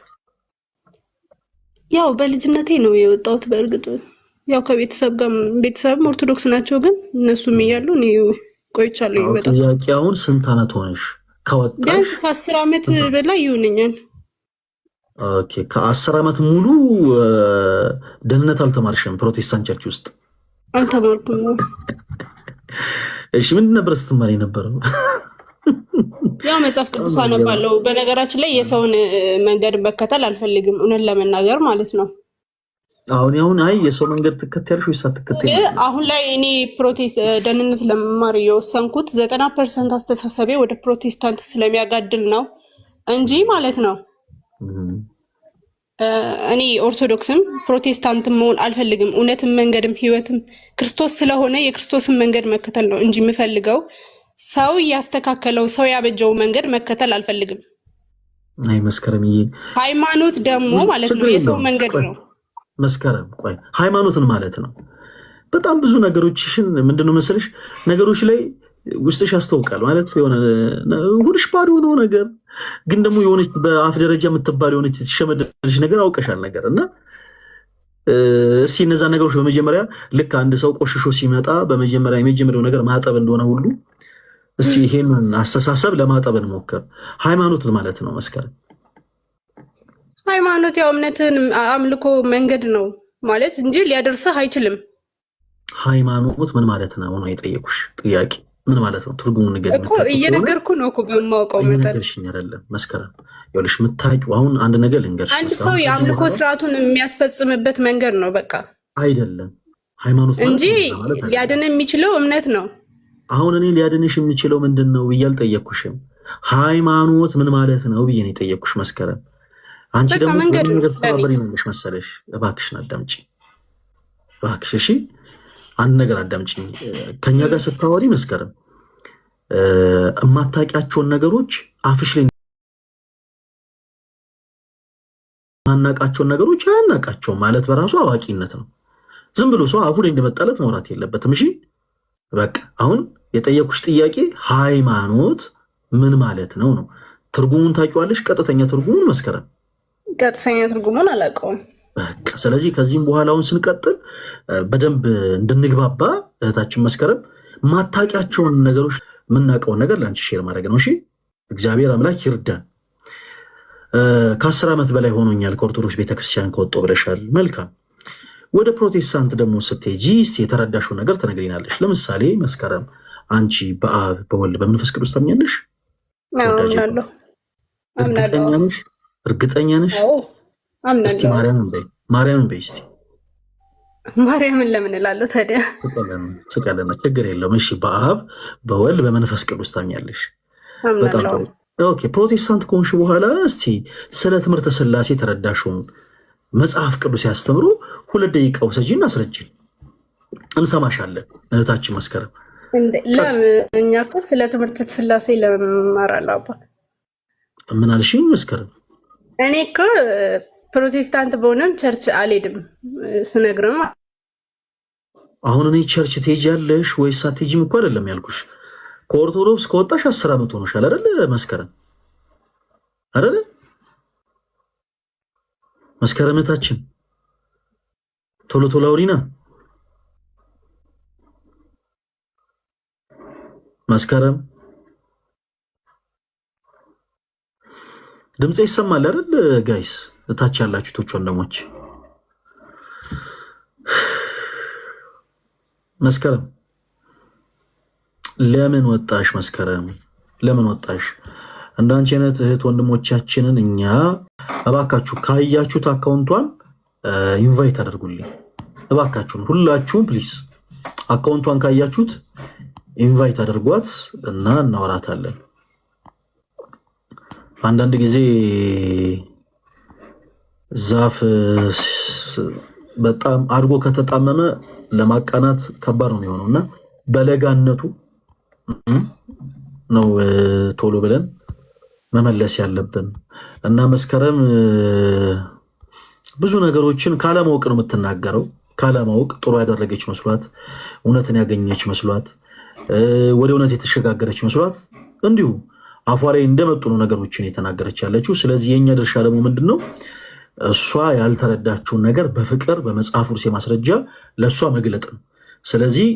ያው በልጅነቴ ነው የወጣሁት። በእርግጥ ያው ከቤተሰብ ጋር ቤተሰብም ኦርቶዶክስ ናቸው፣ ግን እነሱም እያሉ እኔ ቆይቻለሁ። በጣም ጥያቄ አሁን ስንት ዓመት ሆነሽ ከወጣሽ? ቢያንስ ከ10 ዓመት በላይ ይሆነኛል። ኦኬ ከ10 ዓመት ሙሉ ደህንነት አልተማርሽም? ፕሮቴስታንት ቸርች ውስጥ አልተማርኩም። እሺ ምንድን ነበር ስትማሪ ነበረው? ያው መጽሐፍ ቅዱስ አነባለሁ። በነገራችን ላይ የሰውን መንገድ መከተል አልፈልግም፣ እውነት ለመናገር ማለት ነው። አሁን የሰው መንገድ ትከተያለሽ ወይስ አትከተይም? አሁን ላይ እኔ ደህንነት ለመማር የወሰንኩት 90% አስተሳሰቤ ወደ ፕሮቴስታንት ስለሚያጋድል ነው እንጂ ማለት ነው። እኔ ኦርቶዶክስም ፕሮቴስታንትም መሆን አልፈልግም። እውነትም መንገድም ህይወትም ክርስቶስ ስለሆነ የክርስቶስን መንገድ መከተል ነው እንጂ የምፈልገው ሰው ያስተካከለው ሰው ያበጀው መንገድ መከተል አልፈልግም። አይ መስከረምዬ፣ ሃይማኖት ደግሞ ማለት ነው የሰው መንገድ ነው። መስከረም ቆይ ሃይማኖትን ማለት ነው በጣም ብዙ ነገሮችሽን ምንድነው መሰለሽ ነገሮች ላይ ውስጥሽ ያስተውቃል ማለት የሆነ ሁልሽ ባዶ ነው ነገር ግን ደግሞ የሆነች በአፍ ደረጃ የምትባል የሆነች የተሸመደልሽ ነገር አውቀሻል ነገር እና እስኪ እነዛ ነገሮች በመጀመሪያ ልክ አንድ ሰው ቆሽሾ ሲመጣ በመጀመሪያ የመጀመሪያው ነገር ማጠብ እንደሆነ ሁሉ እስኪ ይሄንን አስተሳሰብ ለማጠብ እንሞክር። ሃይማኖት ማለት ነው መስከረም። ሃይማኖት ያው እምነትን አምልኮ መንገድ ነው ማለት እንጂ ሊያደርስህ አይችልም። ሃይማኖት ምን ማለት ነው ነው የጠየቁሽ ጥያቄ ምን ማለት ነው? ትርጉሙን ንገሪኝ እኮ እየነገርኩ ነው እኮ በማውቀው መጠን ነገርሽኝ አይደለም መስከረም። ይኸውልሽ የምታውቂው አሁን አንድ ነገር ልንገርሽ። አንድ ሰው የአምልኮ ስርዓቱን የሚያስፈጽምበት መንገድ ነው በቃ አይደለም ሃይማኖት እንጂ ሊያድን የሚችለው እምነት ነው። አሁን እኔ ሊያድንሽ የሚችለው ምንድን ነው ብዬ አልጠየቅኩሽም። ሃይማኖት ምን ማለት ነው ብዬ ነው የጠየቅኩሽ መስከረም። አንቺ ደግሞ ነገር ተባበሪ ነሽ መሰለሽ። እባክሽን አዳምጪ እባክሽ እሺ። አንድ ነገር አዳምጪ። ከኛ ጋር ስታወሪ መስከረም የማታውቂያቸውን ነገሮች አፍሽ ላይ ማናቃቸውን ነገሮች አያናቃቸውም ማለት በራሱ አዋቂነት ነው። ዝም ብሎ ሰው አፉ ላይ እንደመጣለት ማውራት የለበትም። እሺ በቃ አሁን የጠየኩሽ ጥያቄ ሃይማኖት ምን ማለት ነው ነው። ትርጉሙን ታውቂዋለሽ? ቀጥተኛ ትርጉሙን መስከረም። ቀጥተኛ ትርጉሙን አላውቀውም። በቃ ስለዚህ ከዚህም በኋላ አሁን ስንቀጥል በደንብ እንድንግባባ እህታችን መስከረም ማታውቂያቸውን ነገሮች የምናውቀውን ነገር ለአንቺ ሼር ማድረግ ነው። እሺ እግዚአብሔር አምላክ ይርዳን። ከ10 ዓመት በላይ ሆኖኛል ከኦርቶዶክስ ቤተክርስቲያን ከወጣሁ ብለሻል። መልካም። ወደ ፕሮቴስታንት ደግሞ ስትሄጂ የተረዳሽው ነገር ትነግሪናለሽ። ለምሳሌ መስከረም አንቺ በአብ በወልድ በመንፈስ ቅዱስ ታምኛለሽ? አምናለሁ። እርግጠኛ ነሽ? እስቲ ማርያምን በይ እስቲ። ማርያምን ለምን እላለሁ ታዲያ? ስቀለና ችግር የለውም። እሺ በአብ በወልድ በመንፈስ ቅዱስ ታምኛለሽ? በጣም ጥሩ። ኦኬ ፕሮቴስታንት ከሆንሽ በኋላ እስቲ ስለ ትምህርተ ሥላሴ ተረዳሽውን መጽሐፍ ቅዱስ ያስተምሩ 2 ደቂቃ ውሰጂና አስረጂን፣ እንሰማሻለን እህታችን መስከረም። እኛ እኮ ስለ ትምህርተ ሥላሴ ለመማራለሁ። አባ ምን አልሽኝ መስከረም? እኔ እኮ ፕሮቴስታንት በሆነም ቸርች አልሄድም ስነግርም። አሁን እኔ ቸርች ትሄጃለሽ ወይስ አትሄጂም እኮ አይደለም ያልኩሽ። ከኦርቶዶክስ ከወጣሽ 10 ዓመት ሆኖሻል አይደለ መስከረም? አይደለ መስከረም እህታችን? ቶሎ ቶሎ አውሪና መስከረም። ድምጼ ይሰማል አይደል ጋይስ? እታች ያላችሁ ቶች ወንድሞች መስከረም ለምን ወጣሽ? መስከረም ለምን ወጣሽ? እንዳንቺ አይነት እህት ወንድሞቻችንን እኛ እባካችሁ ካያችሁት አካውንቷን ኢንቫይት አድርጉልኝ እባካችሁን፣ ሁላችሁም ፕሊስ አካውንቷን ካያችሁት ኢንቫይት አድርጓት እና እናወራታለን። አንዳንድ ጊዜ ዛፍ በጣም አድጎ ከተጣመመ ለማቃናት ከባድ ነው የሚሆነው እና በለጋነቱ ነው ቶሎ ብለን መመለስ ያለብን እና መስከረም ብዙ ነገሮችን ካለማወቅ ነው የምትናገረው። ካለማወቅ ጥሩ ያደረገች መስሏት፣ እውነትን ያገኘች መስሏት፣ ወደ እውነት የተሸጋገረች መስሏት እንዲሁ አፏ ላይ እንደመጡ ነው ነገሮችን የተናገረች ያለችው። ስለዚህ የኛ ድርሻ ደግሞ ምንድነው? እሷ ያልተረዳችውን ነገር በፍቅር በመጽሐፍ ቅዱስ ማስረጃ ለእሷ መግለጥ ነው። ስለዚህ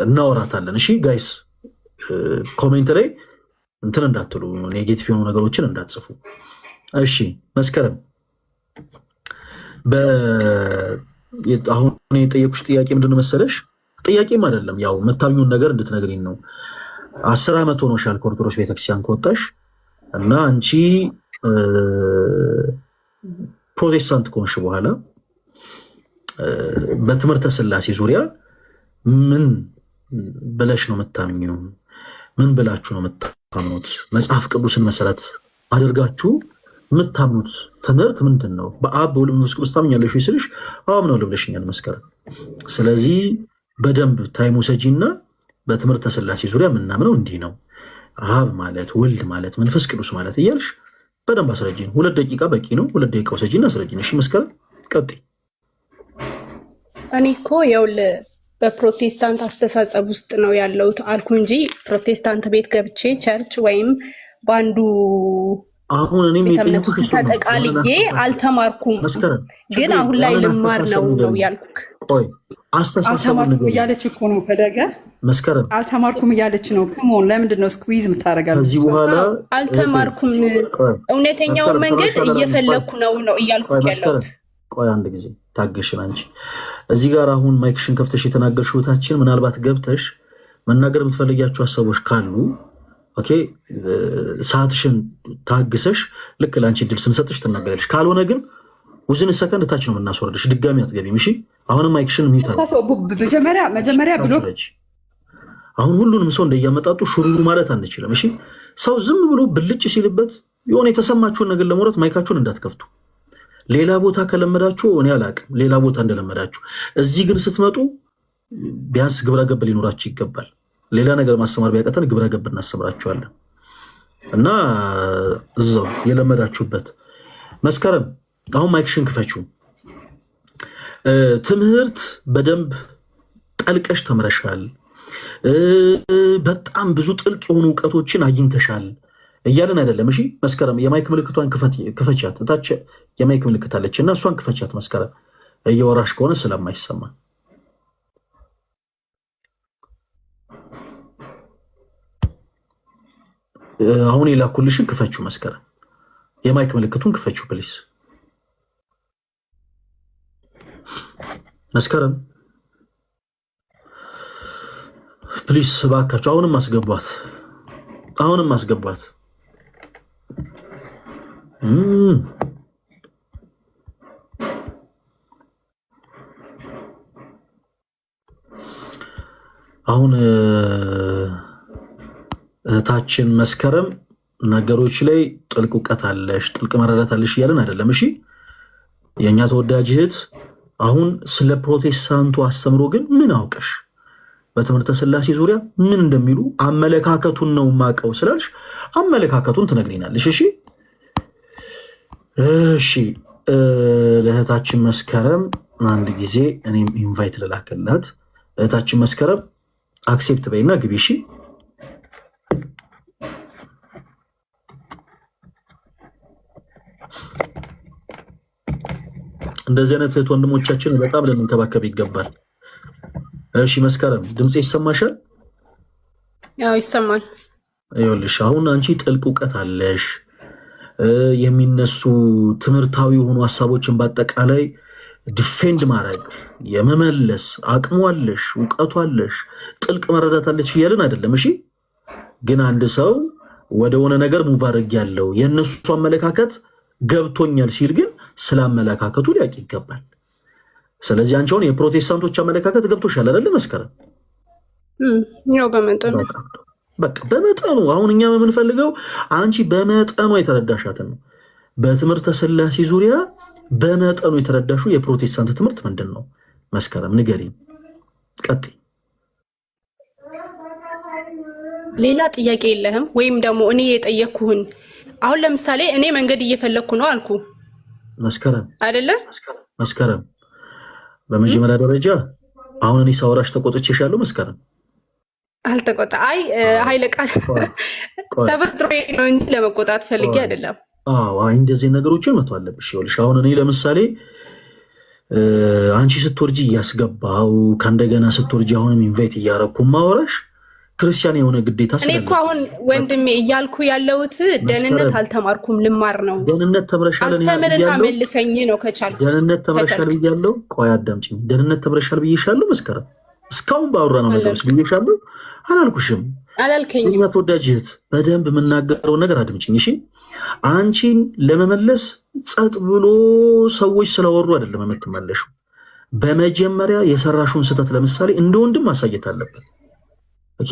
እናወራታለን። እሺ ጋይስ ኮሜንት ላይ እንትን እንዳትሉ፣ ኔጌቲቭ የሆኑ ነገሮችን እንዳትጽፉ። እሺ መስከረም አሁን የጠየቁሽ ጥያቄ ምንድነው መሰለሽ? ጥያቄም አይደለም ያው የምታምኙን ነገር እንድትነግሪኝ ነው። 10 ዓመት ሆኖሻል ከኦርቶዶክስ ቤተክርስቲያን ከወጣሽ እና አንቺ ፕሮቴስታንት ከሆንሽ በኋላ በትምህርተ ሥላሴ ዙሪያ ምን ብለሽ ነው የምታምኚው? ምን ብላችሁ ነው የምታምኑት? መጽሐፍ ቅዱስን መሰረት አድርጋችሁ የምታምኑት ትምህርት ምንድን ነው? በአብ በወልድ በመንፈስ ቅዱስ ታምኛለሽ ወይ ስልሽ አምናለሁ ብለሽኛል መስከረም። ስለዚህ በደንብ ታይም ውሰጂና በትምህርተ ሥላሴ ዙሪያ የምናምነው እንዲህ ነው፣ አብ ማለት ወልድ ማለት መንፈስ ቅዱስ ማለት እያልሽ በደንብ አስረጅኝ። 2 ደቂቃ በቂ ነው። 2 ደቂቃ ወሰጂና አስረጅኝ። እሺ መስከረም ቀጥይ። እኔ እኮ ይኸውልህ በፕሮቴስታንት አስተሳሰብ ውስጥ ነው ያለሁት አልኩ እንጂ ፕሮቴስታንት ቤት ገብቼ ቸርች ወይም በአንዱ አሁን እኔ ተጠቃልዬ አልተማርኩም። ግን አሁን ላይ ልማር ነው ያልኩክ። ቆይ አልተማርኩም እያለች እኮ ነው ፈለገ። መስከረም አልተማርኩም እያለች ነው። ከሞን ለምንድን ነው ስኩዊዝ የምታደርጋለች? ከዚህ በኋላ አልተማርኩም እውነተኛውን መንገድ እየፈለኩ ነው እያልኩ ያለሁት። ቆይ አንድ ጊዜ ታገሽን አንቺ። እዚህ ጋር አሁን ማይክሽን ከፍተሽ የተናገርሽው ታችን ምናልባት ገብተሽ መናገር የምትፈልጊያቸው ሀሳቦች ካሉ ኦኬ ሰዓትሽን ታግሰሽ ልክ ለአንቺ እድል ስንሰጥሽ ትናገራለሽ። ካልሆነ ግን ውዝን ሰከንድ ታች ነው የምናስወርድሽ። ድጋሚ አትገቢም። እሺ አሁንም ማይክሽን ሚውት መጀመሪያ ብሎ አሁን ሁሉንም ሰው እንደያመጣጡ ሹሩሩ ማለት አንችልም። እሺ ሰው ዝም ብሎ ብልጭ ሲልበት የሆነ የተሰማችሁን ነገር ለመውራት ማይካችሁን እንዳትከፍቱ። ሌላ ቦታ ከለመዳችሁ እኔ አላቅም፣ ሌላ ቦታ እንደለመዳችሁ። እዚህ ግን ስትመጡ ቢያንስ ግብረ ገብ ሊኖራችሁ ይገባል። ሌላ ነገር ማስተማር ቢያቀተን ግብረ ገብ እናስተምራችኋለን እና እዛው የለመዳችሁበት። መስከረም አሁን ማይክሽን ክፈችው። ትምህርት በደንብ ጠልቀሽ ተምረሻል፣ በጣም ብዙ ጥልቅ የሆኑ እውቀቶችን አግኝተሻል እያለን አይደለም። እሺ መስከረም የማይክ ምልክቷን ክፈቻት። እታች የማይክ ምልክት አለች እና እሷን ክፈቻት። መስከረም እየወራሽ ከሆነ ስለማይሰማ አሁን የላኩልሽን ክፈችው። መስከረም የማይክ ምልክቱን ክፈችው ፕሊስ። መስከረም ፕሊስ እባካችሁ አሁንም አስገቧት፣ አሁንም አስገቧት። አሁን እህታችን መስከረም ነገሮች ላይ ጥልቅ እውቀት አለሽ፣ ጥልቅ መረዳት አለሽ እያለን አይደለም። እሺ የእኛ ተወዳጅ እህት አሁን ስለ ፕሮቴስታንቱ አስተምሮ ግን ምን አውቀሽ በትምህርተ ሥላሴ ዙሪያ ምን እንደሚሉ አመለካከቱን ነው ማቀው ስላልሽ አመለካከቱን ትነግሪናለሽ። እሺ እሺ ለእህታችን መስከረም አንድ ጊዜ እኔም ኢንቫይት ልላክላት። እህታችን መስከረም አክሴፕት በይና ግቢ። እሺ እንደዚህ አይነት እህት ወንድሞቻችን በጣም ልንከባከብ ይገባል። እሺ መስከረም ድምጽ ይሰማሻል? ያው ይሰማል። ይኸውልሽ አሁን አንቺ ጥልቅ እውቀት አለሽ፣ የሚነሱ ትምህርታዊ የሆኑ ሀሳቦችን በአጠቃላይ ዲፌንድ ማድረግ የመመለስ አቅሙ አለሽ፣ እውቀቱ አለሽ፣ ጥልቅ መረዳት አለሽ እያልን አይደለም። እሺ ግን አንድ ሰው ወደ ሆነ ነገር ሙቭ አድርጌያለሁ የእነሱ አመለካከት ገብቶኛል ሲል ግን ስለ አመለካከቱ ሊያውቅ ይገባል። ስለዚህ አንቺ አሁን የፕሮቴስታንቶች አመለካከት ገብቶሻል አይደል መስከረም? ያው በመጠኑ በቃ በመጠኑ አሁን እኛ የምንፈልገው አንቺ በመጠኑ የተረዳሻትን ነው። በትምህርተ ሥላሴ ዙሪያ በመጠኑ የተረዳሹ የፕሮቴስታንት ትምህርት ምንድን ነው? መስከረም ንገሪኝ። ቀጥይ። ሌላ ጥያቄ የለህም? ወይም ደግሞ እኔ የጠየቅኩህን አሁን ለምሳሌ እኔ መንገድ እየፈለግኩ ነው አልኩ መስከረም አይደለ? መስከረም በመጀመሪያ ደረጃ አሁን እኔ ሳወራሽ ተቆጥቼሻለሁ መስከረም? አልተቆጣ። አይ ኃይለ ቃል ተፈጥሮ ነው እንጂ ለመቆጣት ፈልጌ አይደለም። አይ እንደዚህ ነገሮችን መተው አለብሽ። ይኸውልሽ አሁን እኔ ለምሳሌ አንቺ ስትወርጂ እያስገባው ከእንደገና ስትወርጂ አሁንም ኢንቫይት እያረኩ ማወራሽ ክርስቲያን የሆነ ግዴታ እኔ እኮ አሁን ወንድሜ እያልኩ ያለሁት ደህንነት አልተማርኩም ልማር ነው። ደህንነት ተምረሻል አስተምርና መልሰኝ ነው ከቻልኩ። ደህንነት ተምረሻል ብያለሁ። ቆይ አዳምጪኝ። ደህንነት ተምረሻል ብዬሻለሁ መስከረም? እስካሁን ባወራነው ነገር ውስጥ ብዬሻለሁ አላልኩሽም? አላልከኝም። እኛ ተወዳጅ እህት በደንብ የምናገረው ነገር አድምጪኝ እሺ። አንቺን ለመመለስ ጸጥ ብሎ ሰዎች ስለወሩ አይደለም የምትመለሹ። በመጀመሪያ የሰራሹን ስህተት ለምሳሌ እንደ ወንድም ማሳየት አለበት። ኦኬ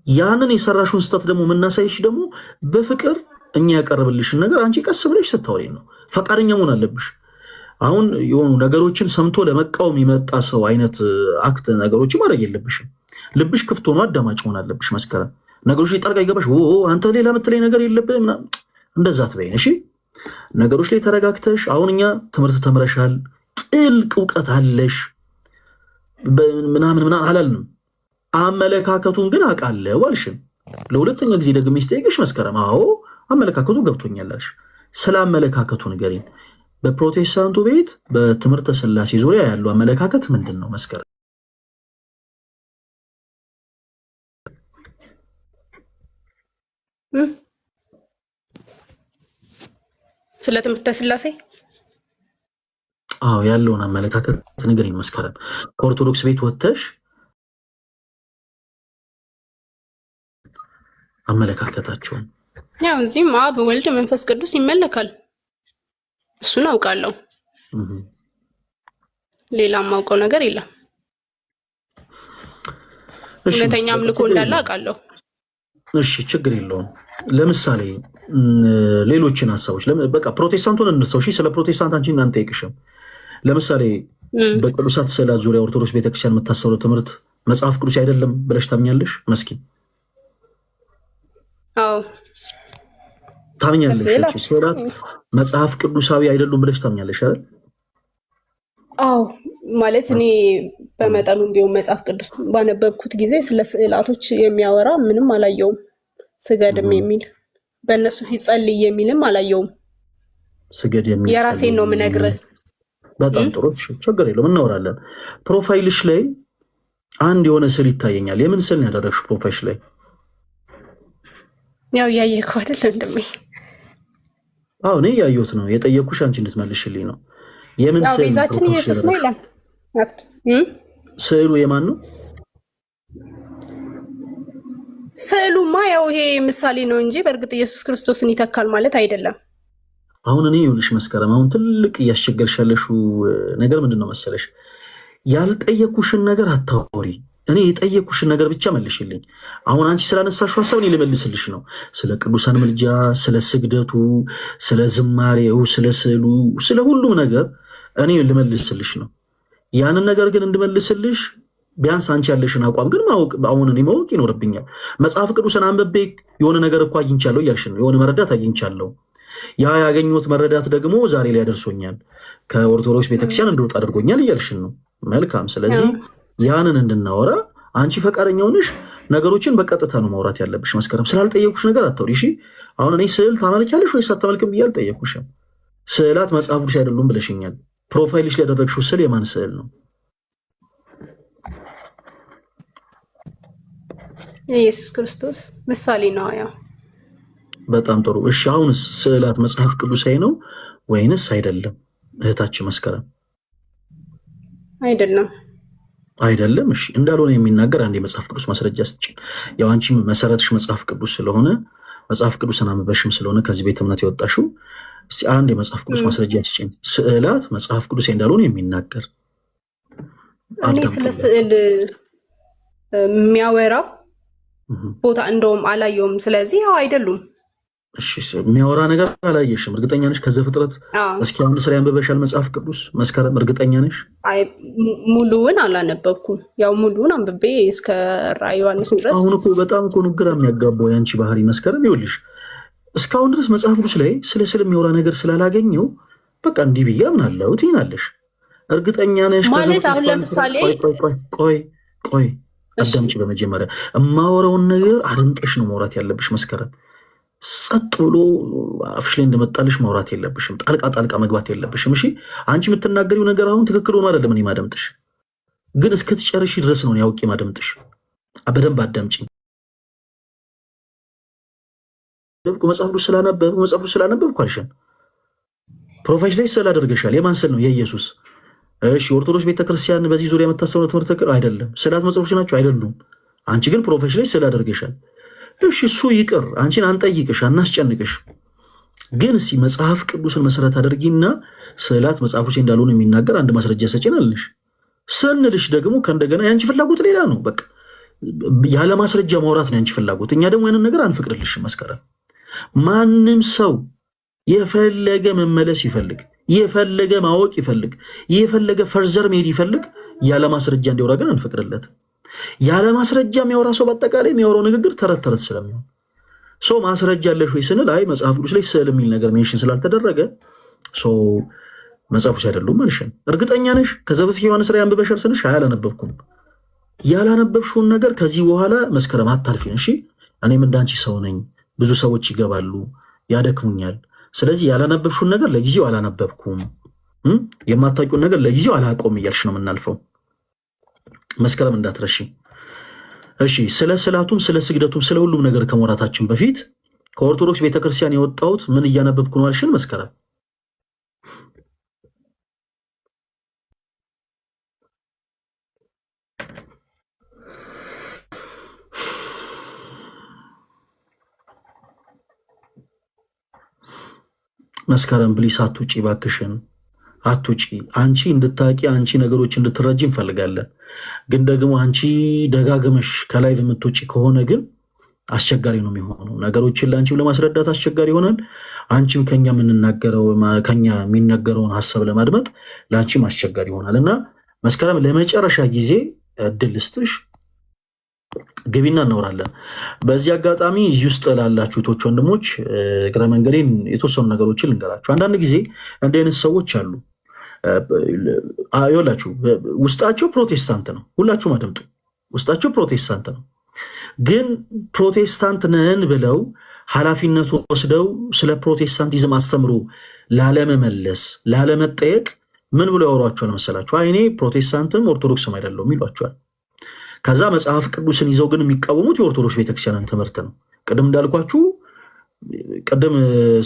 ያንን የሰራሹን ስህተት ደግሞ የምናሳይሽ ደግሞ በፍቅር እኛ ያቀርብልሽን ነገር አንቺ ቀስ ብለሽ ስታወሪ ነው። ፈቃደኛ መሆን አለብሽ። አሁን የሆኑ ነገሮችን ሰምቶ ለመቃወም የመጣ ሰው አይነት አክት ነገሮችን ማድረግ የለብሽም። ልብሽ ክፍት ሆኖ አዳማጭ መሆን አለብሽ። መስከረም ነገሮች ላይ ጣልቃ ይገባሽ አንተ ሌላ የምትለኝ ነገር የለብህም እንደዛ አትበይኝ እሺ። ነገሮች ላይ ተረጋግተሽ አሁን እኛ ትምህርት ተምረሻል፣ ጥልቅ እውቀት አለሽ ምናምን አላልንም። አመለካከቱን ግን አውቃለሁ አልሽም። ለሁለተኛ ጊዜ ደግሜ ስጠይቅሽ መስከረም አዎ አመለካከቱ ገብቶኛል። ስለ አመለካከቱ ንገሪኝ። በፕሮቴስታንቱ ቤት በትምህርተ ሥላሴ ዙሪያ ያለው አመለካከት ምንድን ነው መስከረም? ስለ ትምህርተ ሥላሴ አዎ ያለውን አመለካከት ንገሪኝ መስከረም። ከኦርቶዶክስ ቤት ወጥተሽ አመለካከታቸውን ያው እዚህም አብ ወልድ መንፈስ ቅዱስ ይመለካል፣ እሱን አውቃለሁ። ሌላ ማውቀው ነገር የለም። እውነተኛ አምልኮ እንዳለ አውቃለሁ። እሺ ችግር የለውም። ለምሳሌ ሌሎችን ሐሳቦች በቃ ፕሮቴስታንቱን እንርሳው እሺ። ስለ ፕሮቴስታንት አንቺ እናንተ ጠይቅሽም። ለምሳሌ በቅዱሳት ስዕላት ዙሪያ ኦርቶዶክስ ቤተክርስቲያን የምታሰበው ትምህርት መጽሐፍ ቅዱስ አይደለም ብለሽ ታምኛለሽ መስኪ? አዎ ታምኛለሽ? ስዕላት መጽሐፍ ቅዱሳዊ አይደሉም ብለሽ ታምኛለሽ አይደል? አዎ ማለት እኔ በመጠኑም ቢሆን መጽሐፍ ቅዱስ ባነበብኩት ጊዜ ስለ ስዕላቶች የሚያወራ ምንም አላየውም። ስገድም የሚል በእነሱ ፊት ጸልይ የሚልም አላየውም። ስገድ የሚል የራሴን ነው የምነግርህ። በጣም ጥሩ ችግር የለውም እናወራለን። ፕሮፋይልሽ ላይ አንድ የሆነ ስዕል ይታየኛል። የምን ስዕል ነው ያደረግሽው ፕሮፋይልሽ ላይ? ያው ያየከው አይደል እንደም አዎ እኔ ያየሁት ነው የጠየኩሽ አንቺ እንድትመልሽልኝ ነው። የምን ስዕል? ቤዛችን ኢየሱስ ነው ይላል። ስዕሉ የማን ነው? ስዕሉማ ያው ይሄ ምሳሌ ነው እንጂ በእርግጥ ኢየሱስ ክርስቶስን ይተካል ማለት አይደለም። አሁን እኔ ይኸውልሽ መስከረም አሁን ትልቅ እያስቸገርሽ ያለሽው ነገር ምንድን ነው መሰለሽ? ያልጠየኩሽን ነገር አታወሪ። እኔ የጠየኩሽን ነገር ብቻ መልሽልኝ። አሁን አንቺ ስላነሳሽው ሐሳብ እኔ ልመልስልሽ ነው። ስለ ቅዱሳን ምልጃ፣ ስለ ስግደቱ፣ ስለ ዝማሬው፣ ስለ ስዕሉ፣ ስለ ሁሉም ነገር እኔ ልመልስልሽ ነው። ያንን ነገር ግን እንድመልስልሽ ቢያንስ አንቺ ያለሽን አቋም ግን ማወቅ አሁን እኔ ማወቅ ይኖርብኛል። መጽሐፍ ቅዱስን አንብቤ የሆነ ነገር እኮ አግኝቻለሁ እያልሽ ነው። የሆነ መረዳት አግኝቻለሁ። ያ ያገኘሁት መረዳት ደግሞ ዛሬ ላይ ያደርሶኛል፣ ከኦርቶዶክስ ቤተክርስቲያን እንደወጣ አድርጎኛል እያልሽን ነው። መልካም። ስለዚህ ያንን እንድናወራ አንቺ ፈቃደኛ ሆነሽ ነገሮችን በቀጥታ ነው ማውራት ያለብሽ መስከረም። ስላልጠየኩሽ ነገር አታውሪ እሺ። አሁን እኔ ስዕል ታመልኪያለሽ ወይስ አታመልክም ብዬ አልጠየኩሽም። ስዕላት መጽሐፍ ቅዱስ አይደሉም ብለሽኛል። ፕሮፋይልሽ ላይ ያደረግሽው ስዕል የማን ስዕል ነው? ኢየሱስ ክርስቶስ ምሳሌ ነው። ያው በጣም ጥሩ እሺ። አሁንስ ስዕላት መጽሐፍ ቅዱሳዊ ነው ወይንስ አይደለም እህታችን መስከረም? አይደለም። አይደለም እሺ። እንዳልሆነ የሚናገር አንድ የመጽሐፍ ቅዱስ ማስረጃ ስጭኝ። ያው አንቺ መሰረትሽ መጽሐፍ ቅዱስ ስለሆነ መጽሐፍ ቅዱስን አንብበሽም ስለሆነ ከዚህ ቤተ እምነት የወጣሽው እስቲ አንድ የመጽሐፍ ቅዱስ ማስረጃ ስጭኝ። ስዕላት መጽሐፍ ቅዱሳዊ እንዳልሆነ የሚናገር እኔ ስለ ስዕል የሚያወራው ቦታ እንደውም አላየውም። ስለዚህ ያው አይደሉም። እሺ የሚያወራ ነገር አላየሽም? እርግጠኛ ነሽ? ከዘፍጥረት እስኪ አሁን ስራ ያንብበሻል መጽሐፍ ቅዱስ መስከረም? እርግጠኛ ነሽ? አይ ሙሉውን አላነበብኩም። ያው ሙሉውን አንብቤ እስከ ራዕየ ዮሐንስ ድረስ። አሁን እኮ በጣም እኮ ግራ የሚያጋባው ያንቺ ባህሪ መስከረም። ይኸውልሽ እስካሁን ድረስ መጽሐፍ ቅዱስ ላይ ስለ የሚያወራ ነገር ስላላገኘው በቃ እንዲህ ብዬ አምናለሁ ትይናለሽ። እርግጠኛ ነሽ? ማለት አሁን ለምሳሌ ቆይ አዳምጪ። በመጀመሪያ የማወራውን ነገር አድምጠሽ ነው ማውራት ያለብሽ መስከረም። ጸጥ ብሎ አፍሽ ላይ እንደመጣልሽ ማውራት የለብሽም። ጣልቃ መግባት የለብሽም። እሺ አንቺ የምትናገሪው ነገር አሁን ትክክል ሆኖ አይደለም እኔ ማደምጥሽ፣ ግን እስክትጨርሺ ድረስ ነው ያውቄ ማደምጥሽ። በደንብ አዳምጪ። መጽሐፍ ቅዱስ ስላነበብኩ አልሽን። ፕሮፋይል ላይ ስዕል አድርገሻል። የማን ስዕል ነው? የኢየሱስ። እሺ ኦርቶዶክስ ቤተክርስቲያን በዚህ ዙሪያ የምታሰበው ትምህርት ትክክል አይደለም። ስዕላት መጽሐፎች ናቸው አይደሉም። አንቺ ግን ፕሮፋይል ላይ ስዕል አድርገሻል። እሺ እሱ ይቅር፣ አንቺን አንጠይቅሽ፣ አናስጨንቅሽ። ግን እስኪ መጽሐፍ ቅዱስን መሰረት አድርጊና ስዕላት መጽሐፍ ቅዱስ እንዳልሆኑ የሚናገር አንድ ማስረጃ ሰጪን አልንሽ። ስንልሽ ደግሞ ከእንደገና የአንቺ ፍላጎት ሌላ ነው። በቃ ያለ ማስረጃ ማውራት ነው የአንቺ ፍላጎት። እኛ ደግሞ ያንን ነገር አንፈቅድልሽም መስከረም። ማንም ሰው የፈለገ መመለስ ይፈልግ፣ የፈለገ ማወቅ ይፈልግ፣ የፈለገ ፈርዘር መሄድ ይፈልግ ያለ ማስረጃ እንዲያወራ ግን አንፈቅድለትም። ያለ ማስረጃ የሚያወራ ሰው በአጠቃላይ የሚያወራው ንግግር ተረት ተረት ስለሚሆን ሰው ማስረጃ አለሽ ወይ ስንል አይ መጽሐፍ ቅዱስ ላይ ስዕል የሚል ነገር ሜንሽን ስላልተደረገ ሰው መጽሐፎች አይደሉም መልሽን። እርግጠኛ ነሽ ከዘፍጥረት ዮሐንስ ላይ አንብበሻል ስንሽ አላነበብኩም። ያላነበብሽውን ነገር ከዚህ በኋላ መስከረም አታልፊን። እሺ እኔም እንዳንቺ ሰው ነኝ። ብዙ ሰዎች ይገባሉ፣ ያደክሙኛል። ስለዚህ ያላነበብሽውን ነገር ለጊዜው አላነበብኩም፣ የማታውቂውን ነገር ለጊዜው አላቆም እያልሽ ነው የምናልፈው። መስከረም እንዳትረሺ እሺ። ስለ ስዕላቱም ስለ ስግደቱም ስለ ሁሉም ነገር ከመውራታችን በፊት ከኦርቶዶክስ ቤተክርስቲያን የወጣሁት ምን እያነበብኩ ነው አልሽን? መስከረም መስከረም ብሊስ አትውጪ ባክሽን፣ አትውጪ። አንቺ እንድታቂ አንቺ ነገሮች እንድትረጂ እንፈልጋለን። ግን ደግሞ አንቺ ደጋግመሽ ከላይቭ የምትውጪ ከሆነ ግን አስቸጋሪ ነው የሚሆነው። ነገሮችን ለአንቺም ለማስረዳት አስቸጋሪ ይሆናል። አንቺም ከኛ የሚነገረውን ሀሳብ ለማድመጥ ለአንቺም አስቸጋሪ ይሆናል እና መስከረም ለመጨረሻ ጊዜ እድል ልስጥሽ፣ ግቢና እናወራለን። በዚህ አጋጣሚ እዚህ ውስጥ ላላችሁ እህቶች ወንድሞች እግረ መንገዴን የተወሰኑ ነገሮችን ልንገራችሁ። አንዳንድ ጊዜ እንዲህ አይነት ሰዎች አሉ። ይኸውላችሁ ውስጣቸው ፕሮቴስታንት ነው። ሁላችሁም አደምጡ። ውስጣቸው ፕሮቴስታንት ነው፣ ግን ፕሮቴስታንት ነን ብለው ኃላፊነቱን ወስደው ስለ ፕሮቴስታንቲዝም አስተምሮ ላለመመለስ ላለመጠየቅ ምን ብለው ያወሯቸዋል መሰላችሁ? አይ እኔ ፕሮቴስታንትም ኦርቶዶክስም አይደለሁም ይሏቸዋል። ከዛ መጽሐፍ ቅዱስን ይዘው ግን የሚቃወሙት የኦርቶዶክስ ቤተክርስቲያንን ትምህርት ነው። ቅድም እንዳልኳችሁ ቅድም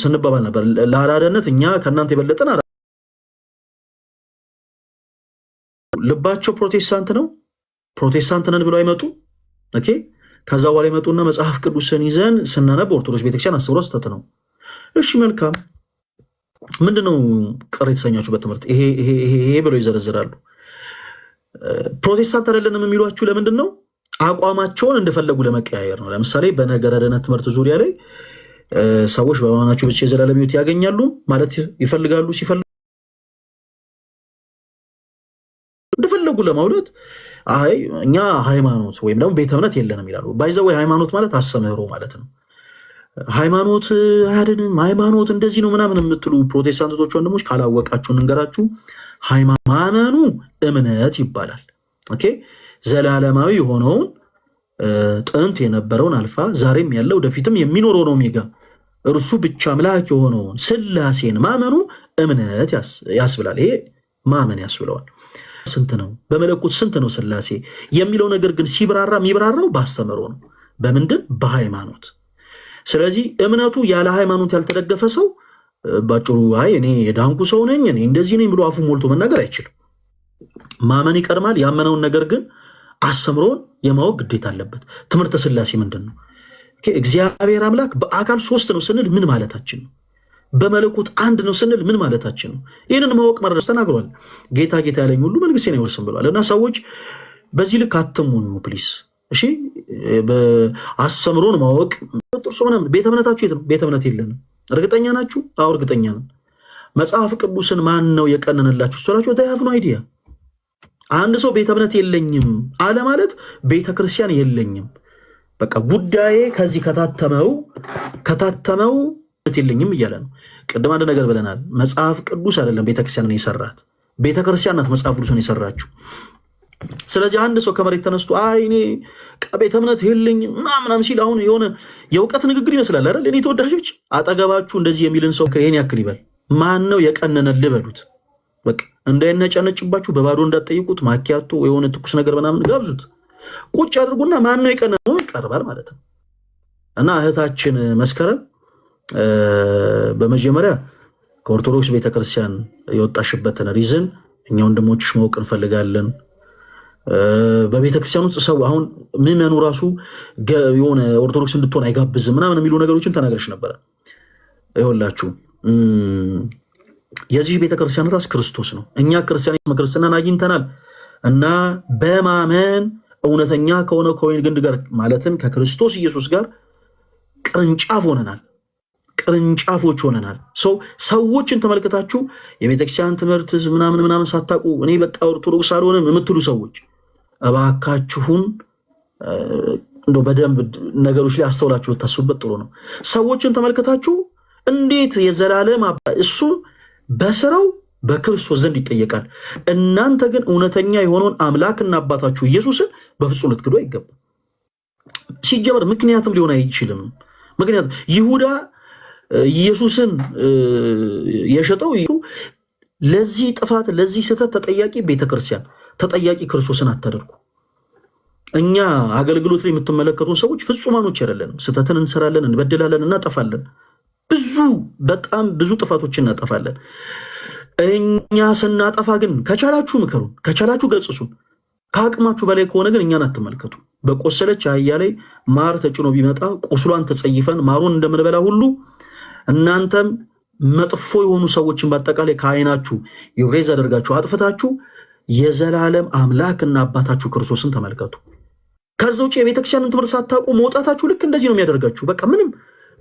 ስንባባል ነበር ለአራዳነት እኛ ከእናንተ የበለጠን ልባቸው ፕሮቴስታንት ነው። ፕሮቴስታንት ነን ብለው አይመጡ። ኦኬ ከዛ በኋላ ይመጡና መጽሐፍ ቅዱስን ይዘን ስናነብ ኦርቶዶክስ ቤተክርስቲያን አስተምሮ ስህተት ነው። እሺ መልካም፣ ምንድነው ቅር የተሰኛችሁበት ትምህርት? ይሄ ብለው ይዘረዝራሉ። ፕሮቴስታንት አይደለንም የሚሏችሁ ለምንድን ነው? አቋማቸውን እንደፈለጉ ለመቀያየር ነው። ለምሳሌ በነገረ ድነት ትምህርት ዙሪያ ላይ ሰዎች በማመናቸው ብቻ የዘላለም ሕይወት ያገኛሉ ማለት ይፈልጋሉ። ሲፈልጉ እንደፈለጉ ለማውለት አይ እኛ ሃይማኖት ወይም ደግሞ ቤተ እምነት የለንም ይላሉ። ባይዘው ሃይማኖት ማለት አስተምህሮ ማለት ነው። ሃይማኖት አያድንም፣ ሃይማኖት እንደዚህ ነው ምናምን የምትሉ ፕሮቴስታንቶች ወንድሞች ካላወቃችሁ እንንገራችሁ። ሃይማኖቱ እምነት ይባላል። ኦኬ ዘላለማዊ የሆነውን ጥንት የነበረውን አልፋ ዛሬም ያለው ወደፊትም የሚኖረው ነው ኦሜጋ እርሱ ብቻ አምላክ የሆነውን ስላሴን ማመኑ እምነት ያስብላል። ይሄ ማመን ያስብለዋል። ስንት ነው በመለኮት ስንት ነው ስላሴ የሚለው ነገር ግን ሲብራራ የሚብራራው ባስተምሮ ነው። በምንድን? በሃይማኖት። ስለዚህ እምነቱ ያለ ሃይማኖት ያልተደገፈ ሰው ባጭሩ አይ እኔ የዳንኩ ሰው ነኝ እኔ እንደዚህ ነኝ ብሎ አፉ ሞልቶ መናገር አይችልም። ማመን ይቀድማል። ያመነውን ነገር ግን አስተምሮን የማወቅ ግዴታ አለበት። ትምህርተ ስላሴ ምንድን ነው? እግዚአብሔር አምላክ በአካል ሶስት ነው ስንል ምን ማለታችን ነው? በመለኮት አንድ ነው ስንል ምን ማለታችን ነው? ይህንን ማወቅ መረዳት ተናግሯል። ጌታ ጌታ ያለኝ ሁሉ መንግሥቴን አይወርስም ብሏል። እና ሰዎች በዚህ ልክ አትሙኙ ፕሊስ። እሺ በአስተምሮን ማወቅ ጥርሶ ምናምን ቤተ እምነታችሁ የት ነው? ቤተ እምነት የለንም። እርግጠኛ ናችሁ? አዎ እርግጠኛ ነን። መጽሐፍ ቅዱስን ማን ነው የቀነነላችሁ ስላችሁ ታያፍ ነው አይዲያ። አንድ ሰው ቤተ እምነት የለኝም አለ ማለት ቤተ ክርስቲያን የለኝም በቃ ጉዳዬ ከዚህ ከታተመው የለኝም እያለ ነው። ቅድም አንድ ነገር ብለናል። መጽሐፍ ቅዱስ አይደለም ቤተክርስቲያንን የሰራት ቤተክርስቲያን ናት መጽሐፍ ቅዱስን የሰራችው። ስለዚህ አንድ ሰው ከመሬት ተነስቶ አይ እኔ ቤተ እምነት የለኝም ምናምን ሲል አሁን የሆነ የእውቀት ንግግር ይመስላል አይደል? እኔ ተወዳጆች አጠገባችሁ እንደዚህ የሚልን ሰው ይሄን ያክል ይበል። ማን ነው የቀነነልህ በሉት። በቃ እንዳይነጫነጭባችሁ በባዶ እንዳትጠይቁት። ማኪያቶ የሆነ ትኩስ ነገር ምናምን ጋብዙት። ቁጭ አድርጉና ማን ነው የቀነነው ይቀርባል ማለት ነው። እና እህታችን መስከረም በመጀመሪያ ከኦርቶዶክስ ቤተክርስቲያን የወጣሽበትን ሪዝን እኛ ወንድሞችሽ ማወቅ እንፈልጋለን። በቤተክርስቲያን ውስጥ ሰው አሁን ምዕመኑ ራሱ የሆነ ኦርቶዶክስ እንድትሆን አይጋብዝም ምናምን የሚሉ ነገሮችን ተናገርሽ ነበረ። ይኸውላችሁ የዚህ ቤተክርስቲያን ራስ ክርስቶስ ነው። እኛ ክርስቲያናን አግኝተናል እና በማመን እውነተኛ ከሆነ ከወይን ግንድ ጋር ማለትም ከክርስቶስ ኢየሱስ ጋር ቅርንጫፎች ሆነናል። ሰዎችን ተመልከታችሁ የቤተክርስቲያን ትምህርት ምናምን ሳታውቁ እኔ በቃ ኦርቶዶክስ አልሆንም የምትሉ ሰዎች እባካችሁን እንደው በደንብ ነገሮች ላይ አስተውላችሁ ብታስቡበት ጥሩ ነው። ሰዎችን ተመልከታችሁ እንዴት የዘላለም እሱ በስራው በክርስቶስ ዘንድ ይጠየቃል። እናንተ ግን እውነተኛ የሆነውን አምላክና አባታችሁ ኢየሱስን በፍጹም ልትክዱ አይገባም። ሲጀመር ምክንያትም ሊሆን አይችልም። ምክንያቱም ይሁዳ ኢየሱስን የሸጠው ለዚህ ጥፋት ለዚህ ስህተት ተጠያቂ ቤተክርስቲያን፣ ተጠያቂ ክርስቶስን አታደርጉ። እኛ አገልግሎት ላይ የምትመለከቱን ሰዎች ፍጹማኖች አይደለንም። ስህተትን እንሰራለን፣ እንበድላለን፣ እናጠፋለን። በጣም ብዙ ጥፋቶችን እናጠፋለን። እኛ ስናጠፋ ግን ከቻላችሁ ምከሩን፣ ከቻላችሁ ገጽሱን። ከአቅማችሁ በላይ ከሆነ ግን እኛን አትመልከቱ። በቆሰለች አህያ ላይ ማር ተጭኖ ቢመጣ ቁስሏን ተጸይፈን ማሩን እንደምንበላ ሁሉ እናንተም መጥፎ የሆኑ ሰዎችን በአጠቃላይ ከዓይናችሁ ኢሬዝ አድርጋችሁ አጥፍታችሁ የዘላለም አምላክና አባታችሁ ክርስቶስን ተመልከቱ። ከዛ ውጭ የቤተክርስቲያንን ትምህርት ሳታውቁ መውጣታችሁ ልክ እንደዚህ ነው የሚያደርጋችሁ። በቃ ምንም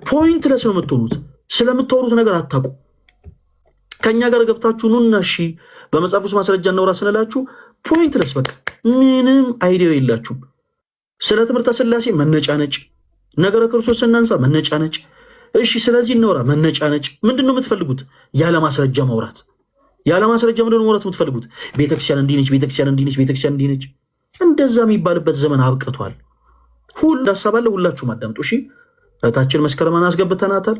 ፖይንትለስ ነው የምትሆኑት። ስለምታወሩት ነገር አታውቁ። ከኛ ጋር ገብታችሁ ኑና እሺ በመጽሐፍ ውስጥ ማስረጃ እናውራ ስንላችሁ ፖይንትለስ፣ በቃ ምንም አይዲያ የላችሁም። ስለ ትምህርተ ሥላሴ መነጫነጭ፣ ነገረ ክርስቶስ እናንሳ መነጫነጭ፣ እሺ ስለዚህ እናውራ መነጫነጭ። ምንድን ነው የምትፈልጉት? ያለ ማስረጃ ማውራት። ያለ ማስረጃ ምንድን ነው ማውራት የምትፈልጉት? ቤተክርስቲያን እንዲህ ነች፣ ቤተክርስቲያን እንዲህ ነች፣ ቤተክርስቲያን እንዲህ ነች። እንደዛ የሚባልበት ዘመን አብቅቷል። ሁሉ ሀሳብ አለ። ሁላችሁም አዳምጡ እሺ። እህታችን መስከረምን አስገብተናታል።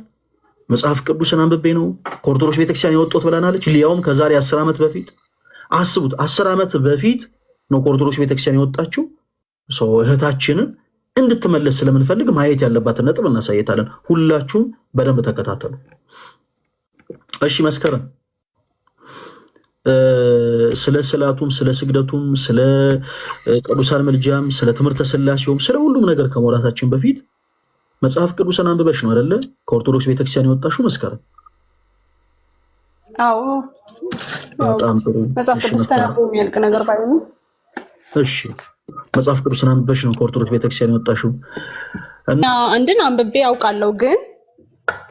መጽሐፍ ቅዱስን አንብቤ ነው ከኦርቶዶክስ ቤተክርስቲያን የወጣሁት ብላናለች። ሊያውም ከዛሬ 10 ዓመት በፊት አስቡት። 10 ዓመት በፊት ነው ከኦርቶዶክስ ቤተክርስቲያን የወጣችው። ሰው እህታችንን እንድትመለስ ስለምንፈልግ ማየት ያለባትን ነጥብ እናሳየታለን። ሁላችሁም በደንብ ተከታተሉ እሺ። መስከረም ስለ ስላቱም ስለ ስግደቱም ስለ ቅዱሳን ምልጃም ስለ ትምህርተ ሥላሴውም ስለ ሁሉም ነገር ከመውራታችን በፊት መጽሐፍ ቅዱስን አንብበሽ ነው አይደለ ከኦርቶዶክስ ቤተክርስቲያን የወጣሽው መስከረም? አዎ በጣም ጥሩ። መጽሐፍ ቅዱስ ተነቦ የሚያልቅ ነገር ባይሆንም እሺ መጽሐፍ ቅዱስን አንብበሽ ነው ከኦርቶዶክስ ቤተክርስቲያን የወጣሽው? እና አንድን አንብቤ ያውቃለሁ፣ ግን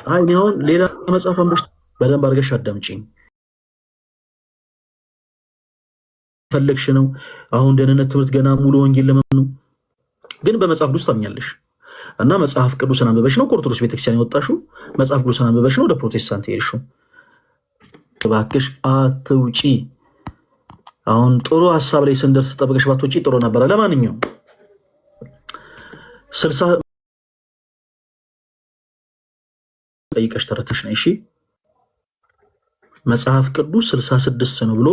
አይ እኔ አሁን ሌላ መጽሐፍ አንብበሽ በደንብ አድርገሽ አዳምጪኝ ፈለግሽ ነው። አሁን ደህንነት ትምህርት ገና ሙሉ ወንጌል ለመኑ ግን በመጽሐፍ ቅዱስ ታምኛለሽ እና መጽሐፍ ቅዱስን አንብበሽ ነው ከኦርቶዶክስ ቤተክርስቲያን የወጣሽው። መጽሐፍ ቅዱስን አንብበሽ ነው ወደ ፕሮቴስታንት የሄድሽው። እባክሽ አትውጪ። አሁን ጥሩ ሐሳብ ላይ ስንደርስ ጠብቀሽ ባትውጪ ጥሩ ነበር። ለማንኛውም 60 ጠይቀሽ ተረተሽ ነው እሺ። መጽሐፍ ቅዱስ 66 ነው ብሎ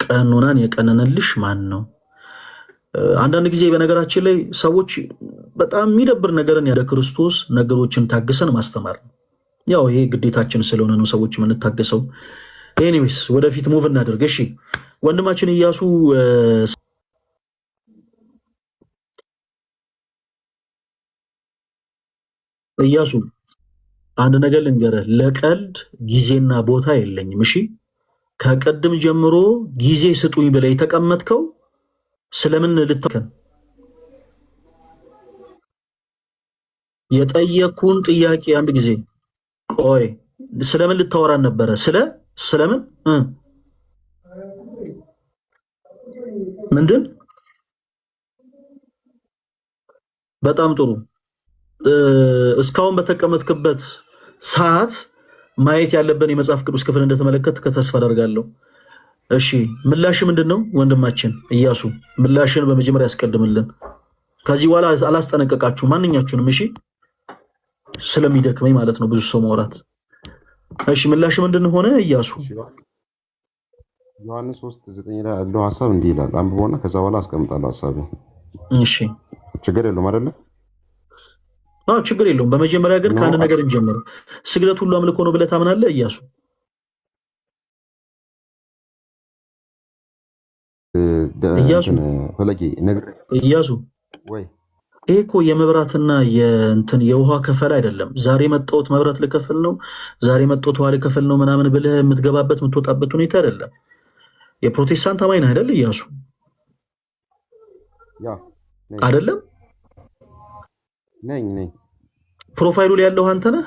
ቀኖናን የቀነነልሽ ማን ነው? አንዳንድ ጊዜ በነገራችን ላይ ሰዎች በጣም የሚደብር ነገርን ያለ ክርስቶስ ነገሮችን ታግሰን ማስተማር ነው። ያው ይሄ ግዴታችን ስለሆነ ነው ሰዎች የምንታገሰው። ኤኒዌይስ ወደፊት ሙቭ እናድርግ እሺ። ወንድማችን ኢያሱ አንድ ነገር ልንገርህ፣ ለቀልድ ጊዜና ቦታ የለኝም እሺ። ከቀድም ጀምሮ ጊዜ ስጡኝ ብለህ የተቀመጥከው ስለምን ልትከን የጠየኩን ጥያቄ አንድ ጊዜ ቆይ፣ ስለምን ልታወራን ነበረ? ስለምን ምንድን? በጣም ጥሩ። እስካሁን በተቀመጥክበት ሰዓት ማየት ያለብን የመጽሐፍ ቅዱስ ክፍል እንደተመለከት ከተስፋ አደርጋለሁ። እሺ ምላሽ ምንድነው? ወንድማችን ኢያሱ ምላሽን በመጀመሪያ ያስቀድምልን። ከዚህ በኋላ አላስጠነቀቃችሁ ማንኛችሁንም እሺ፣ ስለሚደክመኝ ማለት ነው ብዙ ሰው ማውራት። እሺ ምላሽ ምንድን ሆነ ኢያሱ? ዮሐንስ 3:9 ላይ ያለው ሐሳብ እንዲህ ይላል። አንብቦና ከዛ በኋላ አስቀምጣለሁ ሐሳቤን። እሺ ችግር የለውም አይደለ? አዎ ችግር የለውም። በመጀመሪያ ግን ከአንድ ነገር እንጀምር። ስግደት ሁሉ አምልኮ ነው ብለህ ታምናለህ ኢያሱ? ኢያሱ ወይ ይሄ እኮ የመብራትና የውሃ ከፈል አይደለም። ዛሬ መጣሁት መብራት ልከፍል ነው፣ ዛሬ መጣሁት ውሃ ልከፍል ነው ምናምን ብለህ የምትገባበት የምትወጣበት ሁኔታ አይደለም። የፕሮቴስታንት አማኝ ነህ አይደል ኢያሱ? አይደለም ነኝ። ፕሮፋይሉ ላይ ያለው አንተ ነህ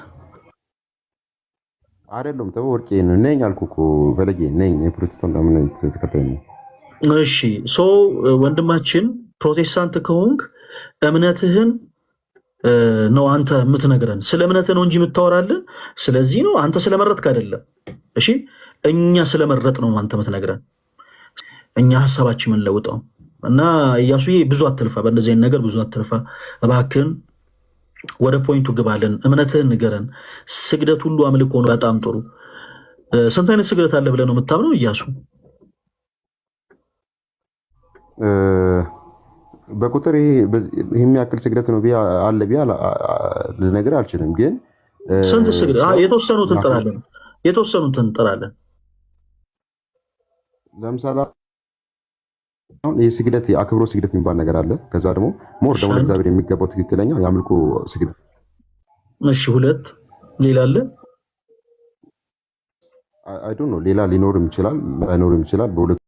አይደለም? ተወርቄ ነኝ አልኩህ እኮ በለጌ ነኝ። የፕሮቴስታንት እምነት ተከታይ ነኝ። እሺ ወንድማችን ፕሮቴስታንት ከሆንክ እምነትህን ነው አንተ የምትነግረን። ስለ እምነትህ ነው እንጂ የምታወራልን። ስለዚህ ነው አንተ ስለመረጥክ አይደለም። እሺ እኛ ስለመረጥ ነው አንተ የምትነግረን። እኛ ሐሳባችን የምንለውጠው እና ኢያሱዬ ብዙ አትልፋ፣ በእንደዚህ አይነት ነገር ብዙ አትልፋ እባክህን። ወደ ፖይንቱ ግባለን። እምነትህን ንገረን። ስግደት ሁሉ አምልኮ ነው። በጣም ጥሩ። ስንት አይነት ስግደት አለ ብለህ ነው የምታምነው ኢያሱ? በቁጥር ይሄን ያክል ስግደት ነው አለ ቢያ ልነግርህ አልችልም። ግን ስንት ስግደት? የተወሰኑትን እንጠራለን። የተወሰኑትን እንጠራለን። ለምሳሌ አሁን የስግደት የአክብሮት ስግደት የሚባል ነገር አለ። ከዛ ደግሞ ሞር ደግሞ ለእግዚአብሔር የሚገባው ትክክለኛው የአምልኮ ስግደት። እሺ ሁለት ሌላ አለ? አይ ዶንት ኖ ሌላ ሊኖርም ይችላል ላይኖርም ይችላል። በሁለት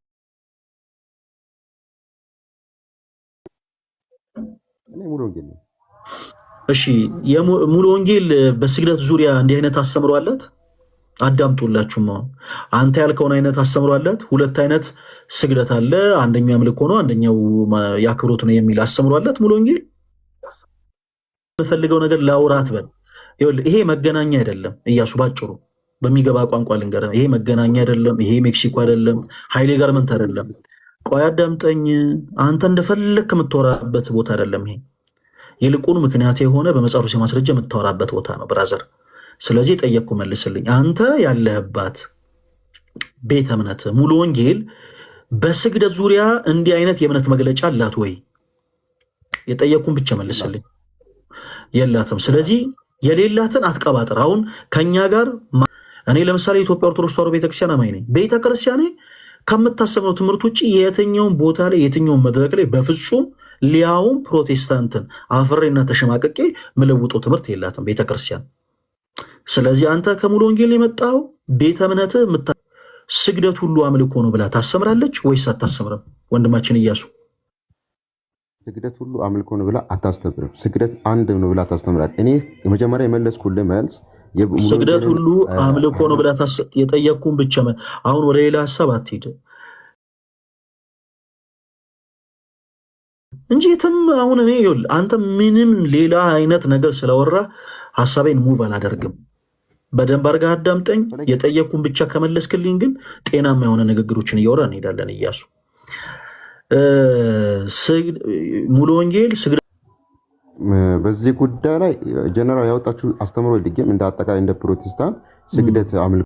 እኔ ሙሉ ወንጌል ነው። እሺ ሙሉ ወንጌል በስግደት ዙሪያ እንዲህ አይነት አስተምሮ አላት። አዳምጡላችሁም። አሁን አንተ ያልከውን አይነት አስተምሮ አላት። ሁለት አይነት ስግደት አለ። አንደኛው አምልኮ ነው፣ አንደኛው ያክብሮት ነው የሚል አስተምሮ አላት ሙሉ ወንጌል። የምፈልገው ነገር ላውራት በል። ይሄ መገናኛ አይደለም ኢያሱ፣ ባጭሩ በሚገባ ቋንቋ ልንገርህ። ይሄ መገናኛ አይደለም፣ ይሄ ሜክሲኮ አይደለም፣ ሃይሌ ጋርመንት አይደለም። ቆይ አዳምጠኝ። አንተ እንደፈለክ የምታወራበት ቦታ አይደለም ይሄ። ይልቁን ምክንያት የሆነ በመጽሐፍ ቅዱስ ማስረጃ የምታወራበት ቦታ ነው ብራዘር። ስለዚህ ጠየቅኩ መልስልኝ። አንተ ያለህባት ቤተ እምነት ሙሉ ወንጌል በስግደት ዙሪያ እንዲህ አይነት የእምነት መግለጫ አላት ወይ? የጠየቅኩን ብቻ መልስልኝ። የላትም። ስለዚህ የሌላትን አትቀባጥር። አሁን ከኛ ጋር እኔ ለምሳሌ የኢትዮጵያ ኦርቶዶክስ ተዋሕዶ ቤተክርስቲያን አማኝ ነኝ። ቤተክርስቲያኔ ከምታሰበው ትምህርት ውጭ የትኛውን ቦታ ላይ የትኛውን መድረክ ላይ በፍጹም ሊያውም ፕሮቴስታንትን አፍሬና ተሸማቀቄ ምለውጠው ትምህርት የላትም ቤተክርስቲያን። ስለዚህ አንተ ከሙሉ ወንጌል የመጣው ቤተ እምነትህ ስግደት ሁሉ አምልኮ ነው ብላ ታስተምራለች ወይስ አታስተምርም? ወንድማችን ኢያሱ ስግደት ሁሉ አምልኮ ነው ብላ አታስተምርም። ስግደት አንድ ነው ብላ ታስተምራለች። እኔ መጀመሪያ የመለስኩልህ መልስ ስግደት ሁሉ አምልኮ ነው ብላ የጠየቅኩን ብቻ። አሁን ወደ ሌላ ሀሳብ አትሄድ እንጂ የትም። አሁን እኔ አንተ ምንም ሌላ አይነት ነገር ስለወራ ሀሳቤን ሙቭ አላደርግም። በደንብ አድርገህ አዳምጠኝ። የጠየቅኩን ብቻ ከመለስክልኝ ግን ጤናማ የሆነ ንግግሮችን እያወራ እንሄዳለን። ኢያሱ ሙሉ ወንጌል ስግደት በዚህ ጉዳይ ላይ ጀነራል ያወጣችሁ አስተምሮ ይልግም እንደ አጠቃላይ እንደ ፕሮቴስታንት ስግደት አምልኮ